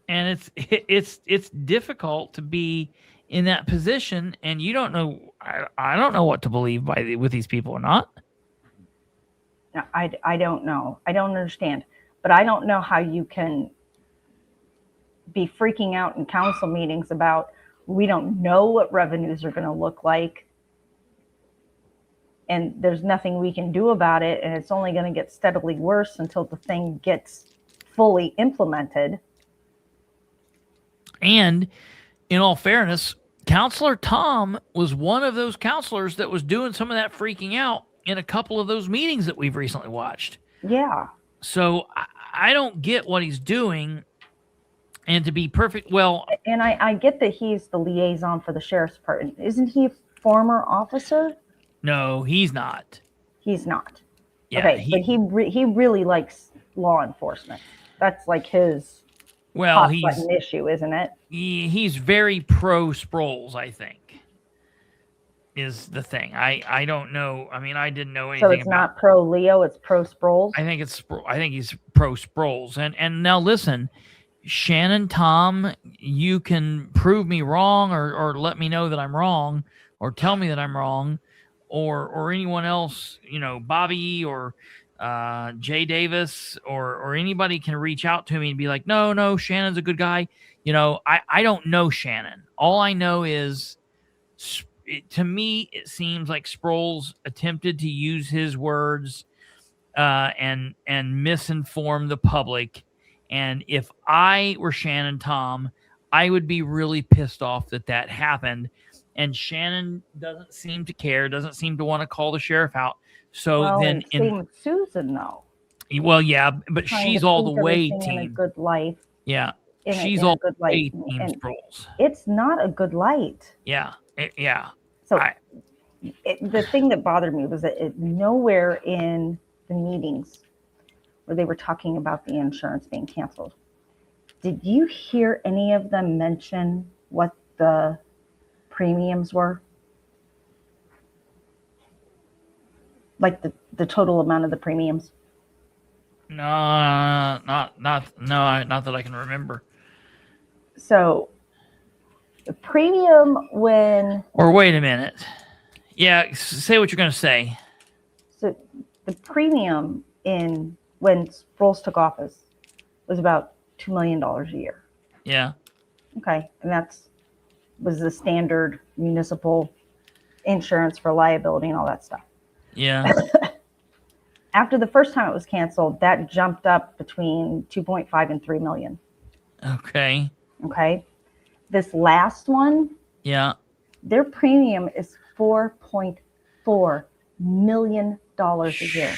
[SPEAKER 2] And it's difficult to be in that position, and you don't know. I don't know what to believe with these people or not.
[SPEAKER 3] I don't know. I don't understand. But I don't know how you can be freaking out in council meetings about we don't know what revenues are going to look like, and there's nothing we can do about it, and it's only going to get steadily worse until the thing gets fully implemented.
[SPEAKER 2] And in all fairness, Counselor Tom was one of those counselors that was doing some of that freaking out in a couple of those meetings that we've recently watched.
[SPEAKER 3] Yeah.
[SPEAKER 2] So I don't get what he's doing. And to be perfect, well...
[SPEAKER 3] And I get that he's the liaison for the sheriff's department. Isn't he a former officer?
[SPEAKER 2] No, he's not.
[SPEAKER 3] He's not.
[SPEAKER 2] Yeah,
[SPEAKER 3] okay, but he really likes law enforcement. That's like his... hot button issue, isn't it?
[SPEAKER 2] He's very pro Sproles, I think, is the thing. I don't know. I mean, I didn't know anything.
[SPEAKER 3] So it's not pro Leo, it's pro Sproles.
[SPEAKER 2] I think he's pro Sproles. And now listen, Shannon, Tom, you can prove me wrong or let me know that I'm wrong or tell me that I'm wrong or anyone else, Bobby or Jay Davis or anybody can reach out to me and be like, no, Shannon's a good guy. I don't know Shannon. All I know is, to me, it seems like Sproles attempted to use his words and misinform the public. And if I were Shannon Tom, I would be really pissed off that happened. And Shannon doesn't seem to care, doesn't seem to want to call the sheriff out. So then
[SPEAKER 3] same with Susan, though.
[SPEAKER 2] Well, yeah, but she's all the way team.
[SPEAKER 3] In a good light.
[SPEAKER 2] Yeah. She's all the way team Sproles.
[SPEAKER 3] It's not a good light.
[SPEAKER 2] Yeah. Yeah.
[SPEAKER 3] So the thing that bothered me was that nowhere in the meetings where they were talking about the insurance being canceled, did you hear any of them mention what the premiums were? Like the total amount of the premiums?
[SPEAKER 2] No, not that I can remember.
[SPEAKER 3] So the premium when...
[SPEAKER 2] Or wait a minute. Yeah, say what you're going to say.
[SPEAKER 3] So the premium when Sproles took office was about $2 million a year.
[SPEAKER 2] Yeah.
[SPEAKER 3] Okay, and was the standard municipal insurance for liability and all that stuff.
[SPEAKER 2] Yeah.
[SPEAKER 3] After the first time it was canceled, that jumped up between 2.5 and 3 million.
[SPEAKER 2] Okay.
[SPEAKER 3] Okay. This last one,
[SPEAKER 2] yeah,
[SPEAKER 3] their premium is $4.4 million a year.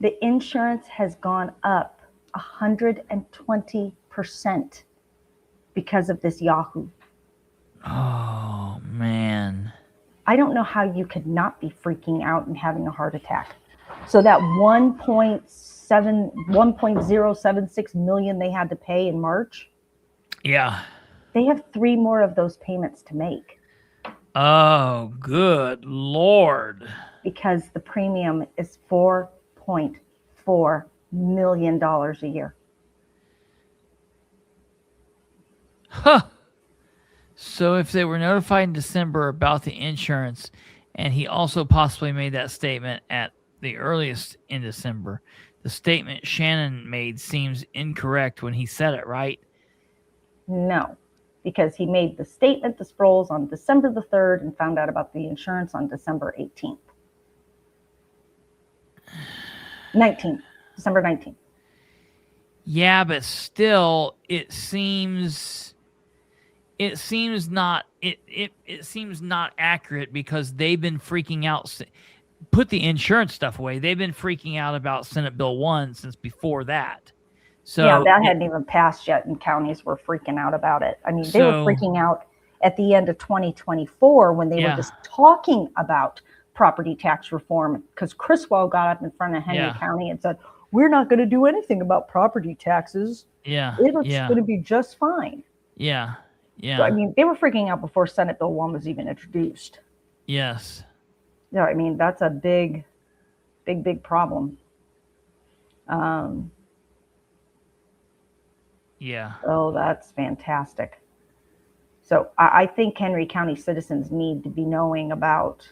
[SPEAKER 3] The insurance has gone up 120% because of this Yahoo.
[SPEAKER 2] Oh, man.
[SPEAKER 3] I don't know how you could not be freaking out and having a heart attack. So that 1.076 million they had to pay in March.
[SPEAKER 2] Yeah.
[SPEAKER 3] They have 3 more of those payments to make.
[SPEAKER 2] Oh, good Lord.
[SPEAKER 3] because the premium is $4.4 million a year.
[SPEAKER 2] Huh. So if they were notified in December about the insurance, and he also possibly made that statement at the earliest in December, the statement Shannon made seems incorrect when he said it, right?
[SPEAKER 3] No, because he made the statement to Sproles on December the 3rd and found out about the insurance on December 18th. 19th, December 19th.
[SPEAKER 2] Yeah, but still, it seems not accurate because they've been freaking out. Put the insurance stuff away. They've been freaking out about Senate Bill 1 since before that. So
[SPEAKER 3] yeah, that hadn't even passed yet, and counties were freaking out about it. I mean, they were freaking out at the end of 2024 when they were just talking about property tax reform, because Criswell got up in front of Henry County and said, we're not going to do anything about property taxes. It's going to be just fine.
[SPEAKER 2] Yeah.
[SPEAKER 3] So, I mean, they were freaking out before Senate Bill 1 was even introduced.
[SPEAKER 2] Yes.
[SPEAKER 3] Yeah, I mean, that's a big problem.
[SPEAKER 2] Yeah.
[SPEAKER 3] Oh, that's fantastic. So I think Henry County citizens need to be knowing about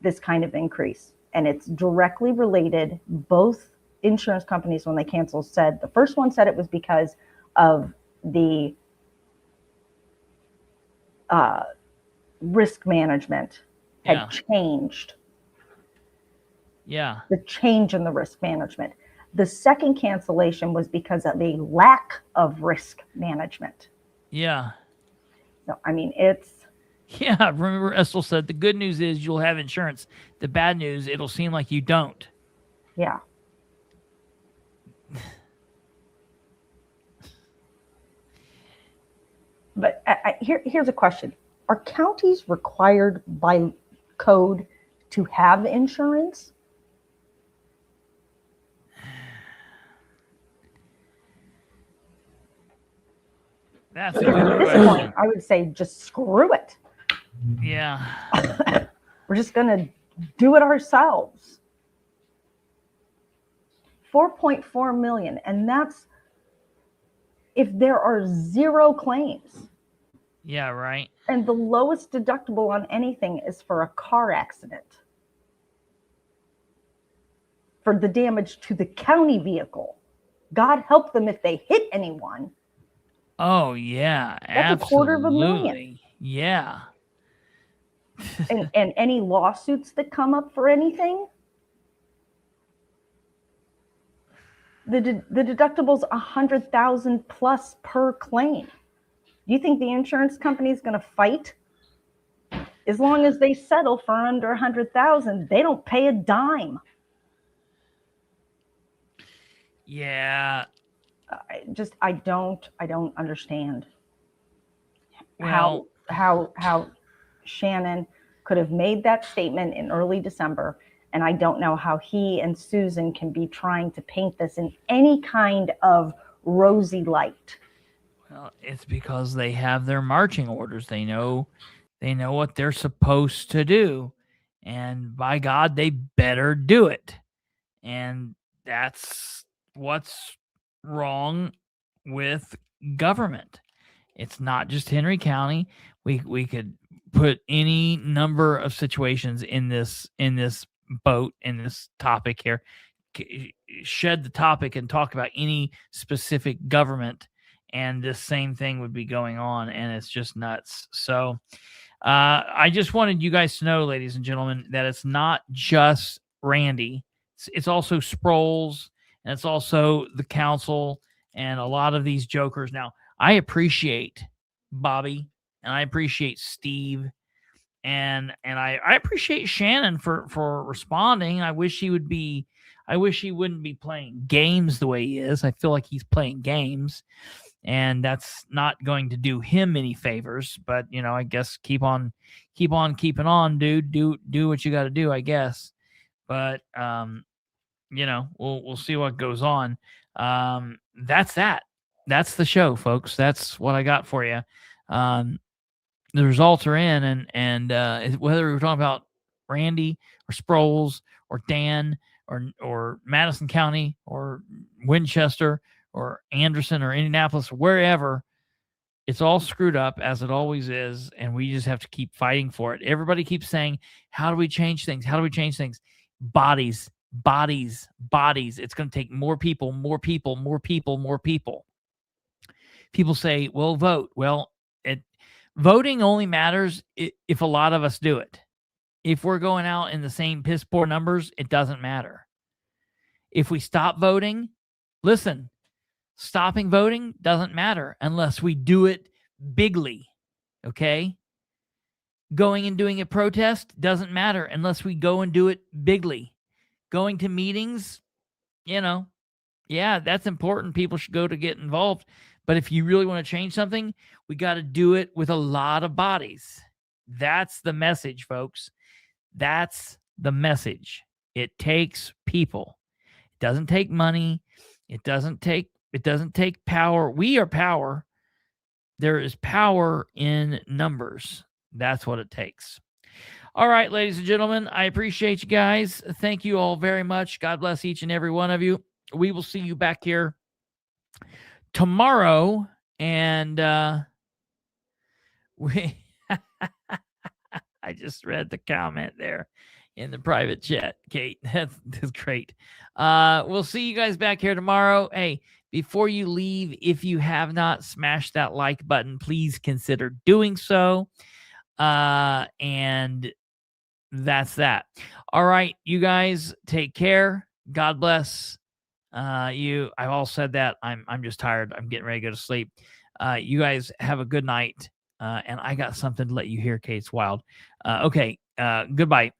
[SPEAKER 3] this kind of increase. And it's directly related. Both insurance companies, when they canceled, said, the first one said it was because of the risk management had changed.
[SPEAKER 2] Yeah.
[SPEAKER 3] The change in the risk management. The second cancellation was because of a lack of risk management.
[SPEAKER 2] Yeah.
[SPEAKER 3] So, I mean, it's...
[SPEAKER 2] Yeah, remember Essel said, the good news is you'll have insurance. The bad news, it'll seem like you don't.
[SPEAKER 3] Yeah. But here's a question. Are counties required by code to have insurance?
[SPEAKER 2] That's a good question.
[SPEAKER 3] At this point, I would say just screw it.
[SPEAKER 2] Yeah.
[SPEAKER 3] We're just going to do it ourselves. 4.4 million. And that's if there are 0 claims.
[SPEAKER 2] Yeah, right.
[SPEAKER 3] And the lowest deductible on anything is for a car accident. For the damage to the county vehicle. God help them if they hit anyone.
[SPEAKER 2] Oh, yeah.
[SPEAKER 3] That's
[SPEAKER 2] absolutely.
[SPEAKER 3] $250,000.
[SPEAKER 2] Yeah.
[SPEAKER 3] and any lawsuits that come up for anything, the deductible's $100,000 plus per claim. Do you think the insurance company is going to fight? As long as they settle for under $100,000, they don't pay a dime.
[SPEAKER 2] Yeah.
[SPEAKER 3] I don't understand
[SPEAKER 2] Well,
[SPEAKER 3] how Shannon could have made that statement in early December, and I don't know how he and Susan can be trying to paint this in any kind of rosy light.
[SPEAKER 2] Well, it's because they have their marching orders. They know what they're supposed to do, and by God, they better do it. And that's what's wrong with government. It's not just Henry County. We could put any number of situations in this boat, in this topic here, shed the topic and talk about any specific government, and this same thing would be going on, and it's just nuts. So I just wanted you guys to know, ladies and gentlemen, that it's not just Randy. It's also Sproles, and it's also the council, and a lot of these jokers. Now, I appreciate Bobby, and I appreciate Steve, and I appreciate Shannon for responding. I wish he wouldn't be playing games the way he is. I feel like he's playing games, and that's not going to do him any favors. But I guess keep on keeping on, dude. Do what you got to do, I guess. But we'll see what goes on. That's that. That's the show, folks. That's what I got for you. the results are in, and whether we're talking about Randy or Sproles or Dan or Madison County or Winchester or Anderson or Indianapolis or wherever, it's all screwed up as it always is, and we just have to keep fighting for it. Everybody keeps saying, how do we change things? How do we change things? Bodies. It's going to take more people. People say, well, vote. Well, voting only matters if a lot of us do it. If we're going out in the same piss poor numbers, it doesn't matter. If we stop voting, listen, stopping voting doesn't matter unless we do it bigly, okay? Going and doing a protest doesn't matter unless we go and do it bigly. Going to meetings, yeah, that's important. People should go to get involved. But if you really want to change something, we got to do it with a lot of bodies. That's the message, folks. That's the message. It takes people. It doesn't take money. It doesn't take power. We are power. There is power in numbers. That's what it takes. All right, ladies and gentlemen, I appreciate you guys. Thank you all very much. God bless each and every one of you. We will see you back here tomorrow. And I just read the comment there in the private chat, Kate. That's great. We'll see you guys back here tomorrow. Hey, before you leave, if you have not smashed that like button, please consider doing so. And that's that. All right, you guys take care. God bless you. I've all said that. I'm just tired. I'm getting ready to go to sleep. You guys have a good night. And I got something to let you hear, Kate's wild. Okay. Goodbye.